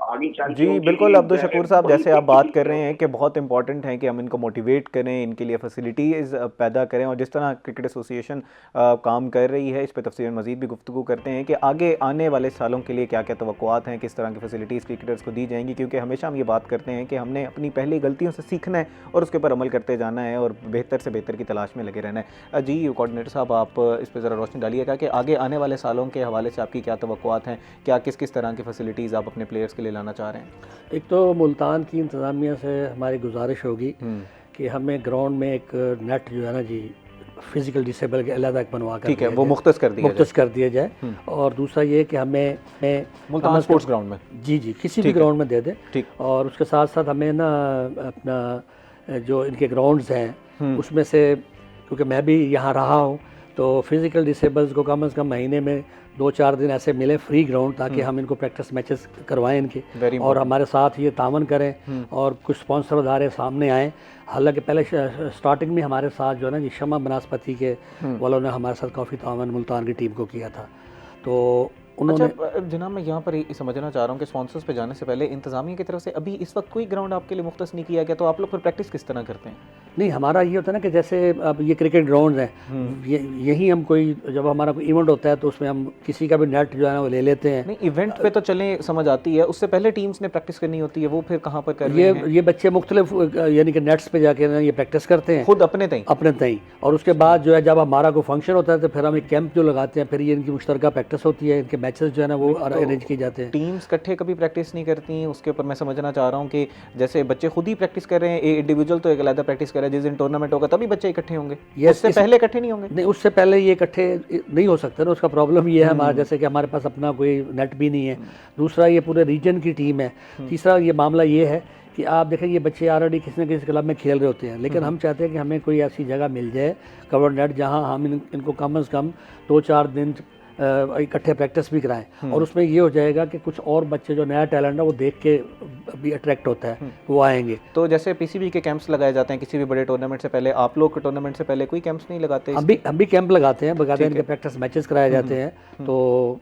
आगे चल जी बिल्कुल अब्दुल शकूर साहब, जैसे आप बात कर रहे हैं कि बहुत इंपॉर्टेंट है कि हम इनको मोटिवेट करें, इनके लिए फैसिलिटीज़ पैदा करें, और जिस तरह क्रिकेट एसोसिएशन काम कर रही है इस पर तफसील मज़ीद भी गुफ्तगू करते हैं कि आगे आने वाले सालों के लिए क्या क्या तवक्कुआत हैं, किस तरह की फैसिलिटीज़ क्रिकेटर्स को दी जाएंगी, क्योंकि हमेशा हम ये बात करते हैं कि हमने अपनी पहली गलतियों से सीखना है और उसके ऊपर अमल करते जाना है और बेहतर से बेहतर की तलाश में लगे रहना है। जी कोऑर्डिनेटर साहब, आप इस पर ज़रा रोशनी डालिएगा कि आगे आने वाले सालों के हवाले से आपकी क्या तवक्कुआत हैं, क्या किस किस तरह की फैसिलिटीज़ आप अपने प्लेयर्स के लिए लाना चाह रहे हैं। एक तो मुल्तान की इंतज़ामिया से हमारी गुजारिश होगी कि हमें ग्राउंड में एक नेट जो है ना जी फिजिकल डिसेबल के अलग बनवा कर, ठीक है, वो मुख्तस कर दिया जाए। और दूसरा ये कि हमें मुल्तान स्पोर्ट्स ग्राउंड में जी किसी भी ग्राउंड में दे दे, और उसके साथ साथ हमें ना अपना जो इनके ग्राउंड्स हैं उसमें से, क्योंकि मैं भी यहाँ रहा हूँ, तो फिज़िकल डिसेबल्स को कम से कम महीने में 2-4 दिन ऐसे मिले फ्री ग्राउंड, ताकि हम इनको प्रैक्टिस मैचेस करवाएं इनके, और हमारे साथ ये तावन करें और कुछ स्पॉन्सर अदारे सामने आएँ। हालांकि पहले स्टार्टिंग में हमारे साथ जो है ना जी शमा बनास्पति के वालों ने हमारे साथ काफ़ी तावन मुल्तान की टीम को किया था, तो उन्होंने। अच्छा जनाब, मैं यहाँ पर समझना चाह रहा हूँ कि स्पॉन्सर्स पे जाने से पहले इंतज़ामिया की तरफ से अभी इस वक्त कोई ग्राउंड आपके लिए मुख्तस नहीं किया गया, तो आप लोग फिर प्रैक्टिस किस तरह करते हैं? नहीं, हमारा ये होता है ना कि जैसे अब ये क्रिकेट ग्राउंड है, यही हम कोई जब हमारा कोई इवेंट होता है तो उसमें हम किसी का भी नेट जो है ना वो ले लेते हैं। नहीं, इवेंट पे तो चले समझ आती है, उससे पहले टीम्स ने प्रैक्टिस करनी होती है, वो फिर कहाँ पर कर रहे हैं? ये बच्चे मुख्तलिफ यानी कि नेट्स पे जाके ना ये प्रैक्टिस करते हैं खुद अपने तई। और उसके बाद जो है जब हमारा कोई फंक्शन होता है तो फिर हम एक कैंप जो लगाते हैं, फिर ये इनकी मुश्तरका प्रैक्टिस होती है, इनके मैचेस जो है ना वो अरेंज किए जाते हैं। टीम्स इकट्ठे कभी प्रैक्टिस नहीं करती, उसके ऊपर मैं समझना चाह रहा हूँ कि जैसे बच्चे खुद ही प्रैक्टिस कर रहे हैं, इंडिविजुअल तो एक अलग प्रैक्टिस कर रहे हैं, जिस दिन टूर्नामेंट होगा तभी बच्चे इकट्ठे होंगे, उससे पहले इकट्ठे नहीं होंगे? नहीं, उससे पहले ये इकट्ठे नहीं हो सकते ना, उसका प्रॉब्लम ये है हमारा जैसे कि हमारे पास अपना कोई नेट भी नहीं है, दूसरा ये पूरे रीजन की टीम है, तीसरा ये मामला ये है कि आप देखें ये बच्चे ऑलरेडी किसी न किसी क्लब में खेल रहे होते हैं, लेकिन हम चाहते हैं कि हमें कोई ऐसी जगह मिल जाए कवर नेट जहां हम इनको कम से कम 2-4 दिन इकट्ठे प्रैक्टिस भी कराएं, और उसमें ये हो जाएगा कि कुछ और बच्चे जो नया टैलेंट है वो देख के भी अट्रैक्ट होता है, वो आएंगे। तो जैसे पीसीबी के कैंप्स लगाए जाते हैं किसी भी बड़े टूर्नामेंट से पहले, आप लोग के टूर्नामेंट से पहले कोई कैंप्स नहीं लगाते? हम भी कैंप लगाते हैं, बकायदा इनके प्रैक्टिस मैचेस कराए जाते हैं, तो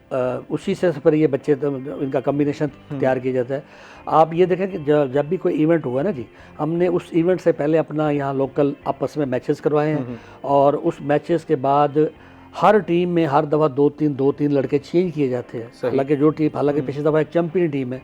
उसी से पर ये बच्चे इनका कम्बिनेशन तैयार किया जाता है। आप ये देखें कि जब भी कोई इवेंट हुआ ना जी, हमने उस इवेंट से पहले अपना यहाँ लोकल आपस में मैचेस करवाए हैं, और उस मैचेस के बाद हर टीम में हर दफ़ा 2-3 लड़के चेंज किए जाते हैं। हालांकि पिछली दफ़ा एक चैंपियन टीम है,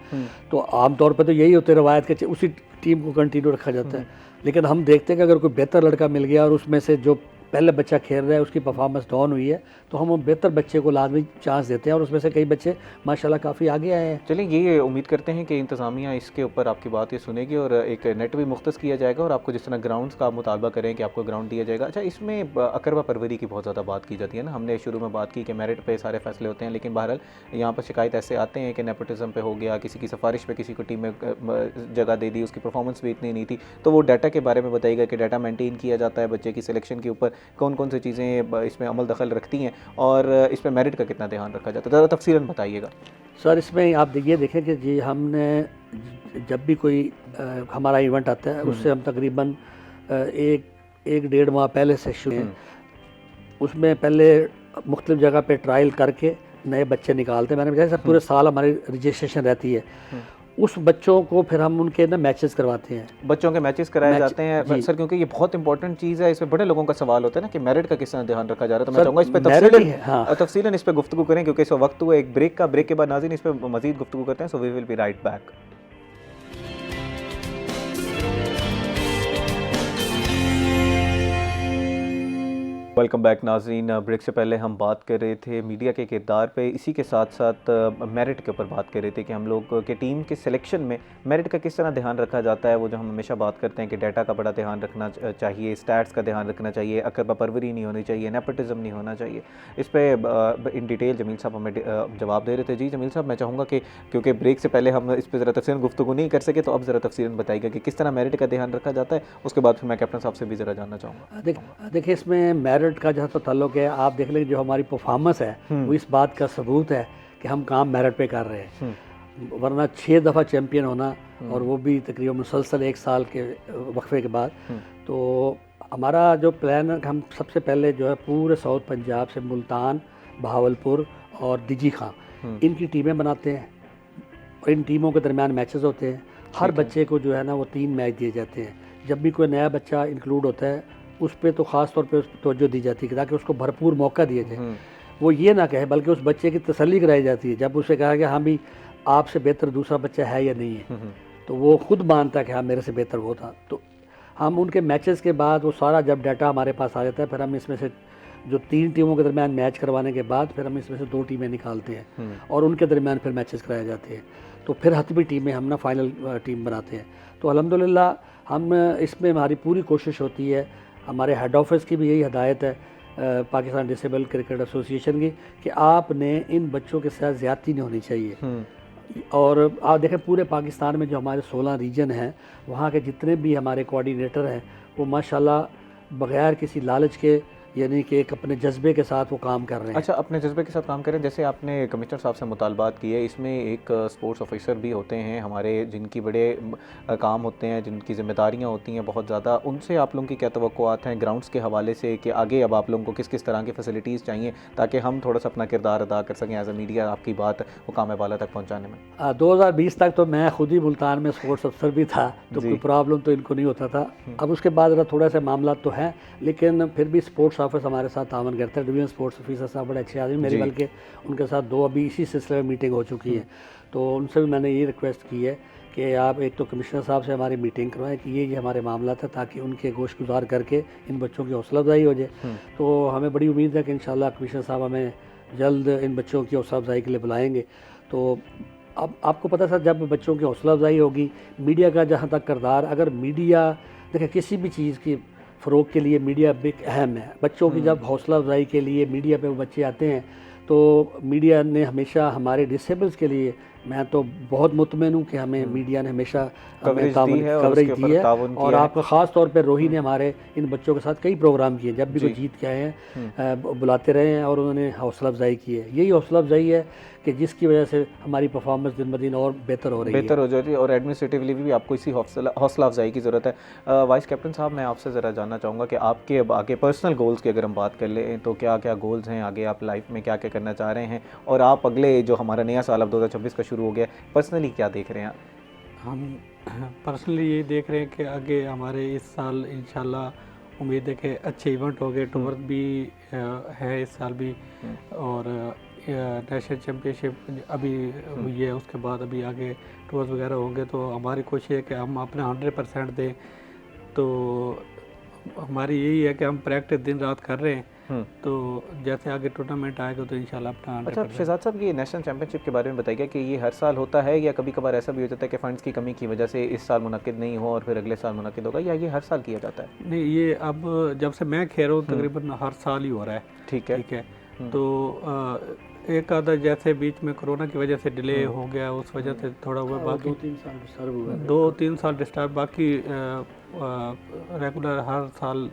तो आमतौर पर तो यही होते रवायत के उसी टीम को कंटिन्यू रखा जाता है, लेकिन हम देखते हैं कि अगर कोई बेहतर लड़का मिल गया और उसमें से जो पहले बच्चा खेल रहा है उसकी परफॉर्मेंस डाउन हुई है, तो हम बेहतर बच्चे को लाजमी चांस देते हैं, और उसमें से कई बच्चे माशाल्लाह काफ़ी आगे आए हैं। चलिए, ये उम्मीद करते हैं कि इंतज़ामिया इसके ऊपर आपकी बात ये सुनेगी और एक नेट भी मुख्तस किया जाएगा, और आपको जिस तरह ग्राउंड्स का मुतालबा करें कि आपको ग्राउंड दिया जाएगा। अच्छा, इसमें अकरबा परवरी की बहुत ज़्यादा बात की जाती है ना, हमने शुरू में बात की कि मेरिट पे सारे फैसले होते हैं, लेकिन बहरहाल यहाँ पर शिकायत ऐसे आते हैं कि नेपोटिज्म पे हो गया, किसी की सिफारिश पे किसी को टीम में जगह दे दी, उसकी परफॉर्मेंस भी इतनी नहीं थी। तो वो डाटा के बारे में बताइएगा कि डाटा मेंटेन किया जाता है बच्चे की सिलेक्शन के ऊपर, कौन कौन सी चीज़ें इसमें अमल दखल रखती हैं, और इसमें मेरिट का कितना ध्यान रखा जाता है, ज़रा तफसीलन बताइएगा। सर, इसमें आप ये देखें कि जी हमने जब भी कोई हमारा इवेंट आता है उससे हम तकरीबन 1-1.5 माह पहले से शुरू हैं, उसमें पहले मुख्तलिफ जगह पे ट्रायल करके नए बच्चे निकालते हैं। मैंने बताया सर पूरे साल हमारी रजिस्ट्रेशन रहती है, उस बच्चों को फिर हम उनके ना मैचेस करवाते हैं, बच्चों के मैचेस कराए जाते हैं सर, क्योंकि ये बहुत इंपॉर्टेंट चीज़ है। इसमें बड़े लोगों का सवाल होता है ना कि मेरिट का किस तरह ध्यान रखा जा रहा है, तो मैं चाहूँगा इस पर तफसीलन इस पर गुफ्तगू करें, क्योंकि इस वक्त हुआ एक ब्रेक का, ब्रेक के बाद नाज़रीन इस पर मज़ीद गुफ्तगू करते हैं। So we will be right back. Welcome back नाज़रीन। ब्रेक से पहले हम बात कर रहे थे मीडिया के किरदार पे, इसी के साथ साथ मेरिट के ऊपर बात कर रहे थे कि हम लोग के टीम के सिलेक्शन में मेरिट का किस तरह ध्यान रखा जाता है। वो जो हम हमेशा बात करते हैं कि डाटा का बड़ा ध्यान रखना चाहिए, स्टैट्स का ध्यान रखना चाहिए, अकरबा परवरी नहीं होनी चाहिए, नेपोटिज्म नहीं होना चाहिए। इस पर इन डिटेल जमील साहब हमें जवाब दे रहे थे। जी जमील साहब, मैं चाहूँगा कि क्योंकि ब्रेक से पहले हम इस पर ज़रा तफसीलन गुफ्तगू नहीं कर सके, तो अब ज़रा तफसीलन बताइएगा कि किस तरह मेरिट का ध्यान रखा जाता है। उसके बाद फिर मैं कैप्टन साहब से भी ज़रा जानना चाहूँगा। देखिए, इसमें मेरिट का जहाँ तो ताल्लुक है, आप देख लेंगे जो हमारी परफॉर्मेंस है वो इस बात का सबूत है कि हम काम मेरिट पे कर रहे हैं, वरना 6 दफ़ा चैम्पियन होना और वो भी तकरीबन मुसलसल 1 साल के वक्फे के बाद। तो हमारा जो प्लान है, हम सबसे पहले जो है पूरे साउथ पंजाब से मुल्तान, बहावलपुर और दिजी खां इनकी टीमें बनाते हैं, और इन टीमों के दरमियान मैचेस होते हैं। हर बच्चे को जो है ना वो 3 मैच दिए जाते हैं। जब भी कोई नया बच्चा इंक्लूड होता है उस पर तो ख़ास तौर पे उस पर तवज्जो दी जाती है ताकि उसको भरपूर मौका दिया जाए। वो ये ना कहे, बल्कि उस बच्चे की तसल्ली कराई जाती है। जब उसे कहा कि हाँ भी आपसे बेहतर दूसरा बच्चा है या नहीं है, तो वो खुद मानता है कि हाँ मेरे से बेहतर वो था। तो हम उनके मैचेस के बाद वो सारा जब डाटा हमारे पास आ जाता है, फिर हम इसमें से जो 3 टीमों के दरमियान मैच करवाने के बाद फिर हम इसमें से 2 टीमें निकालते हैं और उनके दरमियान फिर मैचेस कराए जाते हैं। तो फिर हतमी टीम में हम ना फाइनल टीम बनाते हैं। तो अल्हम्दुलिल्लाह हम इसमें हमारी पूरी कोशिश होती है, हमारे हेड ऑफिस की भी यही हदायत है पाकिस्तान डिसेबल क्रिकेट एसोसिएशन की, कि आपने इन बच्चों के साथ ज़्यादती नहीं होनी चाहिए। और आप देखें पूरे पाकिस्तान में जो हमारे 16 रीजन हैं, वहाँ के जितने भी हमारे कोऑर्डिनेटर हैं वो माशाल्लाह बग़ैर किसी लालच के यानी कि एक अपने जज्बे के साथ वो काम कर रहे हैं। अच्छा, अपने जज्बे के साथ काम करें। जैसे आपने कमिश्नर साहब से मुतालबात की है, इसमें एक स्पोर्ट्स ऑफिसर भी होते हैं हमारे, जिनकी बड़े काम होते हैं, जिनकी जिम्मेदारियां होती हैं बहुत ज़्यादा। उनसे आप लोगों की क्या तवक्कुआत हैं ग्राउंड्स के हवाले से कि आगे अब आप लोगों को किस किस तरह की फैसिलिटीज़ चाहिए ताकि हम थोड़ा सा अपना किरदार अदा कर सकें एज ए मीडिया, आपकी बात मुकाम बाला तक पहुँचाने में? 2020 तक तो मैं खुद ही मुल्तान में स्पोर्ट्स अफसर भी था, तो कोई प्रॉब्लम तो इनको नहीं होता था। अब उसके बाद थोड़ा सा मामला तो है, लेकिन फिर भी स्पोर्ट्स ऑफिस हमारे साथ तावन करते हैं। डिवीजन स्पोर्ट्स ऑफिसर साहब बड़े अच्छे आदमी मेरी, बल्कि उनके साथ 2 अभी इसी सिलसिले में मीटिंग हो चुकी है। तो उनसे भी मैंने ये रिक्वेस्ट की है कि आप एक तो कमिश्नर साहब से हमारी मीटिंग करवाएं कि ये हमारे मामला था, ताकि उनके गोश गुजार करके इन बच्चों की हौसला अफजाई हो जाए। तो हमें बड़ी उम्मीद है कि इंशाल्लाह कमिश्नर साहब हमें जल्द इन बच्चों की हौसला अफजाई के लिए बुलाएँगे। तो अब आपको पता था, जब बच्चों की हौसला अफजाई होगी, मीडिया का जहाँ तक किरदार, अगर मीडिया देखिए किसी भी चीज़ की फ़रोग के लिए मीडिया बिग अहम है। बच्चों की जब हौसला अफजाई के लिए मीडिया पे वो बच्चे आते हैं, तो मीडिया ने हमेशा हमारे डिसेबल्स के लिए, मैं तो बहुत मुतमिन हूँ कि हमें मीडिया ने हमेशा कवरेज दी है। और आपका ख़ास तौर पे रोही ने हमारे इन बच्चों के साथ कई प्रोग्राम किए, जब भी कोई जीत के आए हैं बुलाते रहे हैं और उन्होंने हौसला अफजाई की है। यही हौसला अफजाई है कि जिसकी वजह से हमारी परफॉर्मेंस दिन ब दिन और बेहतर हो जाती है, और एडमिनिस्ट्रेटिवली भी आपको इसी हौसला अफजाई की ज़रूरत है। वाइस कैप्टन साहब, मैं आपसे ज़रा जानना चाहूँगा कि आपके अब आगे पर्सनल गोल्स की अगर हम बात कर लें तो क्या क्या गोल्स हैं आगे, आप लाइफ में क्या क्या करना चाह रहे हैं, और आप अगले जो हमारा नया साल अब 2026 का शुरू हो गया, पर्सनली क्या देख रहे हैं? हम पर्सनली ये देख रहे हैं कि आगे हमारे इस साल इंशाल्लाह उम्मीद है कि अच्छे इवेंट हो गए। टूर भी है इस साल भी, और नेशनल चैम्पियनशिप अभी हुई है, उसके बाद अभी आगे टूर्स वगैरह होंगे। तो हमारी कोशिश है कि हम अपना 100% दें। तो हमारी यही है कि हम प्रैक्टिस दिन रात कर रहे हैं, तो जैसे आगे टूर्नामेंट आएगा तो इंशाल्लाह अपना। अच्छा शहजाद साहब, ये नेशनल चैम्पियनशिप के बारे में बताइएगा कि ये हर साल होता है या कभी कभार ऐसा भी हो जाता है कि फ़ंड्स की कमी की वजह से इस साल मुनक्किद नहीं हो और फिर अगले साल मुनक्किद होगा, या ये हर साल किया जाता है? नहीं, ये अब जब से मैं खेल रहा हूँ तकरीबन हर साल ही हो रहा है। ठीक है। तो एक आधा जैसे बीच में कोरोना की वजह से डिले हो गया, उस वजह से थोड़ा हुआ, बाकी 2-3 साल डिस्टर्ब, बाकी रेगुलर हर साल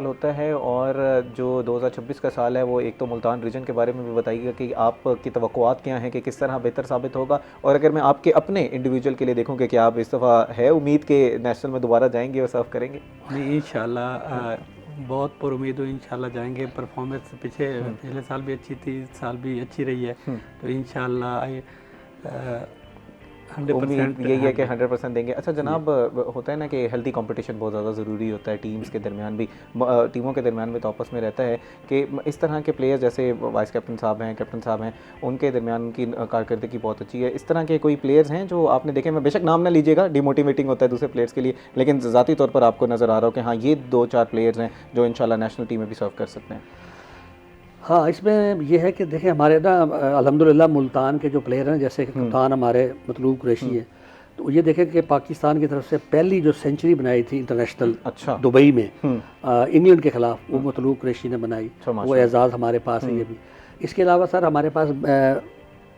होता है। और जो 2026 का साल है वो एक तो मुल्तान रीजन के बारे में भी बताइएगा कि आपकी तवक्कुआत क्या हैं कि किस तरह बेहतर साबित होगा, और अगर मैं आपके अपने इंडिविजुअल के लिए देखूं कि क्या आप इस दफ़ा है उम्मीद के नेशनल में दोबारा जाएंगे और सर्व करेंगे? नहीं, इंशाल्लाह बहुत पर उम्मीद हो, इंशाल्लाह जाएंगे। परफॉर्मेंस पिछले साल भी अच्छी थी, इस साल भी अच्छी रही है, तो इंशाल्लाह 100% यही है कि 100% देंगे। अच्छा जनाब, होता है ना कि हेल्दी कंपटीशन बहुत ज़्यादा ज़रूरी होता है, टीम्स के दरमियान भी, टीमों के दरमियान भी तो आपस में रहता है कि इस तरह के प्लेयर जैसे वाइस कैप्टन साहब हैं, कैप्टन साहब हैं, उनके दरमियान उनकी कारकर्दगी बहुत अच्छी है। इस तरह के कोई प्लेयर्स हैं जो आपने देखे? मैं बेशक नाम ना लीजिएगा, डिमोटिवेटिंग होता है दूसरे प्लेयर्स के लिए, लेकिन ज़ाती तौर पर आपको नज़र आ रहा हो कि हाँ ये 2-4 प्लेयर्स हैं जो इंशाल्लाह नेशनल टीम में भी सर्व कर सकते हैं? हाँ, इसमें यह है कि देखें हमारे ना अल्हम्दुलिल्लाह मुल्तान के जो प्लेयर हैं, जैसे कप्तान हमारे मतलूब कुरैशी है, तो ये देखें कि पाकिस्तान की तरफ से पहली जो सेंचुरी बनाई थी इंटरनेशनल, अच्छा, दुबई में इंग्लैंड के ख़िलाफ़, वो मतलूब कुरैशी ने बनाई। वो एजाज़ हमारे पास है ये भी। इसके अलावा सर हमारे पास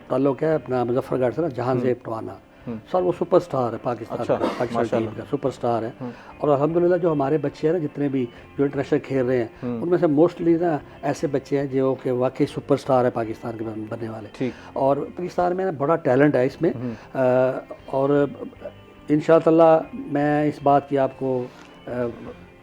ताल्लुक़ है अपना मुजफ्फरगढ़ से ना, जहांज़ेब टवाना सर, वो सुपरस्टार है पाकिस्तान टीम का सुपरस्टार है। और अल्हम्दुलिल्लाह जो हमारे बच्चे हैं ना, जितने भी जो इंटरनेशनल खेल रहे हैं, उनमें से मोस्टली ना ऐसे बच्चे हैं जो कि वाकई सुपरस्टार है पाकिस्तान के बनने वाले। और पाकिस्तान में ना बड़ा टैलेंट है इसमें, और इंशाअल्लाह मैं इस बात की आपको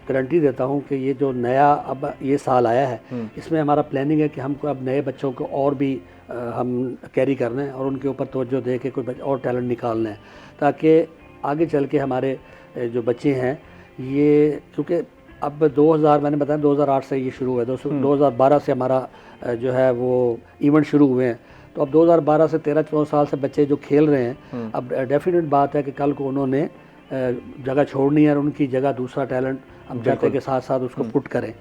गारंटी देता हूँ कि ये जो नया अब ये साल आया है, इसमें हमारा प्लानिंग है कि हमको अब नए बच्चों को और भी हम कैरी करना है और उनके ऊपर तवज्जो दे के कोई और टैलेंट निकालना है, ताकि आगे चल के हमारे जो बच्चे हैं ये, क्योंकि अब 2000 मैंने बताया 2008 से ये शुरू हुआ है, 2012 से हमारा जो है वो इवेंट शुरू हुए हैं। तो अब 2012 से 13-14 साल से बच्चे जो खेल रहे हैं, अब डेफिनेट बात है कि कल को उन्होंने जगह छोड़नी है और उनकी जगह दूसरा टैलेंट हम चाहते हैं के साथ साथ उसको पुट करें।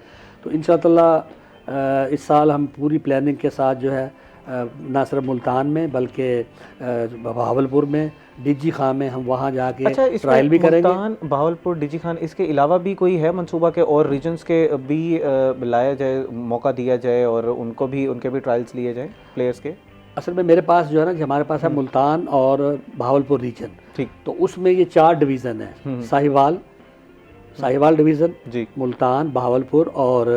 तो इंशाअल्लाह इस साल हम पूरी प्लानिंग के साथ जो है ना सिर्फ मुल्तान में बल्कि बहावलपुर में, डीजी खान में, हम वहाँ जाके ट्रायल भी करेंगे। मुल्तान, बहावलपुर, डीजी खान, इसके अलावा भी कोई है मंसूबा के और रीजन्स के भी लाया जाए, मौका दिया जाए और उनको भी, उनके भी ट्रायल्स लिए जाए प्लेयर्स के? असल में मेरे पास जो है ना, हमारे पास है मुल्तान और बहावलपुर रीजन, ठीक, तो उसमें ये 4 डिवीज़न है, साहिवाल, साहिवाल डिवीज़न, जी, मुल्तान, बहावलपुर और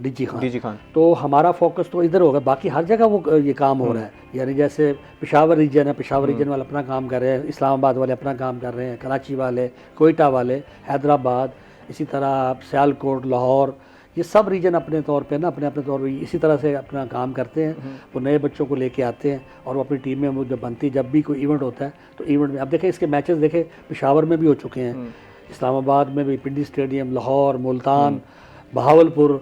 डीजी खान। तो हमारा फोकस तो इधर होगा, बाकी हर जगह वो ये काम हो रहा है। यानी जैसे पेशावर रीजन है, पेशावर रीजन वाले अपना काम कर रहे हैं, इस्लामाबाद वाले अपना काम कर रहे हैं, कराची वाले, कोयटा वाले, हैदराबाद, इसी तरह सियालकोट, लाहौर, ये सब रीजन अपने तौर पे ना अपने तौर पे इसी तरह से अपना काम करते हैं। वो नए बच्चों को लेके आते हैं और वो अपनी टीम में वो जब बनती, जब भी कोई इवेंट होता है तो इवेंट में अब देखें इसके मैचेस देखें, पेशावर में भी हो चुके हैं, इस्लामाबाद में भी, पिंडी स्टेडियम, लाहौर, मुल्तान, बहावलपुर,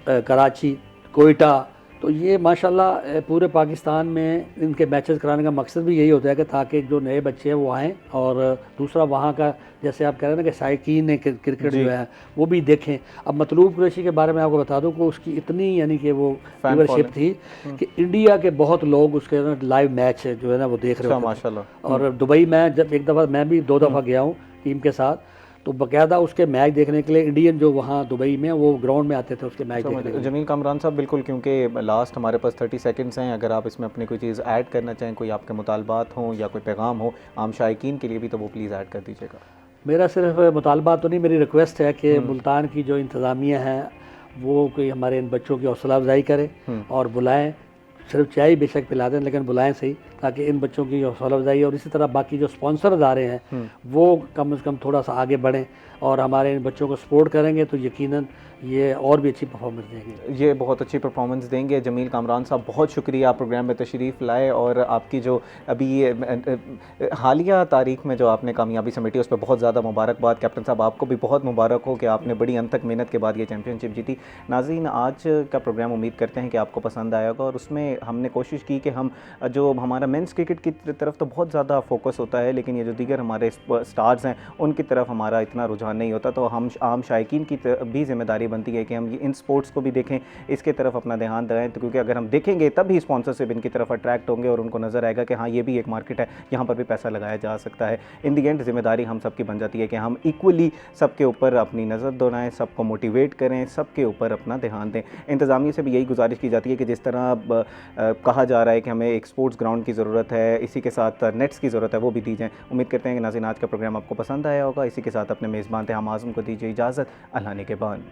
कराची, कोयटा। तो ये माशाल्लाह पूरे पाकिस्तान में इनके मैचेस कराने का मकसद भी यही होता है कि ताकि जो नए बच्चे हैं वो आएँ, और दूसरा वहाँ का जैसे आप कह रहे हैं ना कि शायकीन क्रिकेट जो है वो भी देखें। अब मतलूब कुरैशी के बारे में आपको बता दूं कि उसकी इतनी यानी कि वो व्यूअरशिप थी कि इंडिया के बहुत लोग उसके लाइव मैच जो है ना वो देख रहे हैं माशाल्लाह। और दुबई में जब एक दफ़ा, मैं भी 2 दफ़ा गया हूँ टीम के साथ, तो बाकायदा उसके मैच देखने के लिए इंडियन जो वहाँ दुबई में वो ग्राउंड में आते थे उसके मैच देखने के लिए। जमील कामरान साहब, बिल्कुल, क्योंकि लास्ट हमारे पास 30 सेकंड्स हैं, अगर आप इसमें अपनी कोई चीज़ ऐड करना चाहें, कोई आपके मुतालबात हों या कोई पैगाम हो आम शायकीन के लिए भी, तो वो प्लीज़ ऐड कर दीजिएगा। मेरा सिर्फ मुतालबा तो नहीं, मेरी रिक्वेस्ट है कि मुल्तान की जो इंतज़ामिया है वो कोई हमारे इन बच्चों की हौसला अफजाई करे और बुलाएं, सिर्फ चाय बेशक पिला दें लेकिन बुलाएं सही, ताकि इन बच्चों की हौसला अफजाई, और इसी तरह बाकी जो स्पॉन्सर इदारे हैं वो कम से कम थोड़ा सा आगे बढ़ें और हमारे इन बच्चों को सपोर्ट करेंगे तो यकीनन ये और भी अच्छी परफॉर्मेंस देंगे। ये बहुत अच्छी परफॉर्मेंस देंगे। जमील कामरान साहब, बहुत शुक्रिया आप प्रोग्राम में तशरीफ़ लाए, और आपकी जो अभी ये हालिया तारीख में जो आपने कामयाबी समेटी उस पर बहुत ज़्यादा मुबारकबाद। कैप्टन साहब, आपको भी बहुत मुबारक हो कि आपने बड़ी अंत तक मेहनत के बाद ये चैम्पियनशिप जीती। नाज़रीन, आज का प्रोग्राम उम्मीद करते हैं कि आपको पसंद आया होगा, और उसमें हमने कोशिश की कि हम जो हमारा मेंस क्रिकेट की तरफ तो बहुत ज़्यादा फोकस होता है, लेकिन ये जो दीगर हमारे स्टार्स हैं उनकी तरफ हमारा इतना रुझान नहीं होता, तो हम आम शायकीन की भी जिम्मेदारी बनती है कि हम इन स्पोर्ट्स को भी देखें, इसके तरफ अपना ध्यान दें, तो क्योंकि अगर हम देखेंगे तभी स्पॉन्सरशिप इनकी तरफ अट्रैक्ट होंगे और उनको नज़र आएगा कि हाँ ये भी एक मार्केट है, यहाँ पर भी पैसा लगाया जा सकता है। इन दी एंड जिम्मेदारी हम सबकी बन जाती है कि हम इक्वली सबके ऊपर अपनी नज़र दौड़ाएँ, सबको मोटिवेट करें, सबके ऊपर अपना ध्यान दें। इंतज़ामिया से भी यही गुजारिश की जाती है कि जिस तरह कहा जा रहा है कि हमें एक स्पोर्ट्स ग्राउंड की ज़रूरत है, इसी के साथ नेट्स की ज़रूरत है, वो भी दी जाएँ। उम्मीद करते हैं कि नाज़रीन आज का प्रोग्राम आपको पसंद आया होगा। इसी के साथ अपने मेज़बान थे हम आज़म को दीजिए इजाज़त। अल्लाह ने के बान।